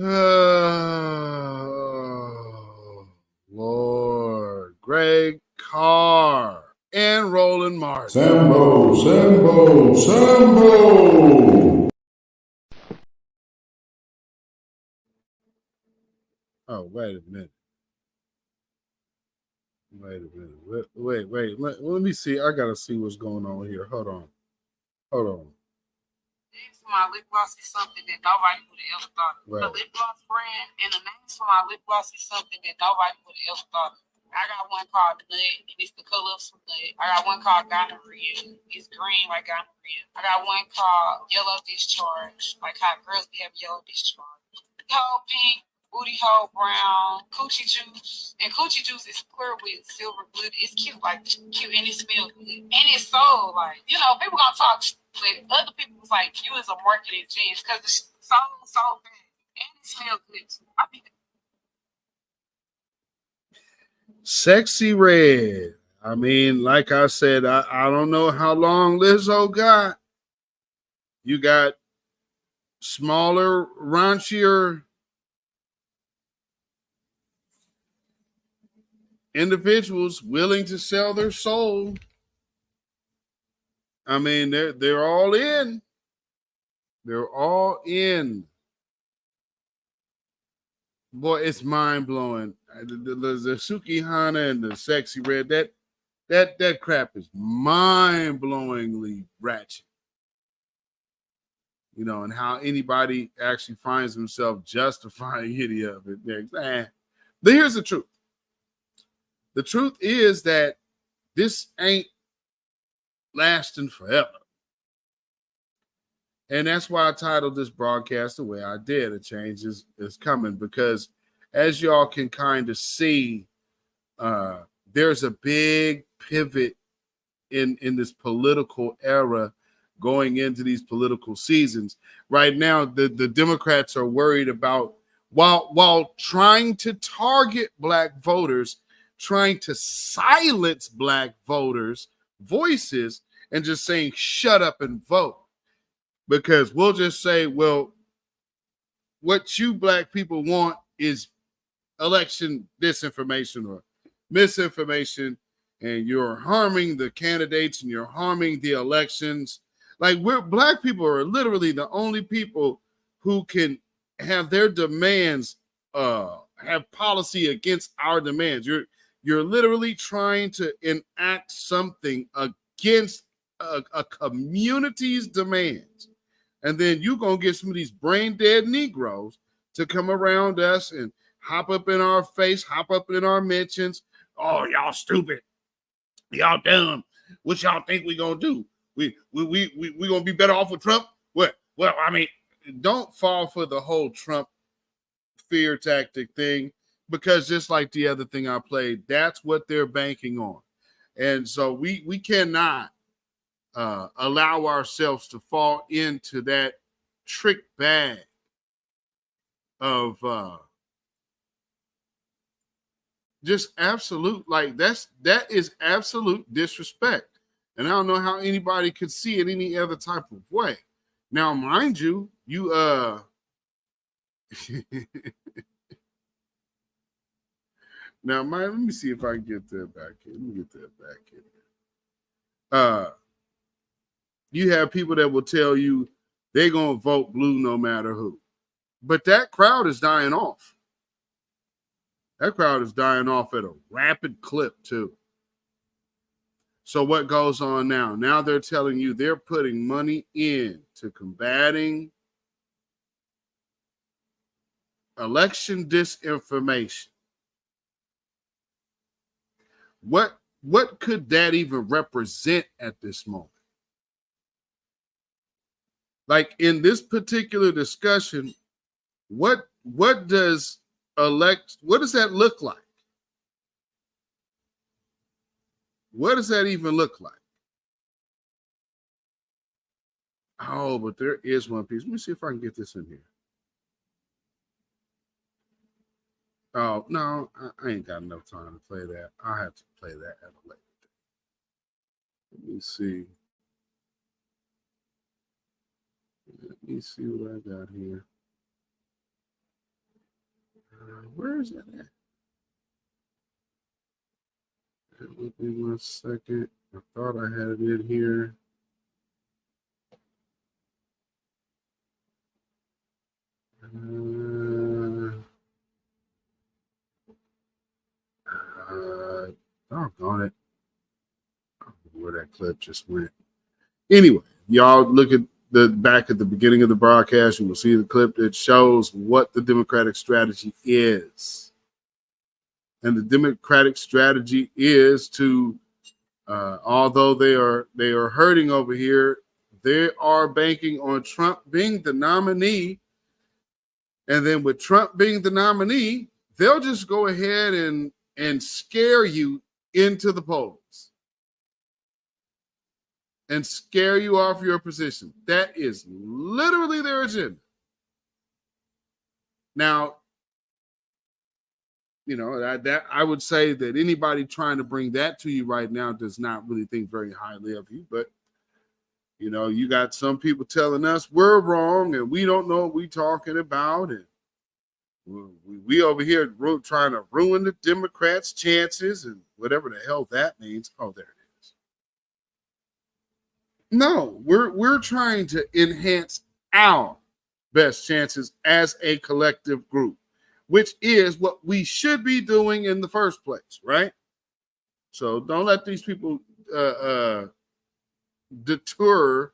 Oh, Lord. Greg Carr and Roland Martin. Sambo. Oh, wait a minute. Wait. Let me see. I gotta see what's going on here. Hold on. Names for my lip gloss is something that nobody would have ever thought of. Right. The lip gloss brand and the names for my lip gloss is something that nobody would have ever thought of. I got one called Nut, and it's the color of some nut. I got one called Gonorrhea. It's green like gonorrhea. I got one called Yellow Discharge, like how girls be having yellow discharge. Hole pink, booty hole brown, coochie juice. And coochie juice is clear with silver glitter. It's cute, like cute, and it smells good. And it's so, like, you know, people gonna talk, but other people was like, you is a marketing genius because the song is so bad. And it smells good too. I think Sexy Red. I mean, like I said, I don't know how long Lizzo got. You got smaller, raunchier individuals willing to sell their soul. I mean, they're all in. They're all in. Boy, it's mind blowing. The Sukihana and the Sexy Red, that crap is mind blowingly ratchet. You know, and how anybody actually finds himself justifying any of it. But here's the truth. The truth is that this ain't lasting forever. And that's why I titled this broadcast the way I did. A change is coming, because as y'all can kind of see, there's a big pivot in this political era going into these political seasons. Right now, the Democrats are worried about, while trying to target black voters, trying to silence black voters' voices and just saying, shut up and vote. Because we'll just say, well, what you black people want is election disinformation or misinformation, and you're harming the candidates and you're harming the elections. Like, black people are literally the only people who can have their demands have policy against our demands. You're literally trying to enact something against a community's demands. And then you're going to get some of these brain dead Negroes to come around us and hop up in our face, hop up in our mentions. Oh, y'all stupid. Y'all dumb. What y'all think we going to do? We going to be better off with Trump? What? Well, I mean, don't fall for the whole Trump fear tactic thing, because just like the other thing I played, that's what they're banking on. And so we cannot allow ourselves to fall into that trick bag of just absolute, like that is absolute disrespect. And I don't know how anybody could see it any other type of way. Now, mind you, now, let me see if I can get that back in. You have people that will tell you they're going to vote blue no matter who. But that crowd is dying off. That crowd is dying off at a rapid clip, too. So what goes on now? Now they're telling you they're putting money in to combating election disinformation. What could that even represent at this moment? Like in this particular discussion, what does that look like? What does that even look like? Oh, but there is one piece. Let me see if I can get this in here. Oh, no, I ain't got enough time to play that. I'll have to play that at a later date. Let me see. Let me see what I got here. Where is that at? Give me 1 second. I thought I had it in here. Doggone it. I don't know where that clip just went. Anyway, y'all look at back at the beginning of the broadcast. You will see the clip that shows what the Democratic strategy is. And the Democratic strategy is to, although they are hurting over here, they are banking on Trump being the nominee. And then with Trump being the nominee, they'll just go ahead and scare you into the polls and scare you off your position. That is literally their agenda. Now, you know, that I would say that anybody trying to bring that to you right now does not really think very highly of you. But, you know, you got some people telling us we're wrong and we don't know what we're talking about. And we over here trying to ruin the Democrats' chances and whatever the hell that means. Oh, there it is. No, we're trying to enhance our best chances as a collective group, which is what we should be doing in the first place, right? So don't let these people deter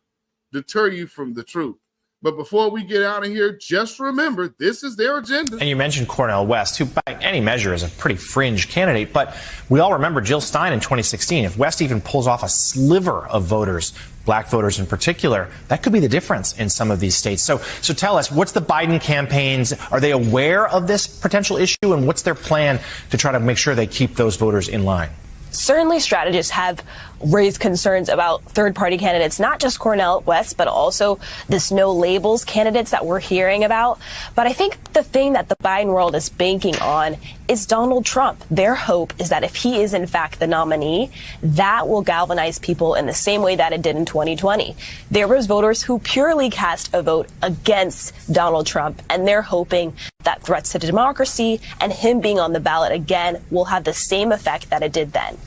you from the truth. But before we get out of here, just remember, this is their agenda. And you mentioned Cornel West, who by any measure is a pretty fringe candidate. But we all remember Jill Stein in 2016. If West even pulls off a sliver of voters, black voters in particular, that could be the difference in some of these states. So tell us, what's the Biden campaigns? Are they aware of this potential issue? And what's their plan to try to make sure they keep those voters in line? Certainly strategists have raised concerns about third-party candidates, not just Cornel West, but also this no-labels candidates that we're hearing about. But I think the thing that the Biden world is banking on is Donald Trump. Their hope is that if he is, in fact, the nominee, that will galvanize people in the same way that it did in 2020. There was voters who purely cast a vote against Donald Trump, and they're hoping that threats to democracy and him being on the ballot again will have the same effect that it did then.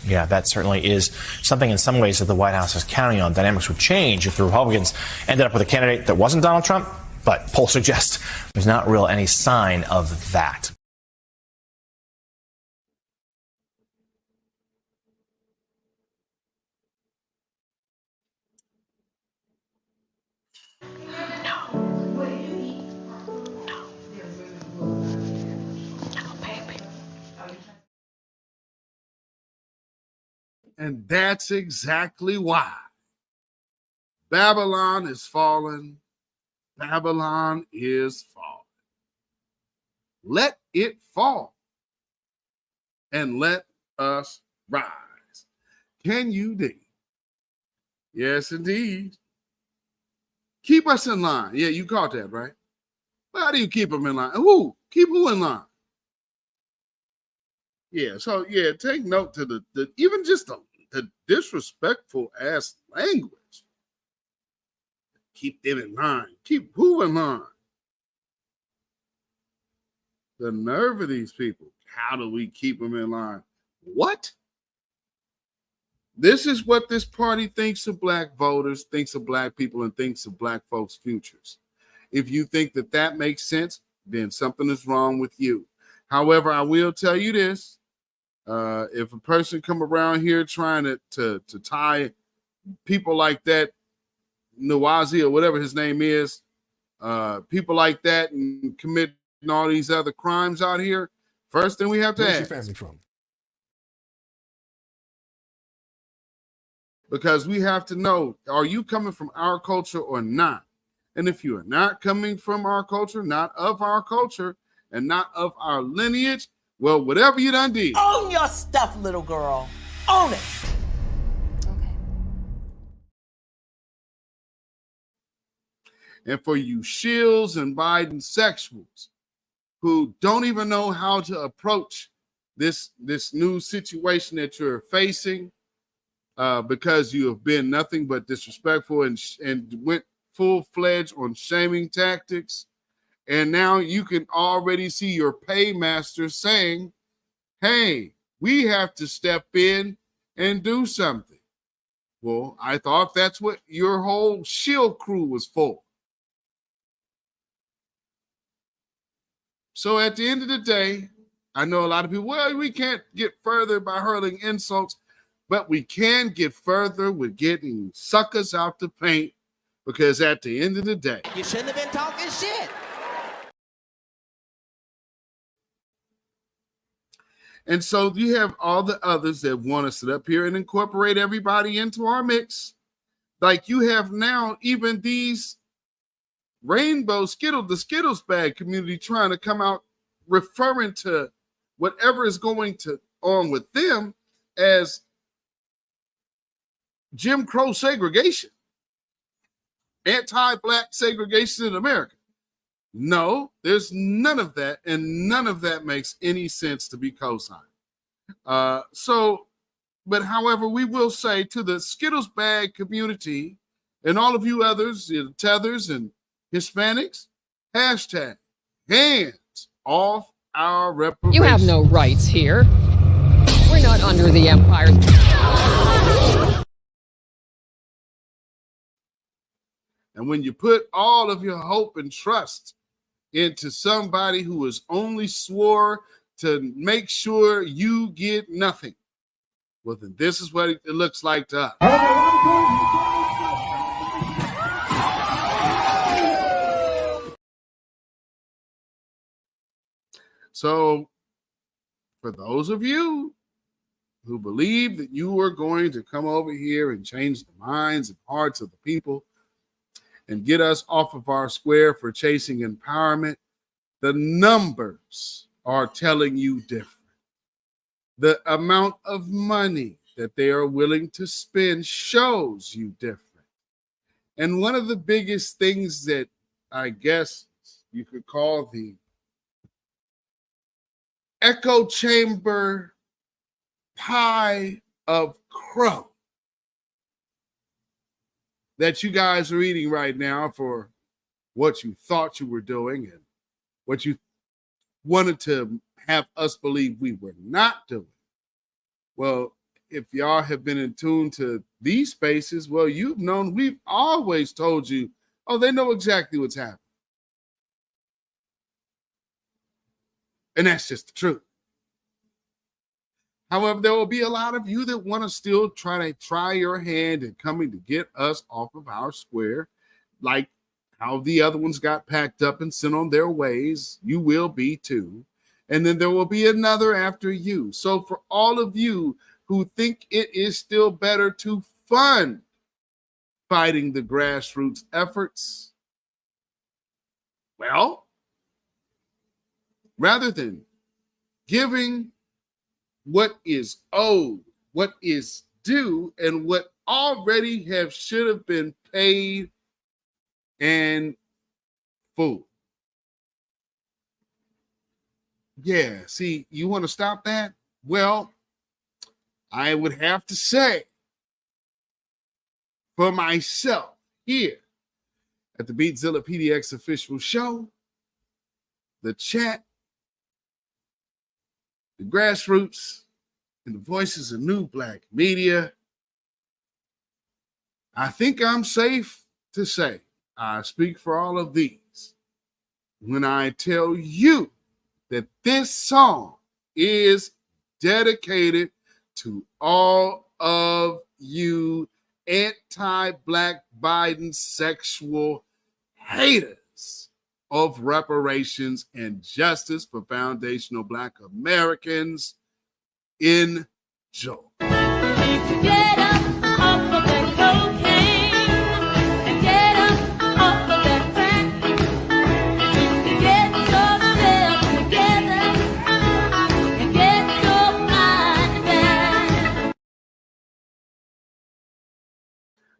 Yeah, that certainly is something in some ways that the White House is counting on. Dynamics would change if the Republicans ended up with a candidate that wasn't Donald Trump, but polls suggest there's not really any sign of that. And that's exactly why Babylon is fallen. Babylon is fallen. Let it fall and let us rise. Can you dig? Yes, indeed. Keep us in line. Yeah, you caught that, right? How do you keep them in line? Who? Keep who in line? Yeah, so yeah, take note to the even just the disrespectful ass language. Keep them in line. Keep who in line? The nerve of these people. How do we keep them in line? What? This is what this party thinks of black voters, thinks of black people, and thinks of black folks' futures. If you think that that makes sense, then something is wrong with you. However, I will tell you this. If a person come around here trying to tie people like that, Nawazi or whatever his name is, people like that and commit and all these other crimes out here, first thing we have to Where's ask. your family from? Because we have to know, are you coming from our culture or not? And if you are not coming from our culture, not of our culture, and not of our lineage, well, whatever you done did. Own your stuff, little girl. Own it. And for you shills and Biden sexuals who don't even know how to approach this new situation that you're facing, because you have been nothing but disrespectful and went full-fledged on shaming tactics. And now you can already see your paymaster saying, hey, we have to step in and do something. Well, I thought that's what your whole shield crew was for. So at the end of the day, I know a lot of people, well, we can't get further by hurling insults, but we can get further with getting suckers out the paint, because at the end of the day, You shouldn't have been talking shit. and so you have all the others that want to sit up here and incorporate everybody into our mix. Like you have now even these rainbow the Skittles bag community trying to come out referring to whatever is going on with them as Jim Crow segregation, anti-black segregation in America. No, there's none of that, and none of that makes any sense to be co-signed. But however, we will say to the Skittles bag community and all of you others, the Tethers and Hispanics, hashtag hands off our reparations. You have no rights here. We're not under the empire. And when you put all of your hope and trust into somebody who is only swore to make sure you get nothing, well, then this is what it looks like to us. So for those of you who believe that you are going to come over here and change the minds and hearts of the people and get us off of our square for chasing empowerment, the numbers are telling you different. The amount of money that they are willing to spend shows you different. And one of the biggest things that I guess you could call the echo chamber pie of crow that you guys are eating right now for what you thought you were doing and what you wanted to have us believe we were not doing. Well, if y'all have been in tune to these spaces, well, you've known we've always told you, oh, they know exactly what's happening. And that's just the truth. However, there will be a lot of you that want to still try your hand in coming to get us off of our square, like how the other ones got packed up and sent on their ways. You will be too. And then there will be another after you. So for all of you who think it is still better to fund fighting the grassroots efforts, well, rather than giving what is owed, what is due, and what already should have been paid and full. Yeah, see, you want to stop that? Well, I would have to say for myself here at the Beatzilla PDX official show, the chat, the grassroots, and the voices of new black media, I think I'm safe to say I speak for all of these when I tell you that this song is dedicated to all of you anti-black Biden sexual haters of reparations and justice for foundational Black Americans. Enjoy. Get up off of that cocaine and get up off of that crack. Get yourself together and get your mind back.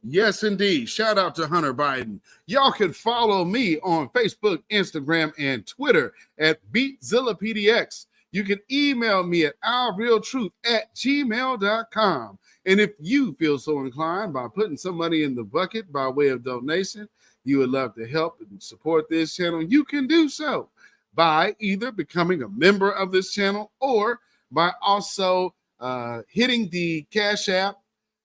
Yes, indeed. Shout out to Hunter Biden. Y'all can follow me on Facebook, Instagram, and Twitter at beatzillapdx. You can email me at ourrealtruth@gmail.com. And if you feel so inclined by putting some money in the bucket by way of donation, you would love to help and support this channel, you can do so by either becoming a member of this channel or by also hitting the Cash App,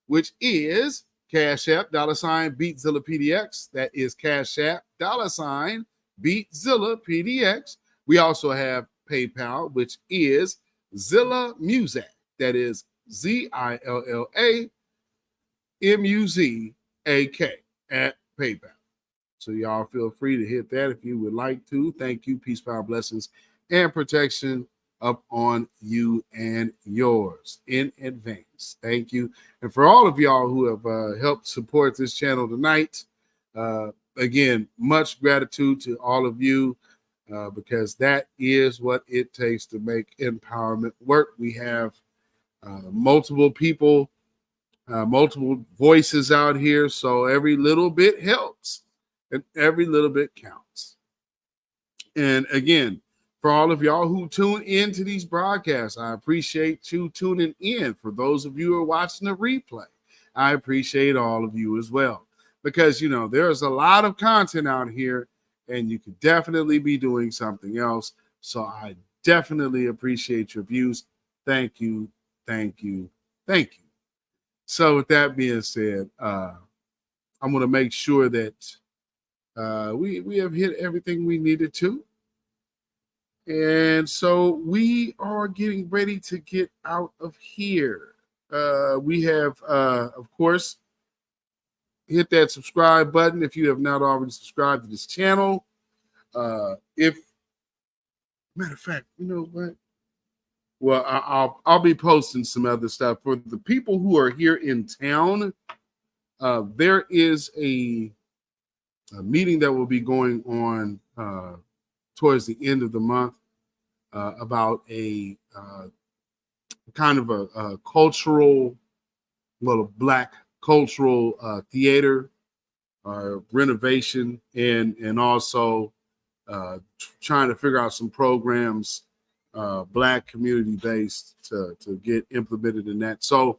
which is Cash App, $beatzillapdx. That is Cash App, $beatzillapdx. We also have PayPal, which is Zilla Muzak. That is ZILLAMUZAK at PayPal. So y'all feel free to hit that if you would like to. Thank you. Peace, power, blessings, and protection up on you and yours in advance. Thank you. And for all of y'all who have helped support this channel tonight, again, much gratitude to all of you. Because that is what it takes to make empowerment work. We have multiple people, multiple voices out here, so every little bit helps and every little bit counts. And again, for all of y'all who tune into these broadcasts, I appreciate you tuning in. For those of you who are watching the replay, I appreciate all of you as well. Because, you know, there's a lot of content out here, and you could definitely be doing something else. So I definitely appreciate your views. Thank you, thank you, thank you. So with that being said, I'm going to make sure that we have hit everything we needed to. And so we are getting ready to get out of here. We have, of course, hit that subscribe button if you have not already subscribed to this channel. If matter of fact, you know what? Well, I'll be posting some other stuff for the people who are here in town. There is a meeting that will be going on towards the end of the month about a kind of a cultural, well, a Black cultural theater renovation, and also trying to figure out some programs, Black community based, to get implemented in that. So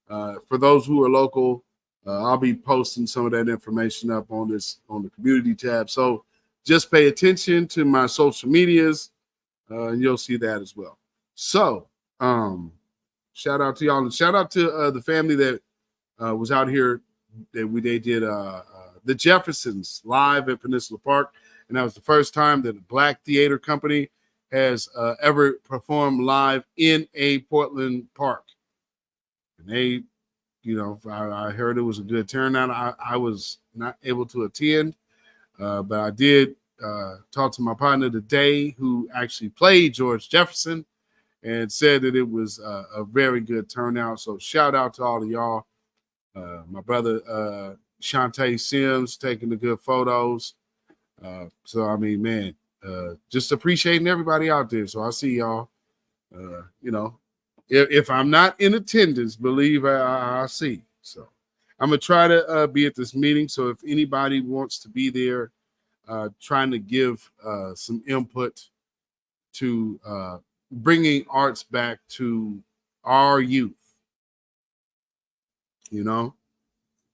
for those who are local, I'll be posting some of that information up on the community tab. So just pay attention to my social medias, and you'll see that as well. So shout out to y'all, and shout out to the family that was out here. They did the Jeffersons live at Peninsula Park, and that was the first time that a Black theater company has ever performed live in a Portland park. And they, you know, I heard it was a good turnout. I was not able to attend, but I did talk to my partner today, who actually played George Jefferson, and said that it was a very good turnout. So shout out to all of y'all. My brother Shantae Sims taking the good photos. So I mean, man, just appreciating everybody out there. So I see y'all. You know, if I'm not in attendance, believe I see. So I'm gonna try to be at this meeting. So if anybody wants to be there, trying to give some input to bringing arts back to our youth, you know,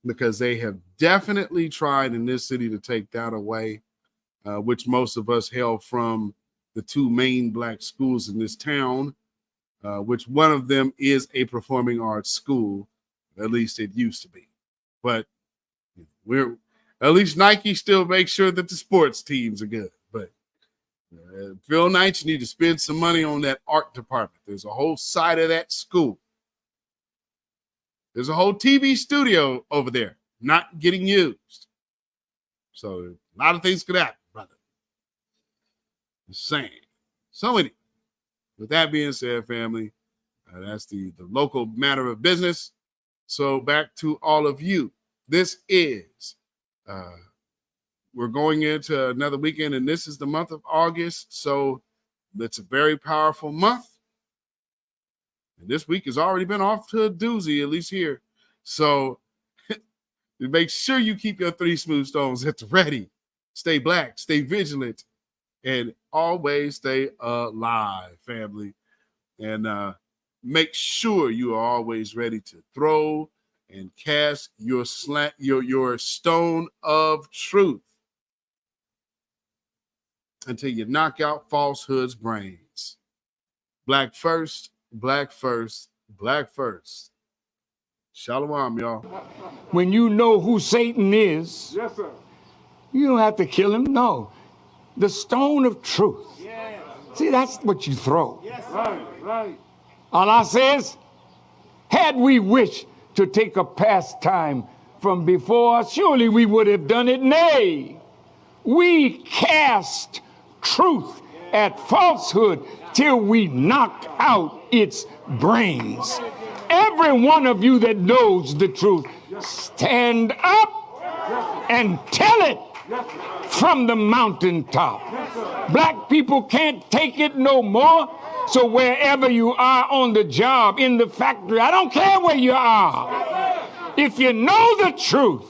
because they have definitely tried in this city to take that away, which most of us hail from the two main Black schools in this town, which one of them is a performing arts school. At least it used to be. But we're, at least Nike still makes sure that the sports teams are good. But Phil Knight, you need to spend some money on that art department. There's a whole side of that school. There's a whole TV studio over there not getting used. So a lot of things could happen, brother. Insane. So anyway, with that being said, family, that's the local matter of business. So back to all of you. This is, we're going into another weekend, and this is the month of August. So it's a very powerful month. And this week has already been off to a doozy, at least here. So make sure you keep your 3 smooth stones at the ready. Stay black, stay vigilant, and always stay alive, family. And make sure you are always ready to throw and cast your stone of truth until you knock out falsehood's brains. Black first, black first, black first. Shalom, y'all. When you know who Satan is, yes, sir, you don't have to kill him. No. The stone of truth. Yes. See, that's what you throw. Yes, right. Allah says, had we wished to take a pastime from before, surely we would have done it. Nay, we cast truth at falsehood till we knock out its brains. Every one of you that knows the truth, stand up and tell it from the mountaintop. Black people can't take it no more. So wherever you are on the job, in the factory, I don't care where you are. If you know the truth,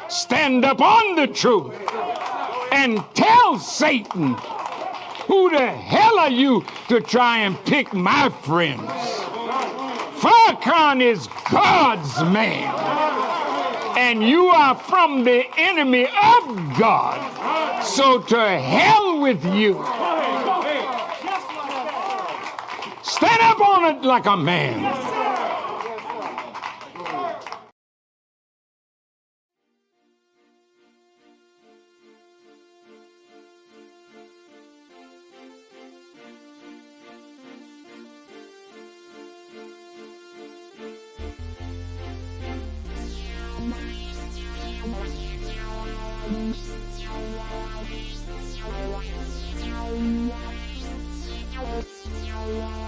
stand up on the truth and tell Satan, who the hell are you to try and pick my friends? Farrakhan is God's man, and you are from the enemy of God. So to hell with you. Stand up on it like a man.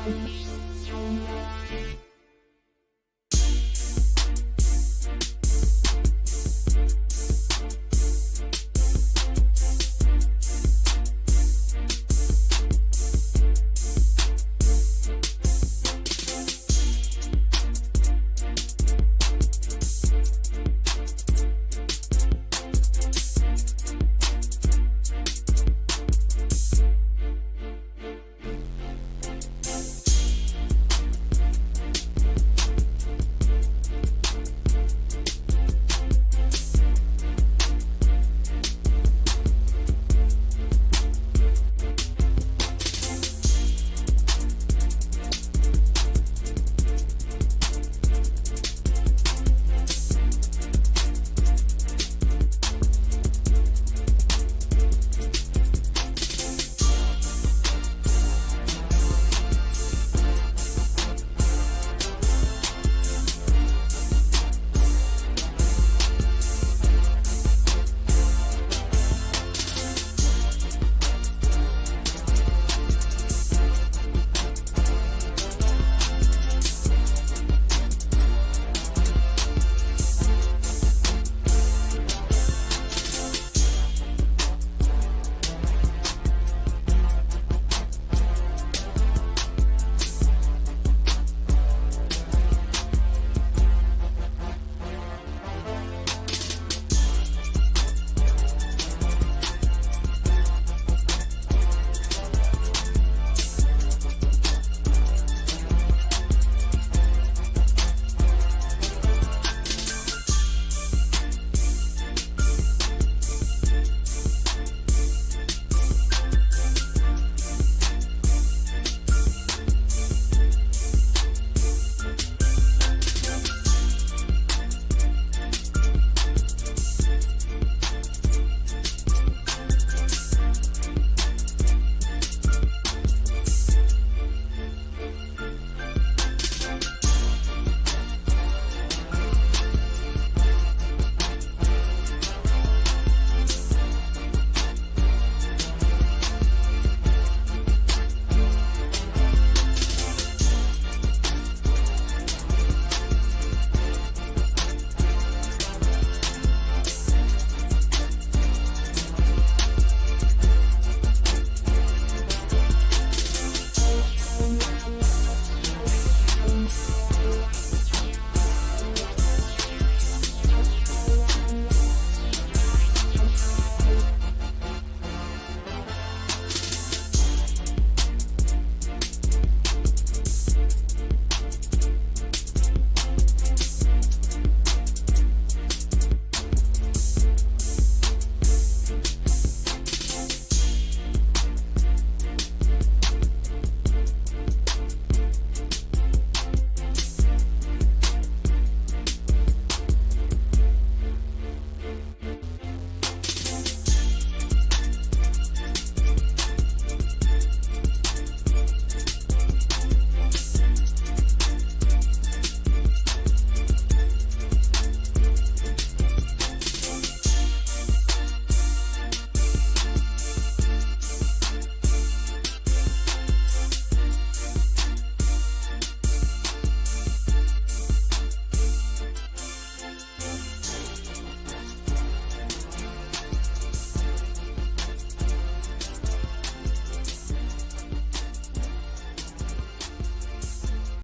Thank you.